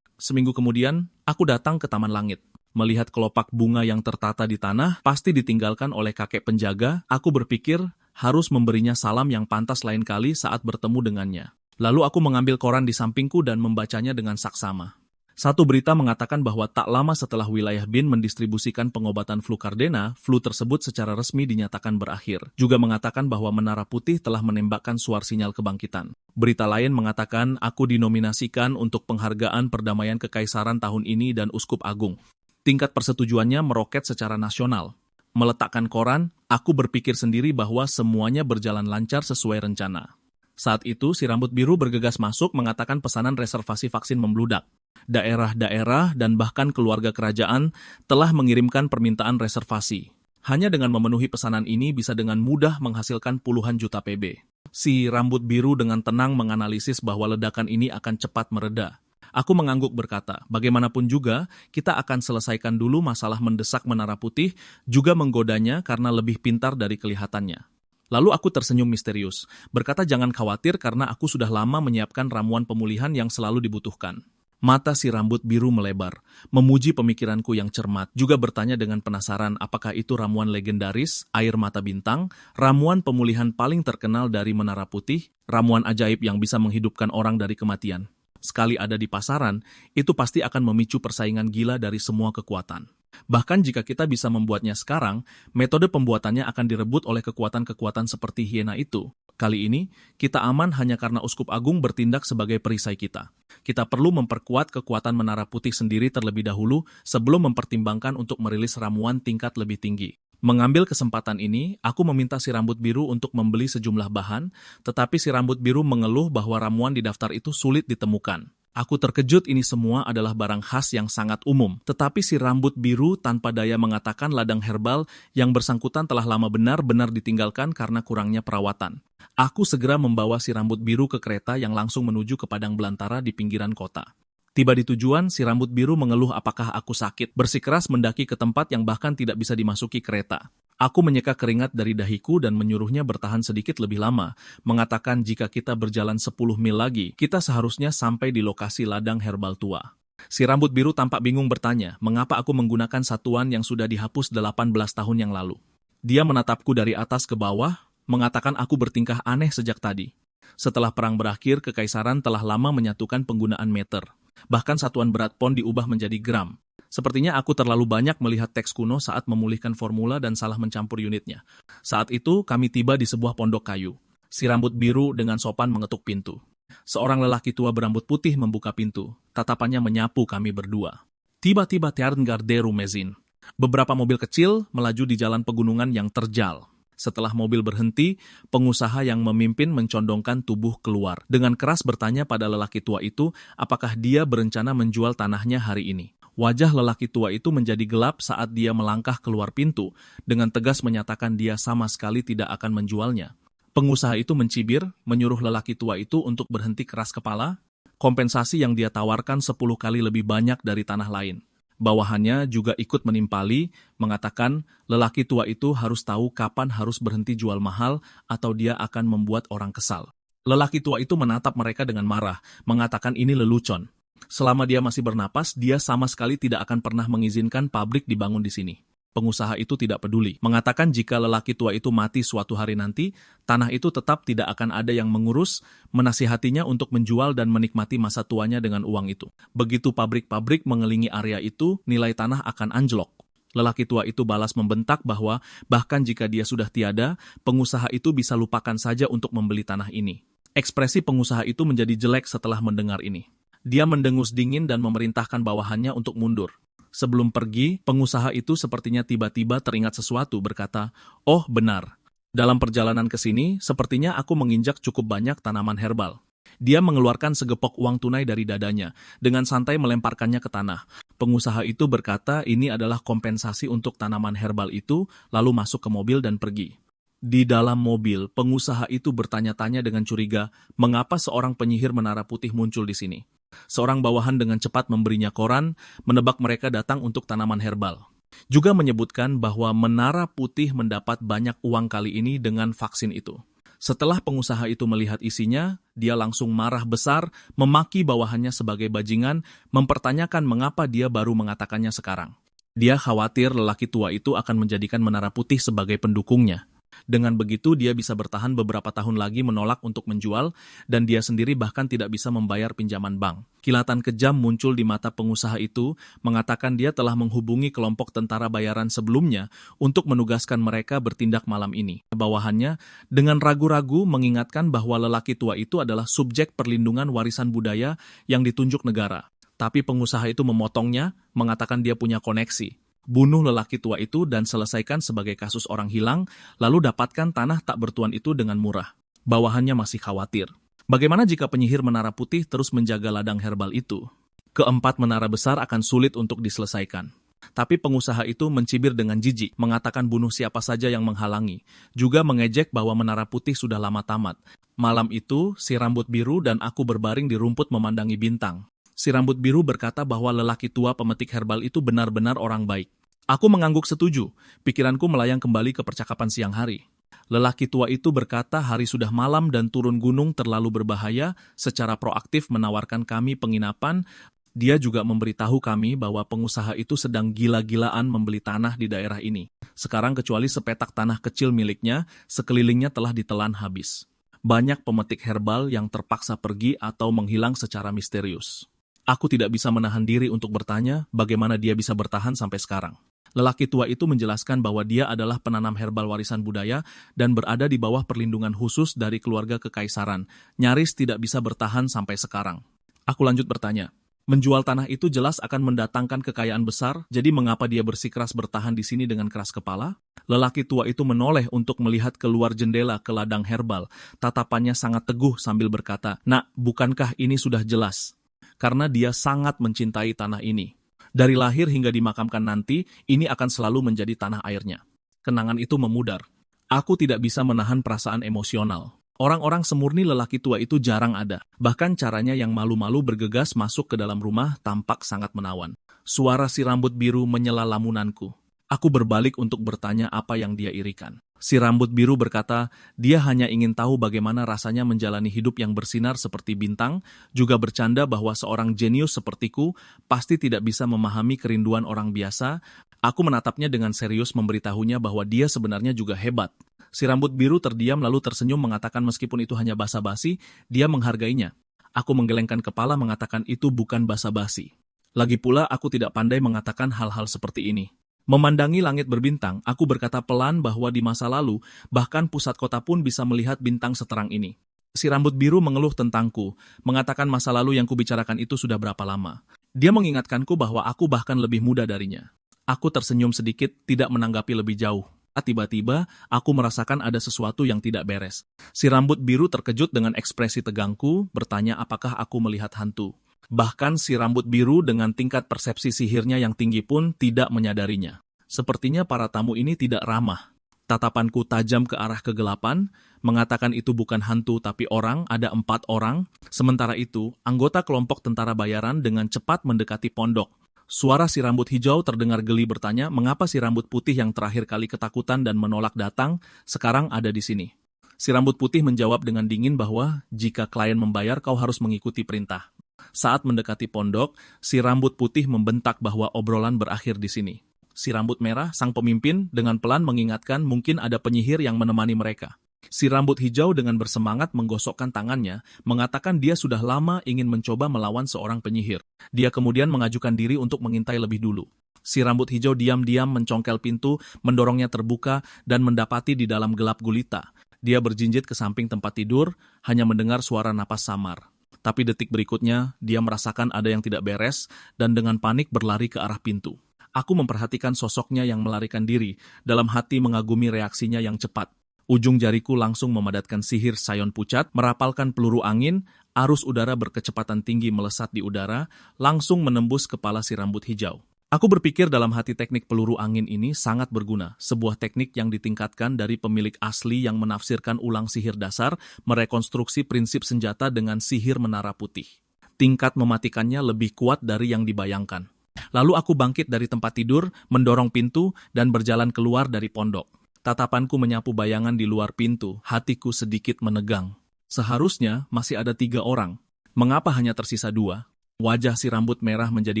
Seminggu kemudian, aku datang ke Taman Langit. Melihat kelopak bunga yang tertata di tanah, pasti ditinggalkan oleh kakek penjaga, aku berpikir harus memberinya salam yang pantas lain kali saat bertemu dengannya. Lalu aku mengambil koran di sampingku dan membacanya dengan saksama. Satu berita mengatakan bahwa tak lama setelah wilayah Bin mendistribusikan pengobatan flu Cardena, flu tersebut secara resmi dinyatakan berakhir. Juga mengatakan bahwa Menara Putih telah menembakkan suar sinyal kebangkitan. Berita lain mengatakan aku dinominasikan untuk penghargaan perdamaian kekaisaran tahun ini dan Uskup Agung. Tingkat persetujuannya meroket secara nasional. Meletakkan koran, aku berpikir sendiri bahwa semuanya berjalan lancar sesuai rencana. Saat itu, si rambut biru bergegas masuk mengatakan pesanan reservasi vaksin membludak. Daerah-daerah dan bahkan keluarga kerajaan telah mengirimkan permintaan reservasi. Hanya dengan memenuhi pesanan ini bisa dengan mudah menghasilkan puluhan juta PB. Si rambut biru dengan tenang menganalisis bahwa ledakan ini akan cepat mereda. Aku mengangguk berkata, bagaimanapun juga, kita akan selesaikan dulu masalah mendesak Menara Putih, juga menggodanya karena lebih pintar dari kelihatannya. Lalu aku tersenyum misterius, berkata jangan khawatir karena aku sudah lama menyiapkan ramuan pemulihan yang selalu dibutuhkan. Mata si rambut biru melebar, memuji pemikiranku yang cermat, juga bertanya dengan penasaran apakah itu ramuan legendaris, air mata bintang, ramuan pemulihan paling terkenal dari Menara Putih, ramuan ajaib yang bisa menghidupkan orang dari kematian. Sekali ada di pasaran, itu pasti akan memicu persaingan gila dari semua kekuatan. Bahkan jika kita bisa membuatnya sekarang, metode pembuatannya akan direbut oleh kekuatan-kekuatan seperti hiena itu. Kali ini, kita aman hanya karena Uskup Agung bertindak sebagai perisai kita. Kita perlu memperkuat kekuatan Menara Putih sendiri terlebih dahulu sebelum mempertimbangkan untuk merilis ramuan tingkat lebih tinggi. Mengambil kesempatan ini, aku meminta si rambut biru untuk membeli sejumlah bahan, tetapi si rambut biru mengeluh bahwa ramuan di daftar itu sulit ditemukan. Aku terkejut, ini semua adalah barang khas yang sangat umum. Tetapi si rambut biru tanpa daya mengatakan ladang herbal yang bersangkutan telah lama benar-benar ditinggalkan karena kurangnya perawatan. Aku segera membawa si rambut biru ke kereta yang langsung menuju ke padang belantara di pinggiran kota. Tiba di tujuan, si rambut biru mengeluh apakah aku sakit, bersikeras mendaki ke tempat yang bahkan tidak bisa dimasuki kereta. Aku menyeka keringat dari dahiku dan menyuruhnya bertahan sedikit lebih lama, mengatakan jika kita berjalan 10 mil lagi, kita seharusnya sampai di lokasi ladang herbal tua. Si rambut biru tampak bingung bertanya, mengapa aku menggunakan satuan yang sudah dihapus 18 tahun yang lalu. Dia menatapku dari atas ke bawah, mengatakan aku bertingkah aneh sejak tadi. Setelah perang berakhir, kekaisaran telah lama menyatukan penggunaan meter. Bahkan satuan berat pon diubah menjadi gram. Sepertinya aku terlalu banyak melihat teks kuno saat memulihkan formula dan salah mencampur unitnya. Saat itu, kami tiba di sebuah pondok kayu. Si rambut biru dengan sopan mengetuk pintu. Seorang lelaki tua berambut putih membuka pintu. Tatapannya menyapu kami berdua. Tiba-tiba Garderu Mezin. Beberapa mobil kecil melaju di jalan pegunungan yang terjal. Setelah mobil berhenti, pengusaha yang memimpin mencondongkan tubuh keluar. Dengan keras bertanya pada lelaki tua itu, apakah dia berencana menjual tanahnya hari ini. Wajah lelaki tua itu menjadi gelap saat dia melangkah keluar pintu, dengan tegas menyatakan dia sama sekali tidak akan menjualnya. Pengusaha itu mencibir, menyuruh lelaki tua itu untuk berhenti keras kepala. Kompensasi yang dia tawarkan 10 kali lebih banyak dari tanah lain. Bawahannya juga ikut menimpali, mengatakan lelaki tua itu harus tahu kapan harus berhenti jual mahal atau dia akan membuat orang kesal. Lelaki tua itu menatap mereka dengan marah, mengatakan ini lelucon. Selama dia masih bernapas, dia sama sekali tidak akan pernah mengizinkan pabrik dibangun di sini. Pengusaha itu tidak peduli, mengatakan jika lelaki tua itu mati suatu hari nanti, tanah itu tetap tidak akan ada yang mengurus, menasihatinya untuk menjual dan menikmati masa tuanya dengan uang itu. Begitu pabrik-pabrik mengelilingi area itu, nilai tanah akan anjlok. Lelaki tua itu balas membentak bahwa bahkan jika dia sudah tiada, pengusaha itu bisa lupakan saja untuk membeli tanah ini. Ekspresi pengusaha itu menjadi jelek setelah mendengar ini. Dia mendengus dingin dan memerintahkan bawahannya untuk mundur. Sebelum pergi, pengusaha itu sepertinya tiba-tiba teringat sesuatu, berkata, "Oh, benar. Dalam perjalanan ke sini, sepertinya aku menginjak cukup banyak tanaman herbal." Dia mengeluarkan segepok uang tunai dari dadanya, dengan santai melemparkannya ke tanah. Pengusaha itu berkata ini adalah kompensasi untuk tanaman herbal itu, lalu masuk ke mobil dan pergi. Di dalam mobil, pengusaha itu bertanya-tanya dengan curiga, mengapa seorang penyihir menara putih muncul di sini. Seorang bawahan dengan cepat memberinya koran, menebak mereka datang untuk tanaman herbal. Juga menyebutkan bahwa menara putih mendapat banyak uang kali ini dengan vaksin itu. Setelah pengusaha itu melihat isinya, dia langsung marah besar, memaki bawahannya sebagai bajingan, mempertanyakan mengapa dia baru mengatakannya sekarang. Dia khawatir lelaki tua itu akan menjadikan menara putih sebagai pendukungnya. Dengan begitu, dia bisa bertahan beberapa tahun lagi menolak untuk menjual, dan dia sendiri bahkan tidak bisa membayar pinjaman bank. Kilatan kejam muncul di mata pengusaha itu, mengatakan dia telah menghubungi kelompok tentara bayaran sebelumnya untuk menugaskan mereka bertindak malam ini. Bawahannya, dengan ragu-ragu mengingatkan bahwa lelaki tua itu adalah subjek perlindungan warisan budaya yang ditunjuk negara. Tapi pengusaha itu memotongnya, mengatakan dia punya koneksi. Bunuh lelaki tua itu dan selesaikan sebagai kasus orang hilang, lalu dapatkan tanah tak bertuan itu dengan murah. Bawahannya masih khawatir. Bagaimana jika penyihir menara putih terus menjaga ladang herbal itu? Keempat menara besar akan sulit untuk diselesaikan. Tapi pengusaha itu mencibir dengan jijik, mengatakan bunuh siapa saja yang menghalangi. Juga mengejek bahwa menara putih sudah lama tamat. Malam itu, si rambut biru dan aku berbaring di rumput memandangi bintang. Si rambut biru berkata bahwa lelaki tua pemetik herbal itu benar-benar orang baik. Aku mengangguk setuju, pikiranku melayang kembali ke percakapan siang hari. Lelaki tua itu berkata hari sudah malam dan turun gunung terlalu berbahaya, secara proaktif menawarkan kami penginapan. Dia juga memberitahu kami bahwa pengusaha itu sedang gila-gilaan membeli tanah di daerah ini. Sekarang kecuali sepetak tanah kecil miliknya, sekelilingnya telah ditelan habis. Banyak pemetik herbal yang terpaksa pergi atau menghilang secara misterius. Aku tidak bisa menahan diri untuk bertanya bagaimana dia bisa bertahan sampai sekarang. Lelaki tua itu menjelaskan bahwa dia adalah penanam herbal warisan budaya dan berada di bawah perlindungan khusus dari keluarga kekaisaran. Nyaris tidak bisa bertahan sampai sekarang. Aku lanjut bertanya, menjual tanah itu jelas akan mendatangkan kekayaan besar, jadi mengapa dia bersikeras bertahan di sini dengan keras kepala? Lelaki tua itu menoleh untuk melihat keluar jendela ke ladang herbal. Tatapannya sangat teguh sambil berkata, "Nak, bukankah ini sudah jelas? karena dia sangat mencintai tanah ini. Dari lahir hingga dimakamkan nanti, ini akan selalu menjadi tanah airnya. Kenangan itu memudar. Aku tidak bisa menahan perasaan emosional. Orang-orang semurni lelaki tua itu jarang ada. Bahkan caranya yang malu-malu bergegas masuk ke dalam rumah tampak sangat menawan. Suara si rambut biru menyela lamunanku. Aku berbalik untuk bertanya apa yang dia irikan. Si rambut biru berkata, dia hanya ingin tahu bagaimana rasanya menjalani hidup yang bersinar seperti bintang, juga bercanda bahwa seorang jenius sepertiku pasti tidak bisa memahami kerinduan orang biasa. Aku menatapnya dengan serius memberitahunya bahwa dia sebenarnya juga hebat. Si rambut biru terdiam lalu tersenyum mengatakan meskipun itu hanya basa-basi, dia menghargainya. Aku menggelengkan kepala mengatakan itu bukan basa-basi. Lagi pula aku tidak pandai mengatakan hal-hal seperti ini. Memandangi langit berbintang, aku berkata pelan bahwa di masa lalu, bahkan pusat kota pun bisa melihat bintang seterang ini. Si rambut biru mengeluh tentangku, mengatakan masa lalu yang kubicarakan itu sudah berapa lama. Dia mengingatkanku bahwa aku bahkan lebih muda darinya. Aku tersenyum sedikit, tidak menanggapi lebih jauh. Tiba-tiba, aku merasakan ada sesuatu yang tidak beres. Si rambut biru terkejut dengan ekspresi tegangku, bertanya apakah aku melihat hantu. Bahkan si rambut biru dengan tingkat persepsi sihirnya yang tinggi pun tidak menyadarinya. Sepertinya para tamu ini tidak ramah. Tatapanku tajam ke arah kegelapan, mengatakan itu bukan hantu tapi orang, ada 4 orang. Sementara itu, anggota kelompok tentara bayaran dengan cepat mendekati pondok. Suara si rambut hijau terdengar geli bertanya, mengapa si rambut putih yang terakhir kali ketakutan dan menolak datang, sekarang ada di sini. Si rambut putih menjawab dengan dingin bahwa, jika klien membayar kau harus mengikuti perintah. Saat mendekati pondok, si rambut putih membentak bahwa obrolan berakhir di sini. Si rambut merah, sang pemimpin, dengan pelan mengingatkan mungkin ada penyihir yang menemani mereka. Si rambut hijau dengan bersemangat menggosokkan tangannya, mengatakan dia sudah lama ingin mencoba melawan seorang penyihir. Dia kemudian mengajukan diri untuk mengintai lebih dulu. Si rambut hijau diam-diam mencongkel pintu, mendorongnya terbuka, dan mendapati di dalam gelap gulita. Dia berjinjit ke samping tempat tidur, hanya mendengar suara napas samar. Tapi detik berikutnya, dia merasakan ada yang tidak beres, dan dengan panik berlari ke arah pintu. Aku memperhatikan sosoknya yang melarikan diri, dalam hati mengagumi reaksinya yang cepat. Ujung jariku langsung memadatkan sihir sayon pucat, merapalkan peluru angin, arus udara berkecepatan tinggi melesat di udara, langsung menembus kepala si rambut hijau. Aku berpikir dalam hati teknik peluru angin ini sangat berguna, sebuah teknik yang ditingkatkan dari pemilik asli yang menafsirkan ulang sihir dasar, merekonstruksi prinsip senjata dengan sihir menara putih. Tingkat mematikannya lebih kuat dari yang dibayangkan. Lalu aku bangkit dari tempat tidur, mendorong pintu, dan berjalan keluar dari pondok. Tatapanku menyapu bayangan di luar pintu, hatiku sedikit menegang. Seharusnya masih ada 3 orang. Mengapa hanya tersisa 2? Wajah si rambut merah menjadi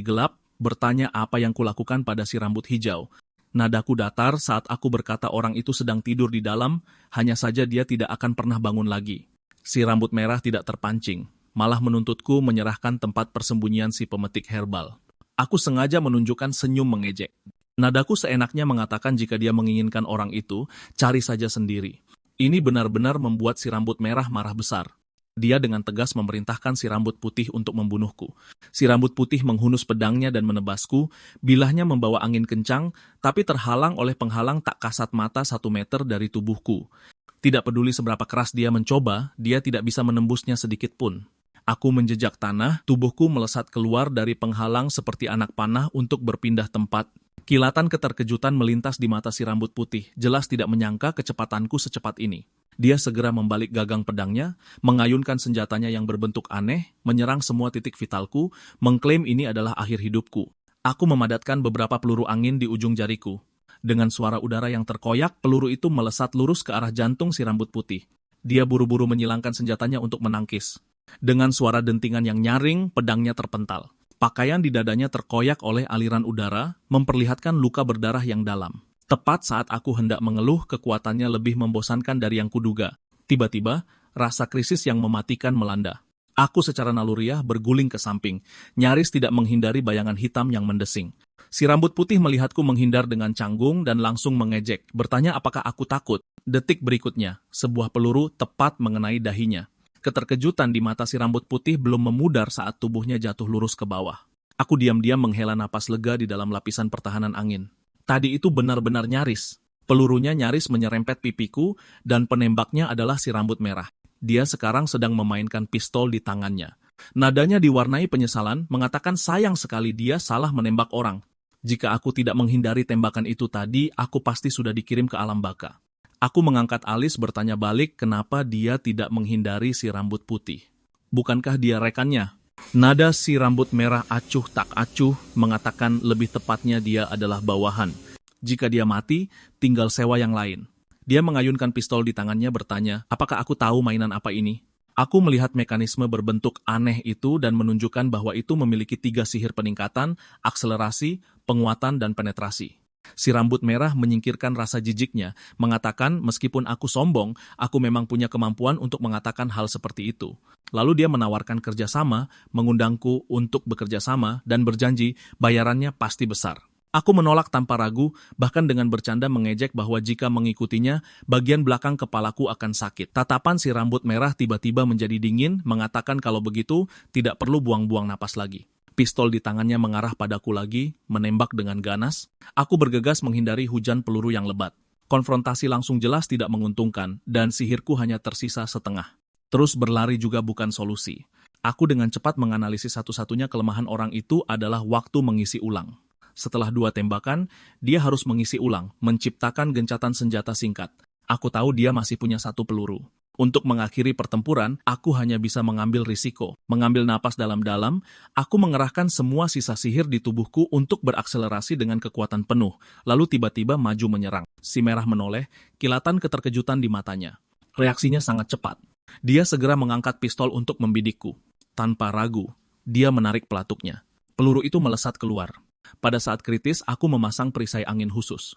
gelap, bertanya apa yang kulakukan pada si rambut hijau. Nadaku datar saat aku berkata orang itu sedang tidur di dalam, hanya saja dia tidak akan pernah bangun lagi. Si rambut merah tidak terpancing, malah menuntutku menyerahkan tempat persembunyian si pemetik herbal. Aku sengaja menunjukkan senyum mengejek. Nadaku seenaknya mengatakan jika dia menginginkan orang itu, cari saja sendiri. Ini benar-benar membuat si rambut merah marah besar. Dia dengan tegas memerintahkan si rambut putih untuk membunuhku. Si rambut putih menghunus pedangnya dan menebasku, bilahnya membawa angin kencang, tapi terhalang oleh penghalang tak kasat mata 1 meter dari tubuhku. Tidak peduli seberapa keras dia mencoba, dia tidak bisa menembusnya sedikit pun. Aku menjejak tanah, tubuhku melesat keluar dari penghalang seperti anak panah untuk berpindah tempat. Kilatan keterkejutan melintas di mata si rambut putih, jelas tidak menyangka kecepatanku secepat ini. Dia segera membalik gagang pedangnya, mengayunkan senjatanya yang berbentuk aneh, menyerang semua titik vitalku, mengklaim ini adalah akhir hidupku. Aku memadatkan beberapa peluru angin di ujung jariku. Dengan suara udara yang terkoyak, peluru itu melesat lurus ke arah jantung si rambut putih. Dia buru-buru menyilangkan senjatanya untuk menangkis. Dengan suara dentingan yang nyaring, pedangnya terpental. Pakaian di dadanya terkoyak oleh aliran udara, memperlihatkan luka berdarah yang dalam. Tepat saat aku hendak mengeluh, kekuatannya lebih membosankan dari yang kuduga. Tiba-tiba, rasa krisis yang mematikan melanda. Aku secara naluriah berguling ke samping, nyaris tidak menghindari bayangan hitam yang mendesing. Si rambut putih melihatku menghindar dengan canggung dan langsung mengejek, bertanya apakah aku takut. Detik berikutnya, sebuah peluru tepat mengenai dahinya. Keterkejutan di mata si rambut putih belum memudar saat tubuhnya jatuh lurus ke bawah. Aku diam-diam menghela napas lega di dalam lapisan pertahanan angin. Tadi itu benar-benar nyaris. Pelurunya nyaris menyerempet pipiku dan penembaknya adalah si rambut merah. Dia sekarang sedang memainkan pistol di tangannya. Nadanya diwarnai penyesalan, mengatakan sayang sekali dia salah menembak orang. Jika aku tidak menghindari tembakan itu tadi, aku pasti sudah dikirim ke alam baka. Aku mengangkat alis bertanya balik kenapa dia tidak menghindari si rambut putih. Bukankah dia rekannya? Nada si rambut merah acuh tak acuh mengatakan lebih tepatnya dia adalah bawahan. Jika dia mati, tinggal sewa yang lain. Dia mengayunkan pistol di tangannya bertanya, apakah aku tahu mainan apa ini? Aku melihat mekanisme berbentuk aneh itu dan menunjukkan bahwa itu memiliki 3 sihir peningkatan, akselerasi, penguatan, dan penetrasi. Si rambut merah menyingkirkan rasa jijiknya, mengatakan meskipun aku sombong, aku memang punya kemampuan untuk mengatakan hal seperti itu. Lalu dia menawarkan kerjasama, mengundangku untuk bekerja sama, dan berjanji bayarannya pasti besar. Aku menolak tanpa ragu, bahkan dengan bercanda mengejek bahwa jika mengikutinya, bagian belakang kepalaku akan sakit. Tatapan si rambut merah tiba-tiba menjadi dingin, mengatakan kalau begitu, tidak perlu buang-buang napas lagi. Pistol di tangannya mengarah padaku lagi, menembak dengan ganas. Aku bergegas menghindari hujan peluru yang lebat. Konfrontasi langsung jelas tidak menguntungkan, dan sihirku hanya tersisa setengah. Terus berlari juga bukan solusi. Aku dengan cepat menganalisis satu-satunya kelemahan orang itu adalah waktu mengisi ulang. Setelah 2 tembakan, dia harus mengisi ulang, menciptakan gencatan senjata singkat. Aku tahu dia masih punya 1 peluru. Untuk mengakhiri pertempuran, aku hanya bisa mengambil risiko. Mengambil napas dalam-dalam, aku mengerahkan semua sisa sihir di tubuhku untuk berakselerasi dengan kekuatan penuh, lalu tiba-tiba maju menyerang. Si merah menoleh, kilatan keterkejutan di matanya. Reaksinya sangat cepat. Dia segera mengangkat pistol untuk membidikku. Tanpa ragu, dia menarik pelatuknya. Peluru itu melesat keluar. Pada saat kritis, aku memasang perisai angin khusus.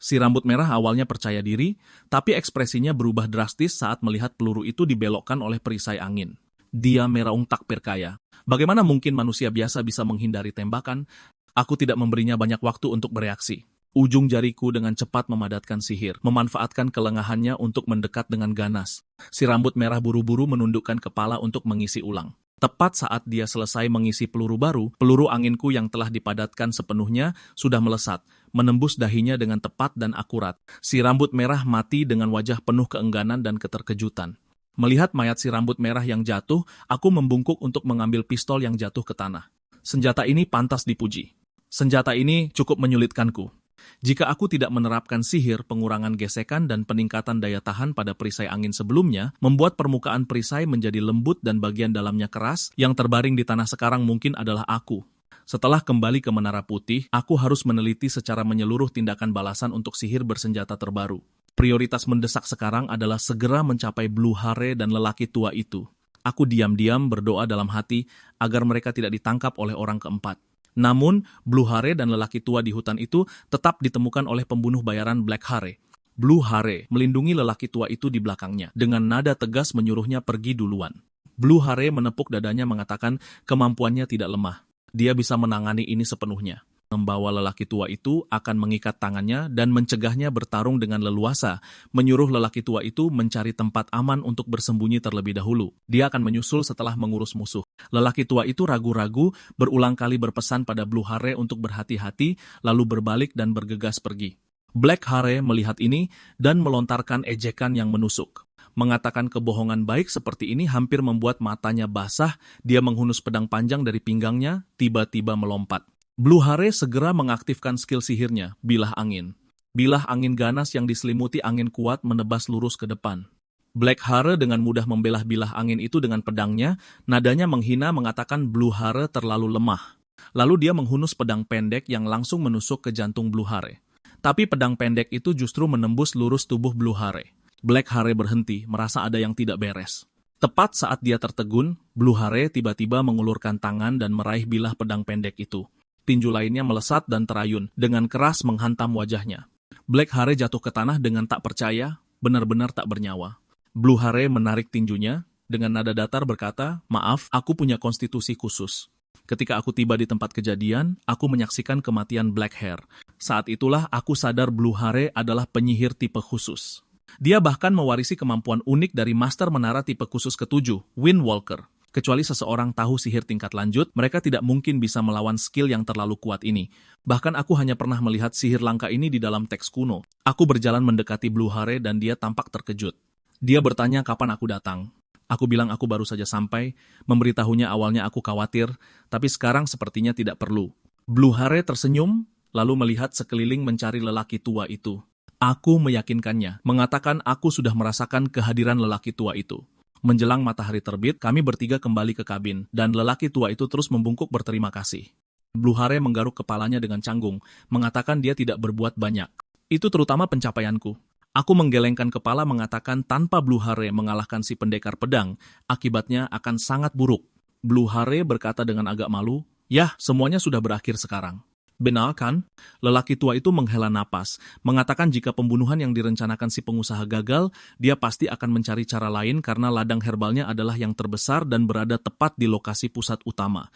Si rambut merah awalnya percaya diri, tapi ekspresinya berubah drastis saat melihat peluru itu dibelokkan oleh perisai angin. Dia meraung tak percaya. Bagaimana mungkin manusia biasa bisa menghindari tembakan? Aku tidak memberinya banyak waktu untuk bereaksi. Ujung jariku dengan cepat memadatkan sihir, memanfaatkan kelengahannya untuk mendekat dengan ganas. Si rambut merah buru-buru menundukkan kepala untuk mengisi ulang. Tepat saat dia selesai mengisi peluru baru, peluru anginku yang telah dipadatkan sepenuhnya sudah melesat, menembus dahinya dengan tepat dan akurat. Si rambut merah mati dengan wajah penuh keengganan dan keterkejutan. Melihat mayat si rambut merah yang jatuh, aku membungkuk untuk mengambil pistol yang jatuh ke tanah. Senjata ini pantas dipuji. Senjata ini cukup menyulitkanku. Jika aku tidak menerapkan sihir, pengurangan gesekan dan peningkatan daya tahan pada perisai angin sebelumnya, membuat permukaan perisai menjadi lembut dan bagian dalamnya keras, yang terbaring di tanah sekarang mungkin adalah aku. Setelah kembali ke Menara Putih, aku harus meneliti secara menyeluruh tindakan balasan untuk sihir bersenjata terbaru. Prioritas mendesak sekarang adalah segera mencapai Blue Hare dan lelaki tua itu. Aku diam-diam berdoa dalam hati agar mereka tidak ditangkap oleh orang keempat. Namun, Blue Hare dan lelaki tua di hutan itu tetap ditemukan oleh pembunuh bayaran Black Hare. Blue Hare melindungi lelaki tua itu di belakangnya, dengan nada tegas menyuruhnya pergi duluan. Blue Hare menepuk dadanya mengatakan kemampuannya tidak lemah. Dia bisa menangani ini sepenuhnya. Membawa lelaki tua itu akan mengikat tangannya dan mencegahnya bertarung dengan leluasa, menyuruh lelaki tua itu mencari tempat aman untuk bersembunyi terlebih dahulu. Dia akan menyusul setelah mengurus musuh. Lelaki tua itu ragu-ragu, berulang kali berpesan pada Blue Hare untuk berhati-hati, lalu berbalik dan bergegas pergi. Black Hare melihat ini dan melontarkan ejekan yang menusuk. Mengatakan kebohongan baik seperti ini hampir membuat matanya basah. Dia menghunus pedang panjang dari pinggangnya, tiba-tiba melompat. Blue Hare segera mengaktifkan skill sihirnya, bilah angin. Bilah angin ganas yang diselimuti angin kuat menebas lurus ke depan. Black Hare dengan mudah membelah bilah angin itu dengan pedangnya, nadanya menghina mengatakan Blue Hare terlalu lemah. Lalu dia menghunus pedang pendek yang langsung menusuk ke jantung Blue Hare. Tapi pedang pendek itu justru menembus lurus tubuh Blue Hare. Black Hare berhenti, merasa ada yang tidak beres. Tepat saat dia tertegun, Blue Hare tiba-tiba mengulurkan tangan dan meraih bilah pedang pendek itu. Tinju lainnya melesat dan terayun, dengan keras menghantam wajahnya. Black Hare jatuh ke tanah dengan tak percaya, benar-benar tak bernyawa. Blue Hare menarik tinjunya, dengan nada datar berkata, "Maaf, aku punya konstitusi khusus." Ketika aku tiba di tempat kejadian, aku menyaksikan kematian Black Hare. Saat itulah aku sadar Blue Hare adalah penyihir tipe khusus. Dia bahkan mewarisi kemampuan unik dari Master Menara tipe khusus ke-7, Windwalker. Kecuali seseorang tahu sihir tingkat lanjut, mereka tidak mungkin bisa melawan skill yang terlalu kuat ini. Bahkan aku hanya pernah melihat sihir langka ini di dalam teks kuno. Aku berjalan mendekati Blue Hare dan dia tampak terkejut. Dia bertanya kapan aku datang. Aku bilang aku baru saja sampai, memberitahunya awalnya aku khawatir, tapi sekarang sepertinya tidak perlu. Blue Hare tersenyum, lalu melihat sekeliling mencari lelaki tua itu. Aku meyakinkannya, mengatakan aku sudah merasakan kehadiran lelaki tua itu. Menjelang matahari terbit, kami bertiga kembali ke kabin, dan lelaki tua itu terus membungkuk berterima kasih. Blue Hare menggaruk kepalanya dengan canggung, mengatakan dia tidak berbuat banyak. Itu terutama pencapaianku. Aku menggelengkan kepala mengatakan tanpa Blue Hare mengalahkan si pendekar pedang, akibatnya akan sangat buruk. Blue Hare berkata dengan agak malu, "Yah, semuanya sudah berakhir sekarang." Benar kan? Lelaki tua itu menghela napas, mengatakan jika pembunuhan yang direncanakan si pengusaha gagal, dia pasti akan mencari cara lain karena ladang herbalnya adalah yang terbesar dan berada tepat di lokasi pusat utama.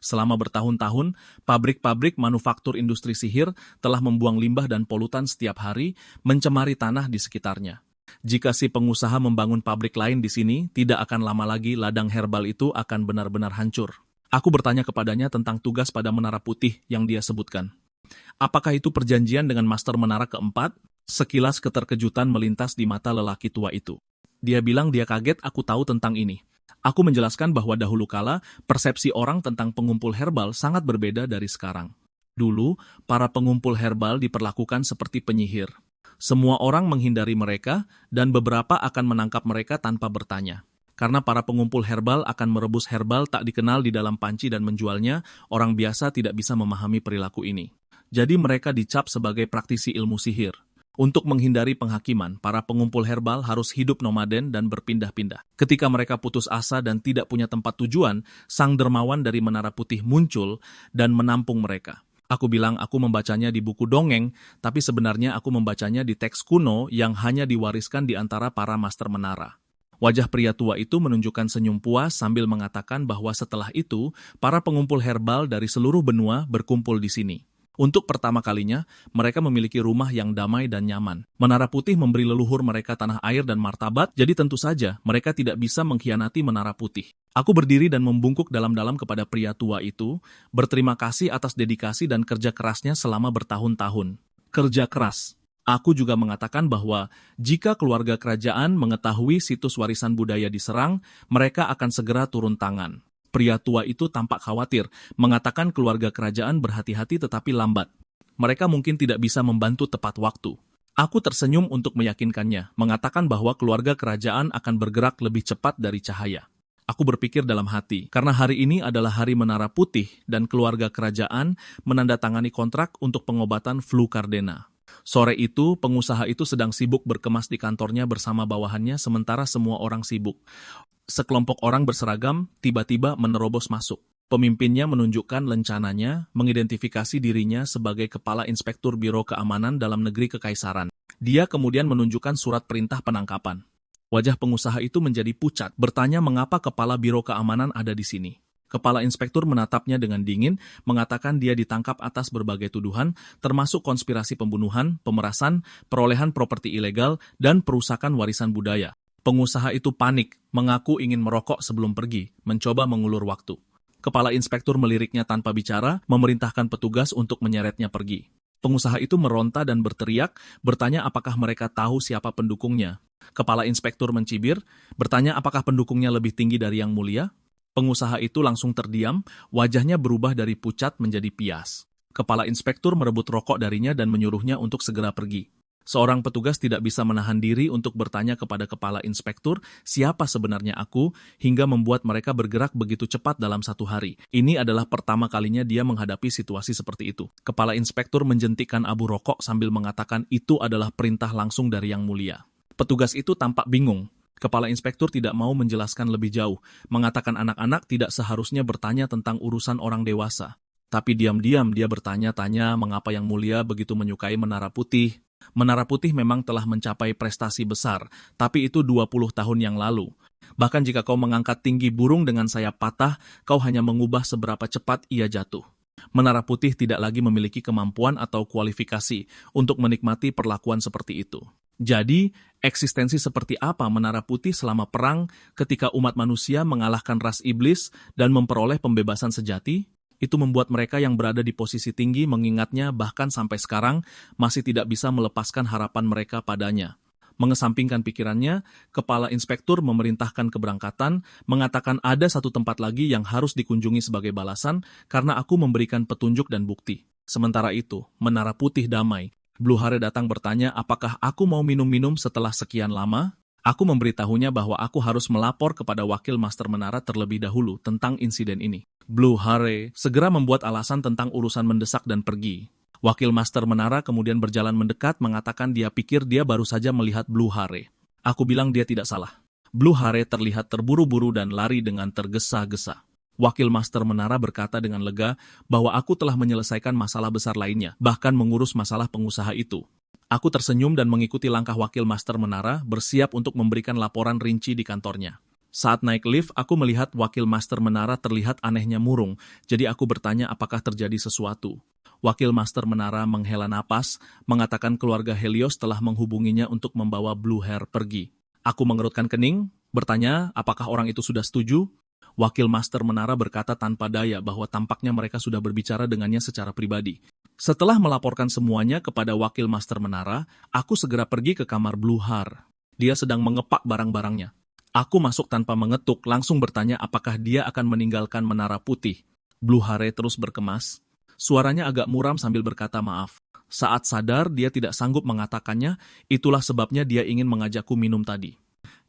Selama bertahun-tahun, pabrik-pabrik manufaktur industri sihir telah membuang limbah dan polutan setiap hari, mencemari tanah di sekitarnya. Jika si pengusaha membangun pabrik lain di sini, tidak akan lama lagi ladang herbal itu akan benar-benar hancur. Aku bertanya kepadanya tentang tugas pada Menara Putih yang dia sebutkan. Apakah itu perjanjian dengan Master Menara keempat? Sekilas keterkejutan melintas di mata lelaki tua itu. Dia bilang dia kaget aku tahu tentang ini. Aku menjelaskan bahwa dahulu kala, persepsi orang tentang pengumpul herbal sangat berbeda dari sekarang. Dulu, para pengumpul herbal diperlakukan seperti penyihir. Semua orang menghindari mereka, dan beberapa akan menangkap mereka tanpa bertanya. Karena para pengumpul herbal akan merebus herbal tak dikenal di dalam panci dan menjualnya, orang biasa tidak bisa memahami perilaku ini. Jadi mereka dicap sebagai praktisi ilmu sihir. Untuk menghindari penghakiman, para pengumpul herbal harus hidup nomaden dan berpindah-pindah. Ketika mereka putus asa dan tidak punya tempat tujuan, sang dermawan dari Menara Putih muncul dan menampung mereka. Aku bilang aku membacanya di buku dongeng, tapi sebenarnya aku membacanya di teks kuno yang hanya diwariskan di antara para master menara. Wajah pria tua itu menunjukkan senyum puas sambil mengatakan bahwa setelah itu, para pengumpul herbal dari seluruh benua berkumpul di sini. Untuk pertama kalinya, mereka memiliki rumah yang damai dan nyaman. Menara Putih memberi leluhur mereka tanah air dan martabat, jadi tentu saja mereka tidak bisa mengkhianati Menara Putih. Aku berdiri dan membungkuk dalam-dalam kepada pria tua itu, berterima kasih atas dedikasi dan kerja kerasnya selama bertahun-tahun. Kerja keras. Aku juga mengatakan bahwa jika keluarga kerajaan mengetahui situs warisan budaya diserang, mereka akan segera turun tangan. Pria tua itu tampak khawatir, mengatakan keluarga kerajaan berhati-hati tetapi lambat. Mereka mungkin tidak bisa membantu tepat waktu. Aku tersenyum untuk meyakinkannya, mengatakan bahwa keluarga kerajaan akan bergerak lebih cepat dari cahaya. Aku berpikir dalam hati, karena hari ini adalah hari Menara Putih dan keluarga kerajaan menandatangani kontrak untuk pengobatan flu Cardena. Sore itu, pengusaha itu sedang sibuk berkemas di kantornya bersama bawahannya sementara semua orang sibuk. Sekelompok orang berseragam tiba-tiba menerobos masuk. Pemimpinnya menunjukkan lencananya, mengidentifikasi dirinya sebagai Kepala Inspektur Biro Keamanan Dalam Negeri Kekaisaran. Dia kemudian menunjukkan surat perintah penangkapan. Wajah pengusaha itu menjadi pucat, bertanya mengapa Kepala Biro Keamanan ada di sini. Kepala Inspektur menatapnya dengan dingin, mengatakan dia ditangkap atas berbagai tuduhan, termasuk konspirasi pembunuhan, pemerasan, perolehan properti ilegal, dan perusakan warisan budaya. Pengusaha itu panik, mengaku ingin merokok sebelum pergi, mencoba mengulur waktu. Kepala Inspektur meliriknya tanpa bicara, memerintahkan petugas untuk menyeretnya pergi. Pengusaha itu meronta dan berteriak, bertanya apakah mereka tahu siapa pendukungnya. Kepala Inspektur mencibir, bertanya apakah pendukungnya lebih tinggi dari yang mulia. Pengusaha itu langsung terdiam, wajahnya berubah dari pucat menjadi pias. Kepala Inspektur merebut rokok darinya dan menyuruhnya untuk segera pergi. Seorang petugas tidak bisa menahan diri untuk bertanya kepada Kepala Inspektur siapa sebenarnya aku, hingga membuat mereka bergerak begitu cepat dalam satu hari. Ini adalah pertama kalinya dia menghadapi situasi seperti itu. Kepala Inspektur menjentikkan abu rokok sambil mengatakan itu adalah perintah langsung dari Yang Mulia. Petugas itu tampak bingung. Kepala Inspektur tidak mau menjelaskan lebih jauh, mengatakan anak-anak tidak seharusnya bertanya tentang urusan orang dewasa. Tapi diam-diam dia bertanya-tanya mengapa Yang Mulia begitu menyukai Menara Putih. Menara Putih memang telah mencapai prestasi besar, tapi itu 20 tahun yang lalu. Bahkan jika kau mengangkat tinggi burung dengan sayap patah, kau hanya mengubah seberapa cepat ia jatuh. Menara Putih tidak lagi memiliki kemampuan atau kualifikasi untuk menikmati perlakuan seperti itu. Jadi, eksistensi seperti apa Menara Putih selama perang ketika umat manusia mengalahkan ras iblis dan memperoleh pembebasan sejati? Itu membuat mereka yang berada di posisi tinggi mengingatnya bahkan sampai sekarang masih tidak bisa melepaskan harapan mereka padanya. Mengesampingkan pikirannya, kepala inspektur memerintahkan keberangkatan, mengatakan ada satu tempat lagi yang harus dikunjungi sebagai balasan karena aku memberikan petunjuk dan bukti. Sementara itu, Menara Putih damai. Blue Hare datang bertanya apakah aku mau minum-minum setelah sekian lama. Aku memberitahunya bahwa aku harus melapor kepada wakil master menara terlebih dahulu tentang insiden ini. Blue Hare segera membuat alasan tentang urusan mendesak dan pergi. Wakil master menara kemudian berjalan mendekat mengatakan dia pikir dia baru saja melihat Blue Hare. Aku bilang dia tidak salah. Blue Hare terlihat terburu-buru dan lari dengan tergesa-gesa. Wakil master menara berkata dengan lega bahwa aku telah menyelesaikan masalah besar lainnya, bahkan mengurus masalah pengusaha itu. Aku tersenyum dan mengikuti langkah wakil master menara bersiap untuk memberikan laporan rinci di kantornya. Saat naik lift, aku melihat wakil master menara terlihat anehnya murung, jadi aku bertanya apakah terjadi sesuatu. Wakil master menara menghela napas, mengatakan keluarga Helios telah menghubunginya untuk membawa Blue Hare pergi. Aku mengerutkan kening, bertanya apakah orang itu sudah setuju. Wakil master menara berkata tanpa daya bahwa tampaknya mereka sudah berbicara dengannya secara pribadi. Setelah melaporkan semuanya kepada wakil master menara, aku segera pergi ke kamar Blue Hare. Dia sedang mengepak barang-barangnya. Aku masuk tanpa mengetuk, langsung bertanya apakah dia akan meninggalkan Menara Putih. Blue Hare terus berkemas. Suaranya agak muram sambil berkata maaf. Saat sadar dia tidak sanggup mengatakannya, itulah sebabnya dia ingin mengajakku minum tadi.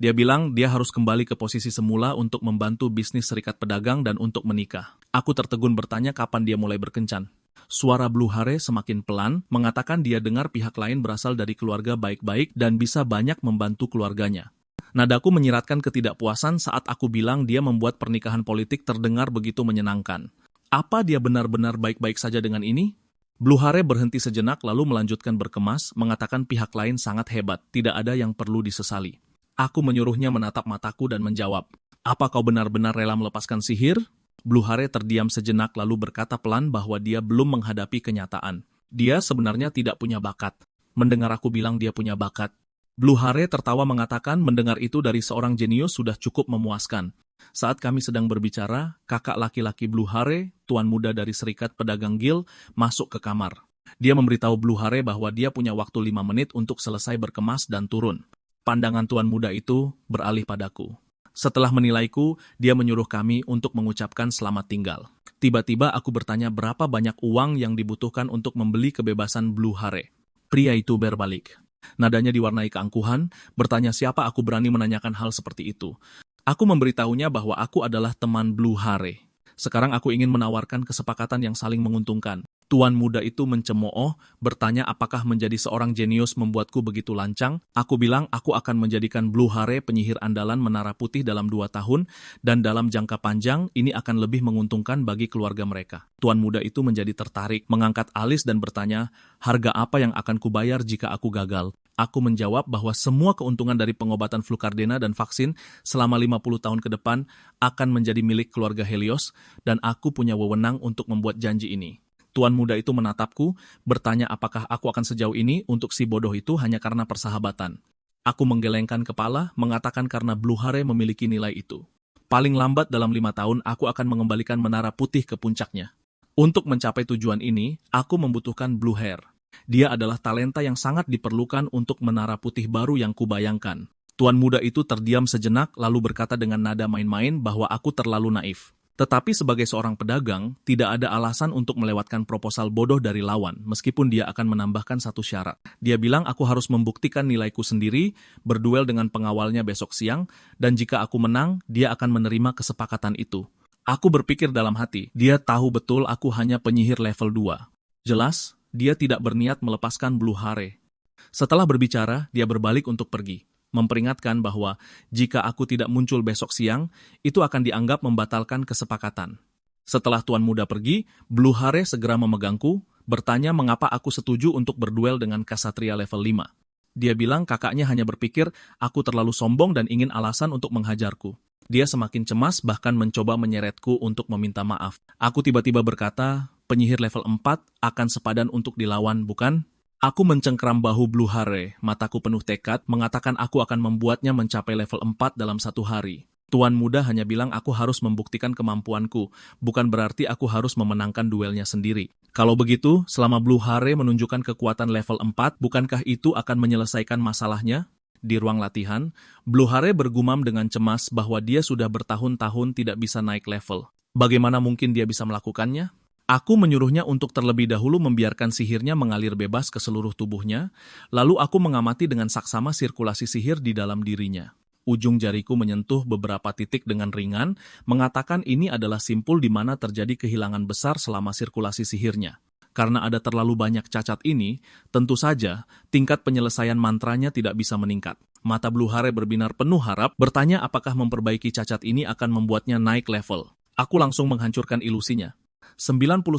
Dia bilang dia harus kembali ke posisi semula untuk membantu bisnis serikat pedagang dan untuk menikah. Aku tertegun bertanya kapan dia mulai berkencan. Suara Blue Hare semakin pelan, mengatakan dia dengar pihak lain berasal dari keluarga baik-baik dan bisa banyak membantu keluarganya. Nadaku menyiratkan ketidakpuasan saat aku bilang dia membuat pernikahan politik terdengar begitu menyenangkan. Apa dia benar-benar baik-baik saja dengan ini? Blue Hare berhenti sejenak lalu melanjutkan berkemas, mengatakan pihak lain sangat hebat, tidak ada yang perlu disesali. Aku menyuruhnya menatap mataku dan menjawab, apa kau benar-benar rela melepaskan sihir? Blue Hare terdiam sejenak lalu berkata pelan bahwa dia belum menghadapi kenyataan. Dia sebenarnya tidak punya bakat. Mendengar aku bilang dia punya bakat. Blue Hare tertawa mengatakan mendengar itu dari seorang jenius sudah cukup memuaskan. Saat kami sedang berbicara, kakak laki-laki Blue Hare, tuan muda dari Serikat Pedagang Guild, masuk ke kamar. Dia memberitahu Blue Hare bahwa dia punya waktu 5 menit untuk selesai berkemas dan turun. Pandangan tuan muda itu beralih padaku. Setelah menilaiku, dia menyuruh kami untuk mengucapkan selamat tinggal. Tiba-tiba aku bertanya berapa banyak uang yang dibutuhkan untuk membeli kebebasan Blue Hare. Pria itu berbalik. Nadanya diwarnai keangkuhan, bertanya siapa aku berani menanyakan hal seperti itu. Aku memberitahunya bahwa aku adalah teman Blue Hare. Sekarang aku ingin menawarkan kesepakatan yang saling menguntungkan. Tuan muda itu mencemooh, bertanya apakah menjadi seorang jenius membuatku begitu lancang. Aku bilang aku akan menjadikan Blue Hare penyihir andalan Menara Putih dalam 2 tahun, dan dalam jangka panjang ini akan lebih menguntungkan bagi keluarga mereka. Tuan muda itu menjadi tertarik, mengangkat alis dan bertanya, harga apa yang akan kubayar jika aku gagal? Aku menjawab bahwa semua keuntungan dari pengobatan flu Cardena dan vaksin selama 50 tahun ke depan akan menjadi milik keluarga Helios, dan aku punya wewenang untuk membuat janji ini. Tuan muda itu menatapku, bertanya apakah aku akan sejauh ini untuk si bodoh itu hanya karena persahabatan. Aku menggelengkan kepala, mengatakan karena Blue Hare memiliki nilai itu. Paling lambat dalam 5 tahun, aku akan mengembalikan Menara Putih ke puncaknya. Untuk mencapai tujuan ini, aku membutuhkan Blue Hare. Dia adalah talenta yang sangat diperlukan untuk Menara Putih baru yang kubayangkan. Tuan muda itu terdiam sejenak lalu berkata dengan nada main-main bahwa aku terlalu naif. Tetapi sebagai seorang pedagang, tidak ada alasan untuk melewatkan proposal bodoh dari lawan, meskipun dia akan menambahkan satu syarat. Dia bilang aku harus membuktikan nilaiku sendiri, berduel dengan pengawalnya besok siang, dan jika aku menang, dia akan menerima kesepakatan itu. Aku berpikir dalam hati, dia tahu betul aku hanya penyihir level 2. Jelas, dia tidak berniat melepaskan Blue Hare. Setelah berbicara, dia berbalik untuk pergi, memperingatkan bahwa jika aku tidak muncul besok siang, itu akan dianggap membatalkan kesepakatan. Setelah tuan muda pergi, Blue Hare segera memegangku, bertanya mengapa aku setuju untuk berduel dengan Ksatria level 5. Dia bilang kakaknya hanya berpikir aku terlalu sombong dan ingin alasan untuk menghajarku. Dia semakin cemas bahkan mencoba menyeretku untuk meminta maaf. Aku tiba-tiba berkata, penyihir level 4 akan sepadan untuk dilawan, bukan? Aku mencengkram bahu Blue Hare, mataku penuh tekad, mengatakan aku akan membuatnya mencapai level 4 dalam 1 hari. Tuan muda hanya bilang aku harus membuktikan kemampuanku, bukan berarti aku harus memenangkan duelnya sendiri. Kalau begitu, selama Blue Hare menunjukkan kekuatan level 4, bukankah itu akan menyelesaikan masalahnya? Di ruang latihan, Blue Hare bergumam dengan cemas bahwa dia sudah bertahun-tahun tidak bisa naik level. Bagaimana mungkin dia bisa melakukannya? Aku menyuruhnya untuk terlebih dahulu membiarkan sihirnya mengalir bebas ke seluruh tubuhnya, lalu aku mengamati dengan saksama sirkulasi sihir di dalam dirinya. Ujung jariku menyentuh beberapa titik dengan ringan, mengatakan ini adalah simpul di mana terjadi kehilangan besar selama sirkulasi sihirnya. Karena ada terlalu banyak cacat ini, tentu saja tingkat penyelesaian mantranya tidak bisa meningkat. Mata Blue Hare berbinar penuh harap, bertanya apakah memperbaiki cacat ini akan membuatnya naik level. Aku langsung menghancurkan ilusinya. 99,99%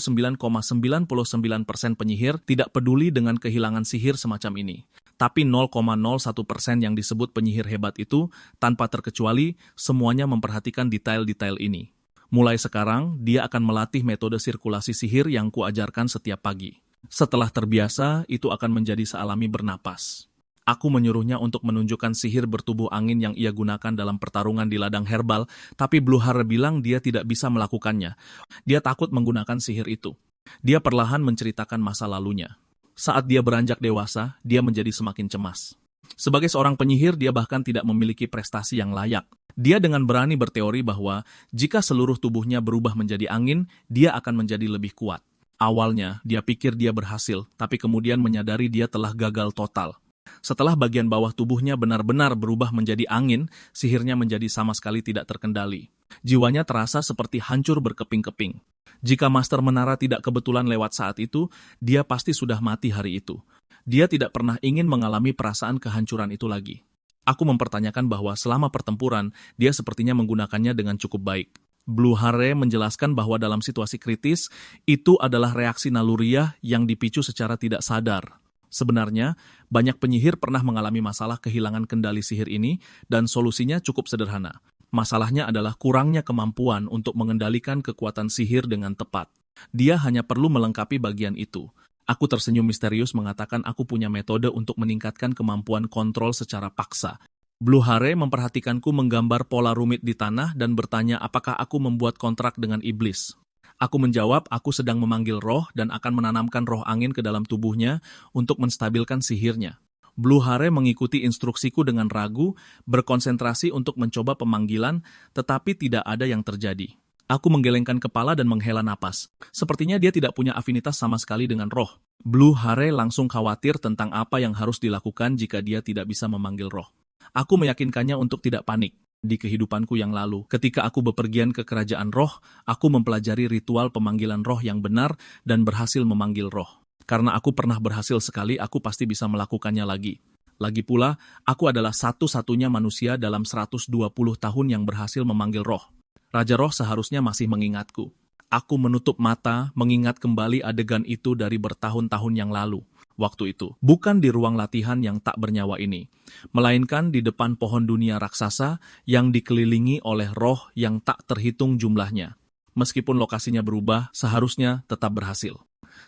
penyihir tidak peduli dengan kehilangan sihir semacam ini. Tapi 0,01% yang disebut penyihir hebat itu, tanpa terkecuali, semuanya memperhatikan detail-detail ini. Mulai sekarang, dia akan melatih metode sirkulasi sihir yang kuajarkan setiap pagi. Setelah terbiasa, itu akan menjadi sealami bernapas. Aku menyuruhnya untuk menunjukkan sihir bertubuh angin yang ia gunakan dalam pertarungan di ladang herbal, tapi Blue Hare bilang dia tidak bisa melakukannya. Dia takut menggunakan sihir itu. Dia perlahan menceritakan masa lalunya. Saat dia beranjak dewasa, dia menjadi semakin cemas. Sebagai seorang penyihir, dia bahkan tidak memiliki prestasi yang layak. Dia dengan berani berteori bahwa jika seluruh tubuhnya berubah menjadi angin, dia akan menjadi lebih kuat. Awalnya, dia pikir dia berhasil, tapi kemudian menyadari dia telah gagal total. Setelah bagian bawah tubuhnya benar-benar berubah menjadi angin, sihirnya menjadi sama sekali tidak terkendali. Jiwanya terasa seperti hancur berkeping-keping. Jika Master Menara tidak kebetulan lewat saat itu, dia pasti sudah mati hari itu. Dia tidak pernah ingin mengalami perasaan kehancuran itu lagi. Aku mempertanyakan bahwa selama pertempuran, dia sepertinya menggunakannya dengan cukup baik. Blue Hare menjelaskan bahwa dalam situasi kritis, itu adalah reaksi naluriah yang dipicu secara tidak sadar. Sebenarnya, banyak penyihir pernah mengalami masalah kehilangan kendali sihir ini, dan solusinya cukup sederhana. Masalahnya adalah kurangnya kemampuan untuk mengendalikan kekuatan sihir dengan tepat. Dia hanya perlu melengkapi bagian itu. Aku tersenyum misterius mengatakan aku punya metode untuk meningkatkan kemampuan kontrol secara paksa. Blue Hare memperhatikanku menggambar pola rumit di tanah dan bertanya apakah aku membuat kontrak dengan iblis. Aku menjawab, aku sedang memanggil roh dan akan menanamkan roh angin ke dalam tubuhnya untuk menstabilkan sihirnya. Blue Hare mengikuti instruksiku dengan ragu, berkonsentrasi untuk mencoba pemanggilan, tetapi tidak ada yang terjadi. Aku menggelengkan kepala dan menghela napas. Sepertinya dia tidak punya afinitas sama sekali dengan roh. Blue Hare langsung khawatir tentang apa yang harus dilakukan jika dia tidak bisa memanggil roh. Aku meyakinkannya untuk tidak panik. Di kehidupanku yang lalu, ketika aku bepergian ke kerajaan roh, aku mempelajari ritual pemanggilan roh yang benar dan berhasil memanggil roh. Karena aku pernah berhasil sekali, aku pasti bisa melakukannya lagi. Lagi pula, aku adalah satu-satunya manusia dalam 120 tahun yang berhasil memanggil roh. Raja Roh seharusnya masih mengingatku. Aku menutup mata, mengingat kembali adegan itu dari bertahun-tahun yang lalu. Waktu itu, bukan di ruang latihan yang tak bernyawa ini, melainkan di depan pohon dunia raksasa yang dikelilingi oleh roh yang tak terhitung jumlahnya. Meskipun lokasinya berubah, seharusnya tetap berhasil.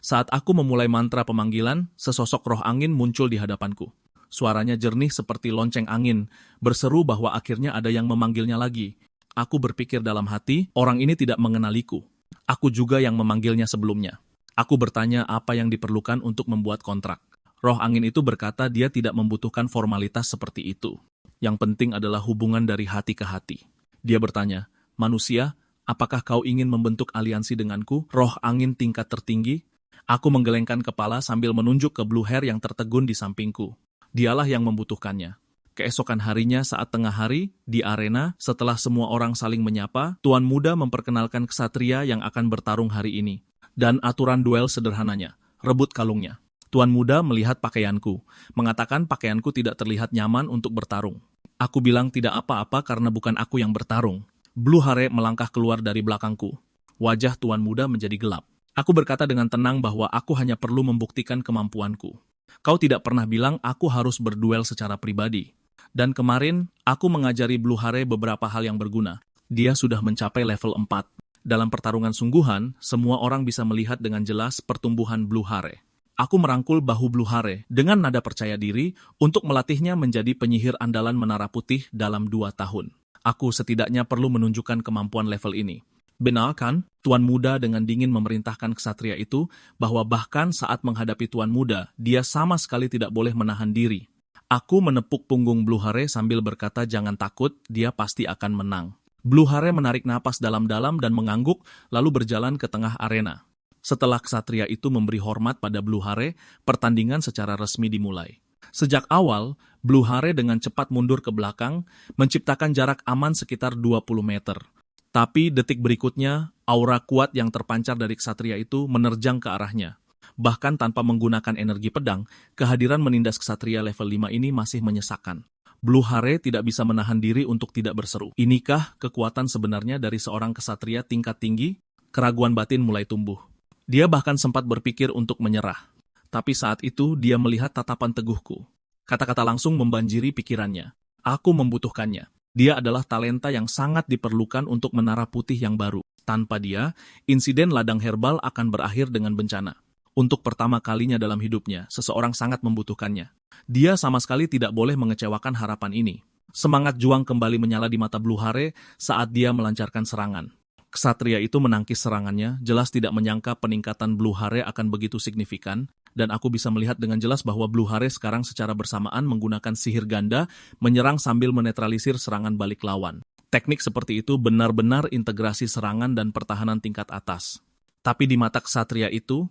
Saat aku memulai mantra pemanggilan, sesosok roh angin muncul di hadapanku. Suaranya jernih seperti lonceng angin, berseru bahwa akhirnya ada yang memanggilnya lagi. Aku berpikir dalam hati, orang ini tidak mengenaliku. Aku juga yang memanggilnya sebelumnya. Aku bertanya apa yang diperlukan untuk membuat kontrak. Roh angin itu berkata dia tidak membutuhkan formalitas seperti itu. Yang penting adalah hubungan dari hati ke hati. Dia bertanya, manusia, apakah kau ingin membentuk aliansi denganku, roh angin tingkat tertinggi? Aku menggelengkan kepala sambil menunjuk ke Blue Hare yang tertegun di sampingku. Dialah yang membutuhkannya. Keesokan harinya saat tengah hari, di arena, setelah semua orang saling menyapa, Tuan Muda memperkenalkan ksatria yang akan bertarung hari ini. Dan aturan duel sederhananya, rebut kalungnya. Tuan Muda melihat pakaianku, mengatakan pakaianku tidak terlihat nyaman untuk bertarung. Aku bilang tidak apa-apa karena bukan aku yang bertarung. Blue Hare melangkah keluar dari belakangku. Wajah Tuan Muda menjadi gelap. Aku berkata dengan tenang bahwa aku hanya perlu membuktikan kemampuanku. Kau tidak pernah bilang aku harus berduel secara pribadi. Dan kemarin, aku mengajari Blue Hare beberapa hal yang berguna. Dia sudah mencapai level 4. Dalam pertarungan sungguhan, semua orang bisa melihat dengan jelas pertumbuhan Blue Hare. Aku merangkul bahu Blue Hare dengan nada percaya diri untuk melatihnya menjadi penyihir andalan Menara Putih dalam 2 tahun. Aku setidaknya perlu menunjukkan kemampuan level ini. Benar kan? Tuan Muda dengan dingin memerintahkan ksatria itu bahwa bahkan saat menghadapi Tuan Muda, dia sama sekali tidak boleh menahan diri. Aku menepuk punggung Blue Hare sambil berkata jangan takut, dia pasti akan menang. Blue Hare menarik napas dalam-dalam dan mengangguk, lalu berjalan ke tengah arena. Setelah ksatria itu memberi hormat pada Blue Hare, pertandingan secara resmi dimulai. Sejak awal, Blue Hare dengan cepat mundur ke belakang, menciptakan jarak aman sekitar 20 meter. Tapi detik berikutnya, aura kuat yang terpancar dari ksatria itu menerjang ke arahnya. Bahkan tanpa menggunakan energi pedang, kehadiran menindas ksatria level 5 ini masih menyesakan. Blue Hare tidak bisa menahan diri untuk tidak berseru. Inikah kekuatan sebenarnya dari seorang ksatria tingkat tinggi? Keraguan batin mulai tumbuh. Dia bahkan sempat berpikir untuk menyerah. Tapi saat itu dia melihat tatapan teguhku. Kata-kata langsung membanjiri pikirannya. Aku membutuhkannya. Dia adalah talenta yang sangat diperlukan untuk menara putih yang baru. Tanpa dia, insiden ladang herbal akan berakhir dengan bencana. Untuk pertama kalinya dalam hidupnya, seseorang sangat membutuhkannya. Dia sama sekali tidak boleh mengecewakan harapan ini. Semangat juang kembali menyala di mata Blue Hare saat dia melancarkan serangan. Ksatria itu menangkis serangannya, jelas tidak menyangka peningkatan Blue Hare akan begitu signifikan, dan aku bisa melihat dengan jelas bahwa Blue Hare sekarang secara bersamaan menggunakan sihir ganda, menyerang sambil menetralisir serangan balik lawan. Teknik seperti itu benar-benar integrasi serangan dan pertahanan tingkat atas. Tapi di mata ksatria itu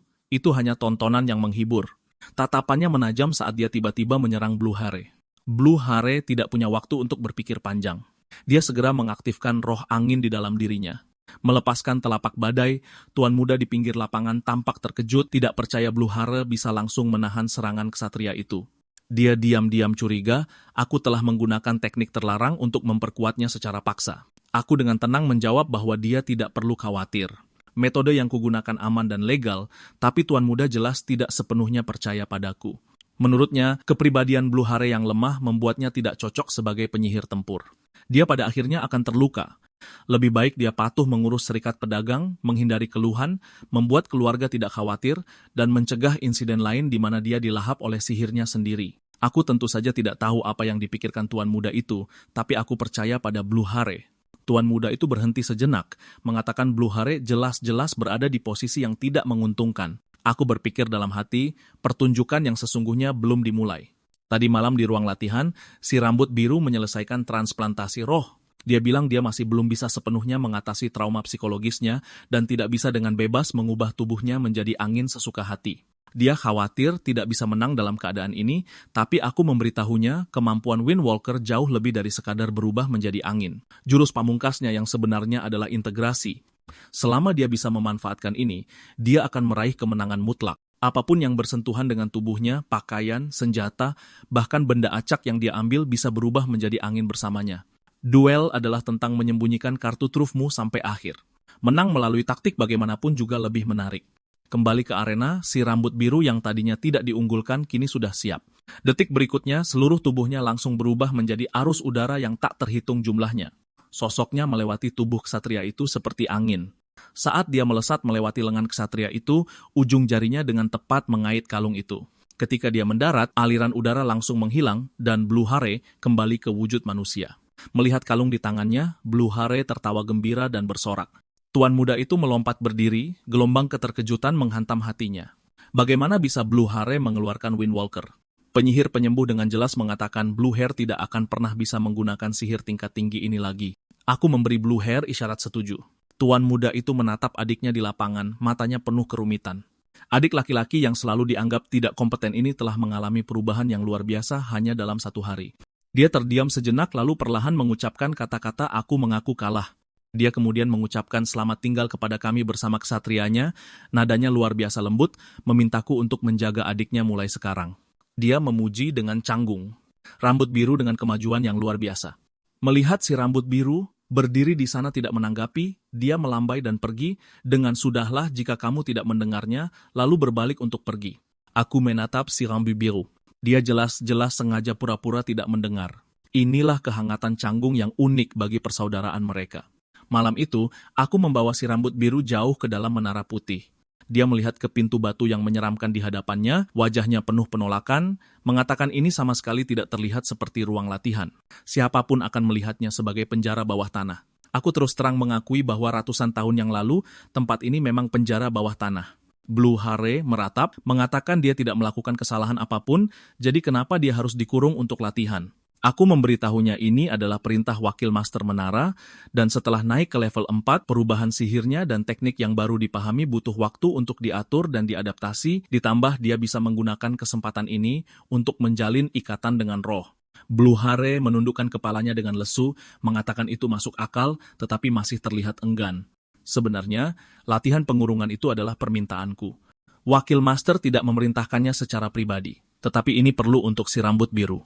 hanya tontonan yang menghibur. Tatapannya menajam saat dia tiba-tiba menyerang Blue Hare. Blue Hare tidak punya waktu untuk berpikir panjang. Dia segera mengaktifkan roh angin di dalam dirinya. Melepaskan telapak badai, tuan muda di pinggir lapangan tampak terkejut, tidak percaya Blue Hare bisa langsung menahan serangan ksatria itu. Dia diam-diam curiga, aku telah menggunakan teknik terlarang untuk memperkuatnya secara paksa. Aku dengan tenang menjawab bahwa dia tidak perlu khawatir. Metode yang kugunakan aman dan legal, tapi tuan muda jelas tidak sepenuhnya percaya padaku. Menurutnya, kepribadian Blue Hare yang lemah membuatnya tidak cocok sebagai penyihir tempur. Dia pada akhirnya akan terluka. Lebih baik dia patuh mengurus serikat pedagang, menghindari keluhan, membuat keluarga tidak khawatir, dan mencegah insiden lain di mana dia dilahap oleh sihirnya sendiri. Aku tentu saja tidak tahu apa yang dipikirkan tuan muda itu, tapi aku percaya pada Blue Hare. Tuan muda itu berhenti sejenak, mengatakan Blue Hare jelas-jelas berada di posisi yang tidak menguntungkan. Aku berpikir dalam hati, pertunjukan yang sesungguhnya belum dimulai. Tadi malam di ruang latihan, si rambut biru menyelesaikan transplantasi roh. Dia bilang dia masih belum bisa sepenuhnya mengatasi trauma psikologisnya dan tidak bisa dengan bebas mengubah tubuhnya menjadi angin sesuka hati. Dia khawatir tidak bisa menang dalam keadaan ini, tapi aku memberitahunya kemampuan Windwalker jauh lebih dari sekadar berubah menjadi angin. Jurus pamungkasnya yang sebenarnya adalah integrasi. Selama dia bisa memanfaatkan ini, dia akan meraih kemenangan mutlak. Apapun yang bersentuhan dengan tubuhnya, pakaian, senjata, bahkan benda acak yang dia ambil bisa berubah menjadi angin bersamanya. Duel adalah tentang menyembunyikan kartu trufmu sampai akhir. Menang melalui taktik bagaimanapun juga lebih menarik. Kembali ke arena, si rambut biru yang tadinya tidak diunggulkan kini sudah siap. Detik berikutnya, seluruh tubuhnya langsung berubah menjadi arus udara yang tak terhitung jumlahnya. Sosoknya melewati tubuh ksatria itu seperti angin. Saat dia melesat melewati lengan ksatria itu, ujung jarinya dengan tepat mengait kalung itu. Ketika dia mendarat, aliran udara langsung menghilang dan Blue Hare kembali ke wujud manusia. Melihat kalung di tangannya, Blue Hare tertawa gembira dan bersorak. Tuan muda itu melompat berdiri, gelombang keterkejutan menghantam hatinya. Bagaimana bisa Blue Hare mengeluarkan Windwalker? Penyihir penyembuh dengan jelas mengatakan Blue Hare tidak akan pernah bisa menggunakan sihir tingkat tinggi ini lagi. Aku memberi Blue Hare isyarat setuju. Tuan muda itu menatap adiknya di lapangan, matanya penuh kerumitan. Adik laki-laki yang selalu dianggap tidak kompeten ini telah mengalami perubahan yang luar biasa hanya dalam 1 hari. Dia terdiam sejenak lalu perlahan mengucapkan kata-kata aku mengaku kalah. Dia kemudian mengucapkan selamat tinggal kepada kami bersama ksatrianya, nadanya luar biasa lembut, memintaku untuk menjaga adiknya mulai sekarang. Dia memuji dengan canggung. Rambut biru dengan kemajuan yang luar biasa. Melihat si rambut biru berdiri di sana tidak menanggapi, dia melambai dan pergi dengan sudahlah jika kamu tidak mendengarnya, lalu berbalik untuk pergi. Aku menatap si rambut biru. Dia jelas-jelas sengaja pura-pura tidak mendengar. Inilah kehangatan canggung yang unik bagi persaudaraan mereka. Malam itu, aku membawa si rambut biru jauh ke dalam menara putih. Dia melihat ke pintu batu yang menyeramkan di hadapannya, wajahnya penuh penolakan, mengatakan ini sama sekali tidak terlihat seperti ruang latihan. Siapapun akan melihatnya sebagai penjara bawah tanah. Aku terus terang mengakui bahwa ratusan tahun yang lalu, tempat ini memang penjara bawah tanah. Blue Hare meratap, mengatakan dia tidak melakukan kesalahan apapun, jadi kenapa dia harus dikurung untuk latihan. Aku memberitahunya ini adalah perintah wakil master menara, dan setelah naik ke level 4, perubahan sihirnya dan teknik yang baru dipahami butuh waktu untuk diatur dan diadaptasi, ditambah dia bisa menggunakan kesempatan ini untuk menjalin ikatan dengan roh. Blue Hare menundukkan kepalanya dengan lesu, mengatakan itu masuk akal, tetapi masih terlihat enggan. Sebenarnya, latihan pengurungan itu adalah permintaanku. Wakil master tidak memerintahkannya secara pribadi, tetapi ini perlu untuk si rambut biru.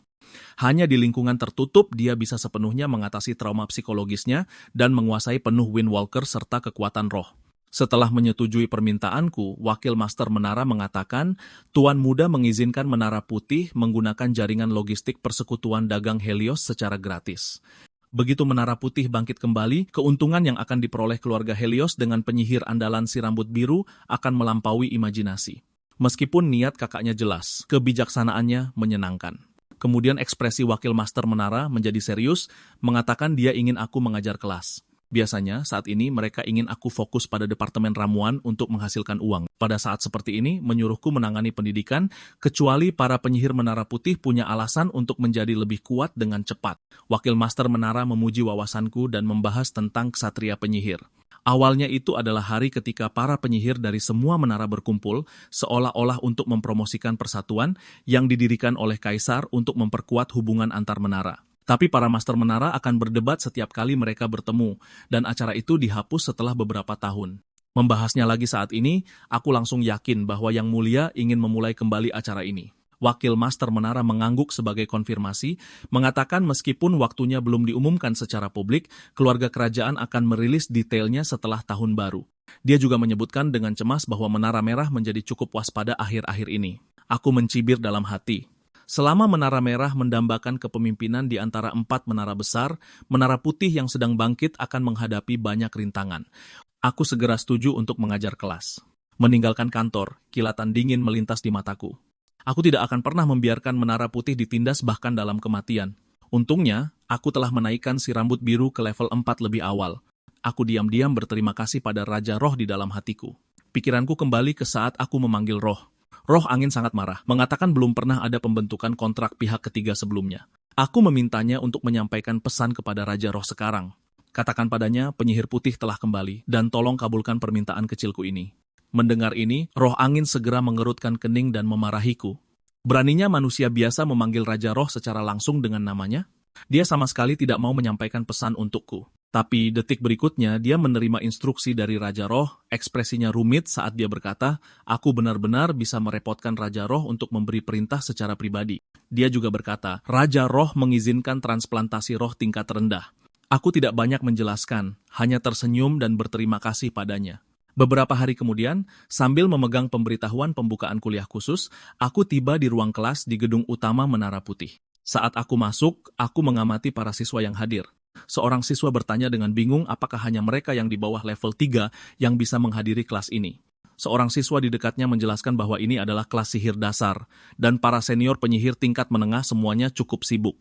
Hanya di lingkungan tertutup dia bisa sepenuhnya mengatasi trauma psikologisnya dan menguasai penuh Windwalker serta kekuatan roh. Setelah menyetujui permintaanku, wakil master menara mengatakan, Tuan Muda mengizinkan Menara Putih menggunakan jaringan logistik persekutuan dagang Helios secara gratis. Begitu Menara Putih bangkit kembali, keuntungan yang akan diperoleh keluarga Helios dengan penyihir andalan si rambut biru akan melampaui imajinasi. Meskipun niat kakaknya jelas, kebijaksanaannya menyenangkan. Kemudian ekspresi wakil master menara menjadi serius, mengatakan dia ingin aku mengajar kelas. Biasanya, saat ini mereka ingin aku fokus pada departemen ramuan untuk menghasilkan uang. Pada saat seperti ini, menyuruhku menangani pendidikan, kecuali para penyihir Menara Putih punya alasan untuk menjadi lebih kuat dengan cepat. Wakil master menara memuji wawasanku dan membahas tentang ksatria penyihir. Awalnya itu adalah hari ketika para penyihir dari semua menara berkumpul, seolah-olah untuk mempromosikan persatuan yang didirikan oleh Kaisar untuk memperkuat hubungan antar menara. Tapi para master menara akan berdebat setiap kali mereka bertemu, dan acara itu dihapus setelah beberapa tahun. Membahasnya lagi saat ini, aku langsung yakin bahwa Yang Mulia ingin memulai kembali acara ini. Wakil master menara mengangguk sebagai konfirmasi, mengatakan meskipun waktunya belum diumumkan secara publik, keluarga kerajaan akan merilis detailnya setelah tahun baru. Dia juga menyebutkan dengan cemas bahwa Menara Merah menjadi cukup waspada akhir-akhir ini. Aku mencibir dalam hati. Selama Menara Merah mendambakan kepemimpinan di antara 4 menara besar, Menara Putih yang sedang bangkit akan menghadapi banyak rintangan. Aku segera setuju untuk mengajar kelas. Meninggalkan kantor, kilatan dingin melintas di mataku. Aku tidak akan pernah membiarkan Menara Putih ditindas bahkan dalam kematian. Untungnya, aku telah menaikkan si rambut biru ke level 4 lebih awal. Aku diam-diam berterima kasih pada Raja Roh di dalam hatiku. Pikiranku kembali ke saat aku memanggil Roh. Roh Angin sangat marah, mengatakan belum pernah ada pembentukan kontrak pihak ketiga sebelumnya. Aku memintanya untuk menyampaikan pesan kepada Raja Roh sekarang. Katakan padanya, penyihir putih telah kembali, dan tolong kabulkan permintaan kecilku ini. Mendengar ini, Roh Angin segera mengerutkan kening dan memarahiku. Beraninya manusia biasa memanggil Raja Roh secara langsung dengan namanya? Dia sama sekali tidak mau menyampaikan pesan untukku. Tapi detik berikutnya dia menerima instruksi dari Raja Roh, ekspresinya rumit saat dia berkata, aku benar-benar bisa merepotkan Raja Roh untuk memberi perintah secara pribadi. Dia juga berkata, Raja Roh mengizinkan transplantasi roh tingkat rendah. Aku tidak banyak menjelaskan, hanya tersenyum dan berterima kasih padanya. Beberapa hari kemudian, sambil memegang pemberitahuan pembukaan kuliah khusus, aku tiba di ruang kelas di gedung utama Menara Putih. Saat aku masuk, aku mengamati para siswa yang hadir. Seorang siswa bertanya dengan bingung apakah hanya mereka yang di bawah level 3 yang bisa menghadiri kelas ini. Seorang siswa di dekatnya menjelaskan bahwa ini adalah kelas sihir dasar, dan para senior penyihir tingkat menengah semuanya cukup sibuk.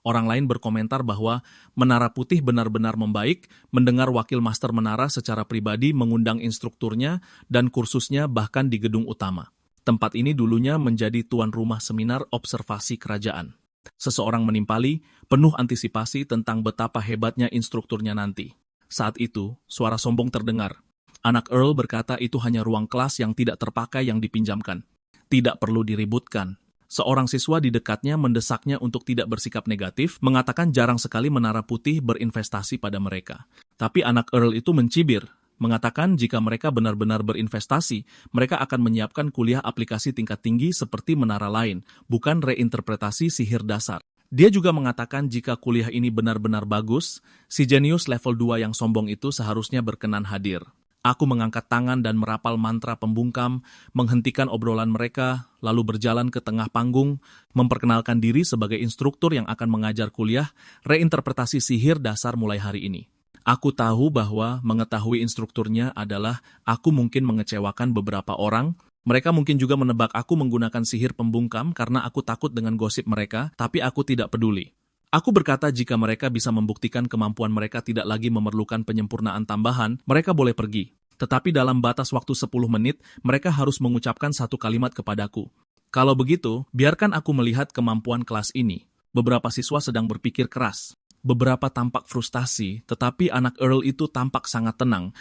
Orang lain berkomentar bahwa Menara Putih benar-benar membaik, mendengar wakil master menara secara pribadi mengundang instrukturnya dan kursusnya bahkan di gedung utama. Tempat ini dulunya menjadi tuan rumah seminar observasi kerajaan. Seseorang menimpali, penuh antisipasi tentang betapa hebatnya instrukturnya nanti. Saat itu, suara sombong terdengar. Anak Earl berkata itu hanya ruang kelas yang tidak terpakai yang dipinjamkan. Tidak perlu diributkan. Seorang siswa di dekatnya mendesaknya untuk tidak bersikap negatif, mengatakan jarang sekali Menara Putih berinvestasi pada mereka. Tapi anak Earl itu mencibir, mengatakan jika mereka benar-benar berinvestasi, mereka akan menyiapkan kuliah aplikasi tingkat tinggi seperti menara lain, bukan reinterpretasi sihir dasar. Dia juga mengatakan jika kuliah ini benar-benar bagus, si jenius level 2 yang sombong itu seharusnya berkenan hadir. Aku mengangkat tangan dan merapal mantra pembungkam, menghentikan obrolan mereka, lalu berjalan ke tengah panggung, memperkenalkan diri sebagai instruktur yang akan mengajar kuliah reinterpretasi sihir dasar mulai hari ini. Aku tahu bahwa mengetahui instrukturnya adalah aku mungkin mengecewakan beberapa orang. Mereka mungkin juga menebak aku menggunakan sihir pembungkam karena aku takut dengan gosip mereka, tapi aku tidak peduli. Aku berkata jika mereka bisa membuktikan kemampuan mereka tidak lagi memerlukan penyempurnaan tambahan, mereka boleh pergi. Tetapi dalam batas waktu 10 menit, mereka harus mengucapkan satu kalimat kepadaku. Kalau begitu, biarkan aku melihat kemampuan kelas ini. Beberapa siswa sedang berpikir keras. Beberapa tampak frustasi, tetapi anak Earl itu tampak sangat tenang.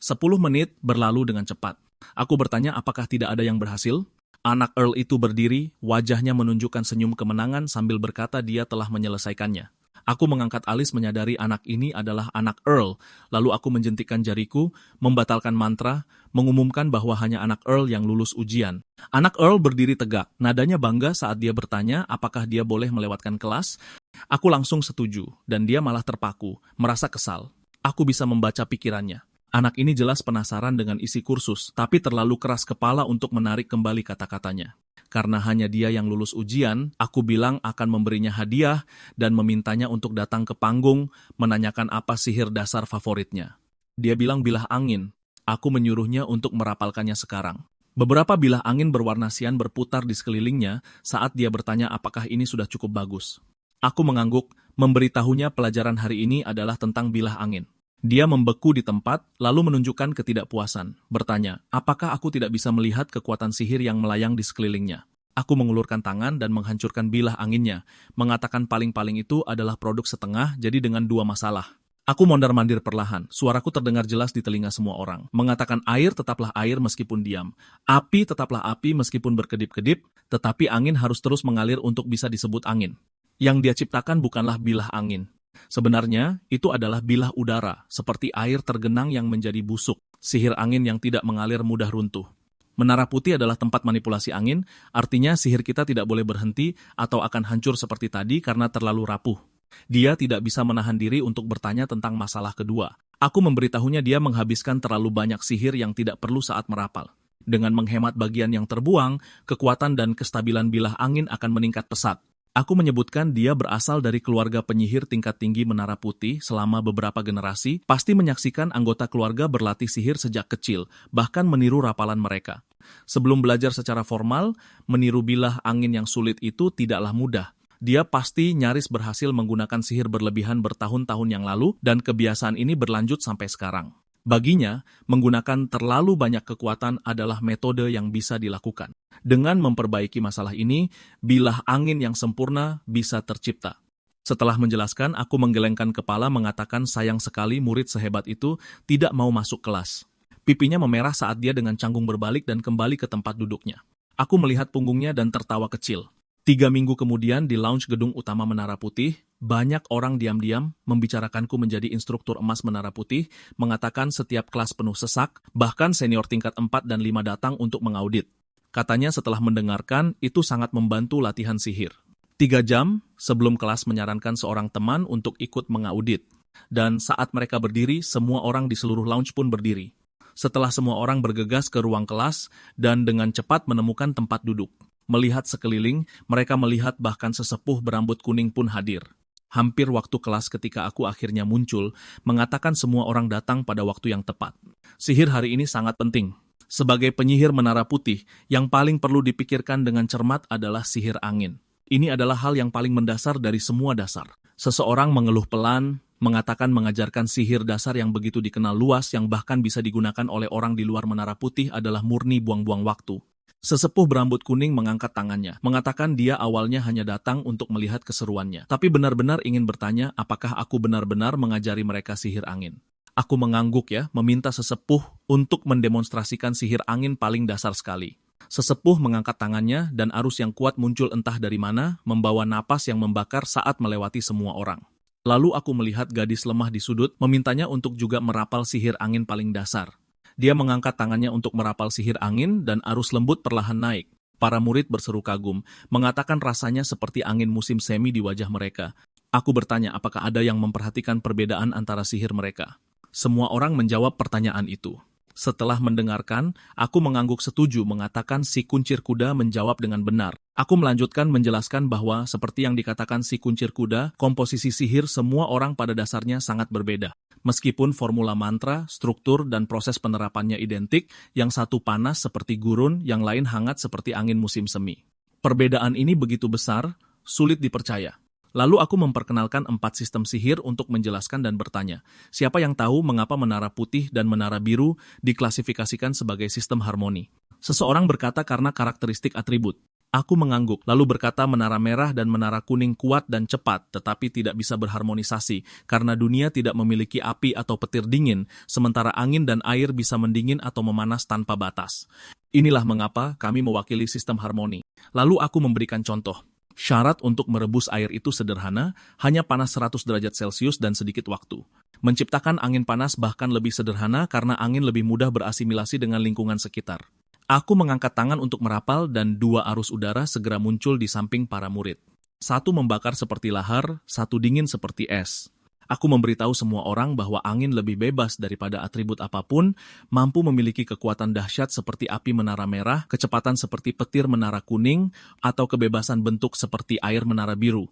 10 menit berlalu dengan cepat. Aku bertanya apakah tidak ada yang berhasil? Anak Earl itu berdiri, wajahnya menunjukkan senyum kemenangan sambil berkata dia telah menyelesaikannya. Aku mengangkat alis menyadari anak ini adalah anak Earl, lalu aku menjentikkan jariku, membatalkan mantra, mengumumkan bahwa hanya anak Earl yang lulus ujian. Anak Earl berdiri tegak, nadanya bangga saat dia bertanya apakah dia boleh melewatkan kelas. Aku langsung setuju, dan dia malah terpaku, merasa kesal. Aku bisa membaca pikirannya. Anak ini jelas penasaran dengan isi kursus, tapi terlalu keras kepala untuk menarik kembali kata-katanya. Karena hanya dia yang lulus ujian, aku bilang akan memberinya hadiah dan memintanya untuk datang ke panggung, menanyakan apa sihir dasar favoritnya. Dia bilang bilah angin. Aku menyuruhnya untuk merapalkannya sekarang. Beberapa bilah angin berwarna sian berputar di sekelilingnya saat dia bertanya apakah ini sudah cukup bagus. Aku mengangguk, memberitahunya pelajaran hari ini adalah tentang bilah angin. Dia membeku di tempat, lalu menunjukkan ketidakpuasan, bertanya, apakah aku tidak bisa melihat kekuatan sihir yang melayang di sekelilingnya? Aku mengulurkan tangan dan menghancurkan bilah anginnya, mengatakan paling-paling itu adalah produk setengah, jadi dengan 2 masalah. Aku mondar-mandir perlahan, suaraku terdengar jelas di telinga semua orang, mengatakan air tetaplah air meskipun diam, api tetaplah api meskipun berkedip-kedip, tetapi angin harus terus mengalir untuk bisa disebut angin. Yang dia ciptakan bukanlah bilah angin. Sebenarnya, itu adalah bilah udara, seperti air tergenang yang menjadi busuk, sihir angin yang tidak mengalir mudah runtuh. Menara Putih adalah tempat manipulasi angin, artinya sihir kita tidak boleh berhenti atau akan hancur seperti tadi karena terlalu rapuh. Dia tidak bisa menahan diri untuk bertanya tentang masalah kedua. Aku memberitahunya dia menghabiskan terlalu banyak sihir yang tidak perlu saat merapal. Dengan menghemat bagian yang terbuang, kekuatan dan kestabilan bilah angin akan meningkat pesat. Aku menyebutkan dia berasal dari keluarga penyihir tingkat tinggi Menara Putih selama beberapa generasi, pasti menyaksikan anggota keluarga berlatih sihir sejak kecil, bahkan meniru rapalan mereka. Sebelum belajar secara formal, meniru bilah angin yang sulit itu tidaklah mudah. Dia pasti nyaris berhasil menggunakan sihir berlebihan bertahun-tahun yang lalu, dan kebiasaan ini berlanjut sampai sekarang. Baginya, menggunakan terlalu banyak kekuatan adalah metode yang bisa dilakukan. Dengan memperbaiki masalah ini, bilah angin yang sempurna bisa tercipta. Setelah menjelaskan, aku menggelengkan kepala mengatakan sayang sekali murid sehebat itu tidak mau masuk kelas. Pipinya memerah saat dia dengan canggung berbalik dan kembali ke tempat duduknya. Aku melihat punggungnya dan tertawa kecil. 3 minggu kemudian di lounge gedung utama Menara Putih, banyak orang diam-diam membicarakanku menjadi instruktur emas Menara Putih, mengatakan setiap kelas penuh sesak, bahkan senior tingkat 4 dan 5 datang untuk mengaudit. Katanya setelah mendengarkan, itu sangat membantu latihan sihir. 3 jam sebelum kelas menyarankan seorang teman untuk ikut mengaudit. Dan saat mereka berdiri, semua orang di seluruh lounge pun berdiri. Setelah semua orang bergegas ke ruang kelas dan dengan cepat menemukan tempat duduk. Melihat sekeliling, mereka melihat bahkan sesepuh berambut kuning pun hadir. Hampir waktu kelas ketika aku akhirnya muncul, mengatakan semua orang datang pada waktu yang tepat. Sihir hari ini sangat penting. Sebagai penyihir Menara Putih, yang paling perlu dipikirkan dengan cermat adalah sihir angin. Ini adalah hal yang paling mendasar dari semua dasar. Seseorang mengeluh pelan, mengatakan mengajarkan sihir dasar yang begitu dikenal luas yang bahkan bisa digunakan oleh orang di luar Menara Putih adalah murni buang-buang waktu. Sesepuh berambut kuning mengangkat tangannya, mengatakan dia awalnya hanya datang untuk melihat keseruannya, tapi benar-benar ingin bertanya apakah aku benar-benar mengajari mereka sihir angin. Aku mengangguk meminta sesepuh untuk mendemonstrasikan sihir angin paling dasar sekali. Sesepuh mengangkat tangannya dan arus yang kuat muncul entah dari mana, membawa napas yang membakar saat melewati semua orang. Lalu aku melihat gadis lemah di sudut, memintanya untuk juga merapal sihir angin paling dasar. Dia mengangkat tangannya untuk merapal sihir angin dan arus lembut perlahan naik. Para murid berseru kagum, mengatakan rasanya seperti angin musim semi di wajah mereka. Aku bertanya apakah ada yang memperhatikan perbedaan antara sihir mereka. Semua orang menjawab pertanyaan itu. Setelah mendengarkan, aku mengangguk setuju mengatakan si kuncir kuda menjawab dengan benar. Aku melanjutkan menjelaskan bahwa seperti yang dikatakan si kuncir kuda, komposisi sihir semua orang pada dasarnya sangat berbeda. Meskipun formula mantra, struktur, dan proses penerapannya identik, yang satu panas seperti gurun, yang lain hangat seperti angin musim semi. Perbedaan ini begitu besar, sulit dipercaya. Lalu aku memperkenalkan 4 sistem sihir untuk menjelaskan dan bertanya, siapa yang tahu mengapa menara putih dan menara biru diklasifikasikan sebagai sistem harmoni? Seseorang berkata karena karakteristik atribut. Aku mengangguk, lalu berkata menara merah dan menara kuning kuat dan cepat, tetapi tidak bisa berharmonisasi, karena dunia tidak memiliki api atau petir dingin, sementara angin dan air bisa mendingin atau memanas tanpa batas. Inilah mengapa kami mewakili sistem harmoni. Lalu aku memberikan contoh. Syarat untuk merebus air itu sederhana, hanya panas 100 derajat Celcius dan sedikit waktu. Menciptakan angin panas bahkan lebih sederhana karena angin lebih mudah berasimilasi dengan lingkungan sekitar. Aku mengangkat tangan untuk merapal dan 2 arus udara segera muncul di samping para murid. Satu membakar seperti lahar, satu dingin seperti es. Aku memberitahu semua orang bahwa angin lebih bebas daripada atribut apapun, mampu memiliki kekuatan dahsyat seperti api menara merah, kecepatan seperti petir menara kuning, atau kebebasan bentuk seperti air menara biru.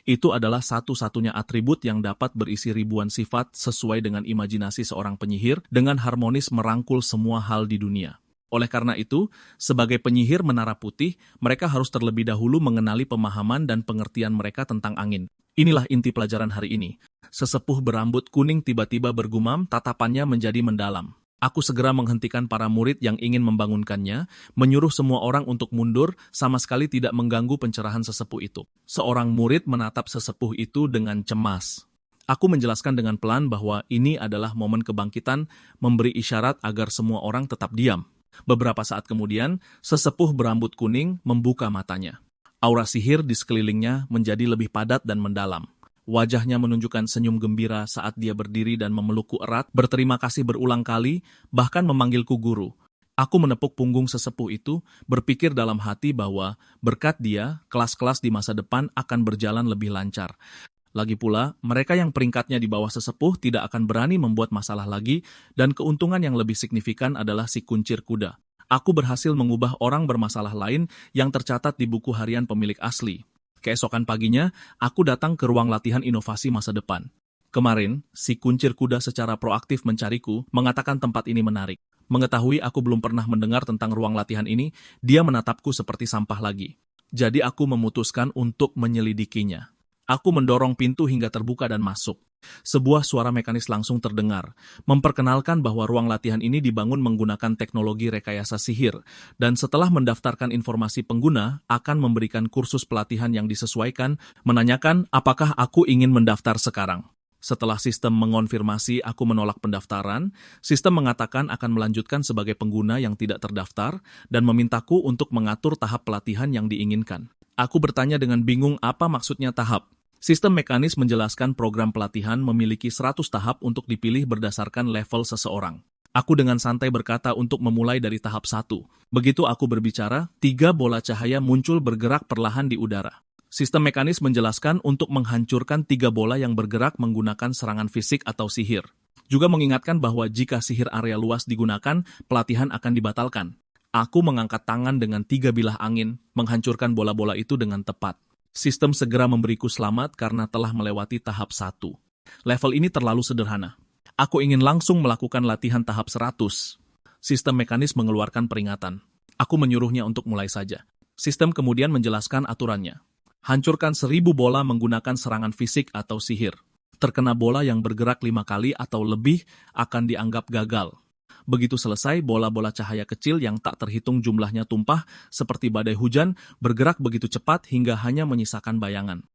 Itu adalah satu-satunya atribut yang dapat berisi ribuan sifat sesuai dengan imajinasi seorang penyihir dengan harmonis merangkul semua hal di dunia. Oleh karena itu, sebagai penyihir menara putih, mereka harus terlebih dahulu mengenali pemahaman dan pengertian mereka tentang angin. Inilah inti pelajaran hari ini. Sesepuh berambut kuning tiba-tiba bergumam, tatapannya menjadi mendalam. Aku segera menghentikan para murid yang ingin membangunkannya, menyuruh semua orang untuk mundur, sama sekali tidak mengganggu pencerahan sesepuh itu. Seorang murid menatap sesepuh itu dengan cemas. Aku menjelaskan dengan pelan bahwa ini adalah momen kebangkitan, memberi isyarat agar semua orang tetap diam. Beberapa saat kemudian, sesepuh berambut kuning membuka matanya. Aura sihir di sekelilingnya menjadi lebih padat dan mendalam. Wajahnya menunjukkan senyum gembira saat dia berdiri dan memelukku erat, berterima kasih berulang kali, bahkan memanggilku guru. Aku menepuk punggung sesepuh itu, berpikir dalam hati bahwa berkat dia, kelas-kelas di masa depan akan berjalan lebih lancar. Lagi pula, mereka yang peringkatnya di bawah sesepuh tidak akan berani membuat masalah lagi, dan keuntungan yang lebih signifikan adalah si kuncir kuda. Aku berhasil mengubah orang bermasalah lain yang tercatat di buku harian pemilik asli. Keesokan paginya, aku datang ke ruang latihan inovasi masa depan. Kemarin, si kuncir kuda secara proaktif mencariku, mengatakan tempat ini menarik. Mengetahui aku belum pernah mendengar tentang ruang latihan ini, dia menatapku seperti sampah lagi. Jadi aku memutuskan untuk menyelidikinya. Aku mendorong pintu hingga terbuka dan masuk. Sebuah suara mekanis langsung terdengar, memperkenalkan bahwa ruang latihan ini dibangun menggunakan teknologi rekayasa sihir, dan setelah mendaftarkan informasi pengguna, akan memberikan kursus pelatihan yang disesuaikan, menanyakan apakah aku ingin mendaftar sekarang. Setelah sistem mengonfirmasi aku menolak pendaftaran, sistem mengatakan akan melanjutkan sebagai pengguna yang tidak terdaftar, dan memintaku untuk mengatur tahap pelatihan yang diinginkan. Aku bertanya dengan bingung apa maksudnya tahap. Sistem mekanis menjelaskan program pelatihan memiliki 100 tahap untuk dipilih berdasarkan level seseorang. Aku dengan santai berkata untuk memulai dari tahap 1. Begitu aku berbicara, 3 bola cahaya muncul bergerak perlahan di udara. Sistem mekanis menjelaskan untuk menghancurkan 3 bola yang bergerak menggunakan serangan fisik atau sihir. Juga mengingatkan bahwa jika sihir area luas digunakan, pelatihan akan dibatalkan. Aku mengangkat tangan dengan 3 bilah angin, menghancurkan bola-bola itu dengan tepat. Sistem segera memberiku selamat karena telah melewati tahap 1. Level ini terlalu sederhana. Aku ingin langsung melakukan latihan tahap 100. Sistem mekanis mengeluarkan peringatan. Aku menyuruhnya untuk mulai saja. Sistem kemudian menjelaskan aturannya. Hancurkan 1000 bola menggunakan serangan fisik atau sihir. Terkena bola yang bergerak 5 kali atau lebih akan dianggap gagal. Begitu selesai, bola-bola cahaya kecil yang tak terhitung jumlahnya tumpah seperti badai hujan, bergerak begitu cepat hingga hanya menyisakan bayangan.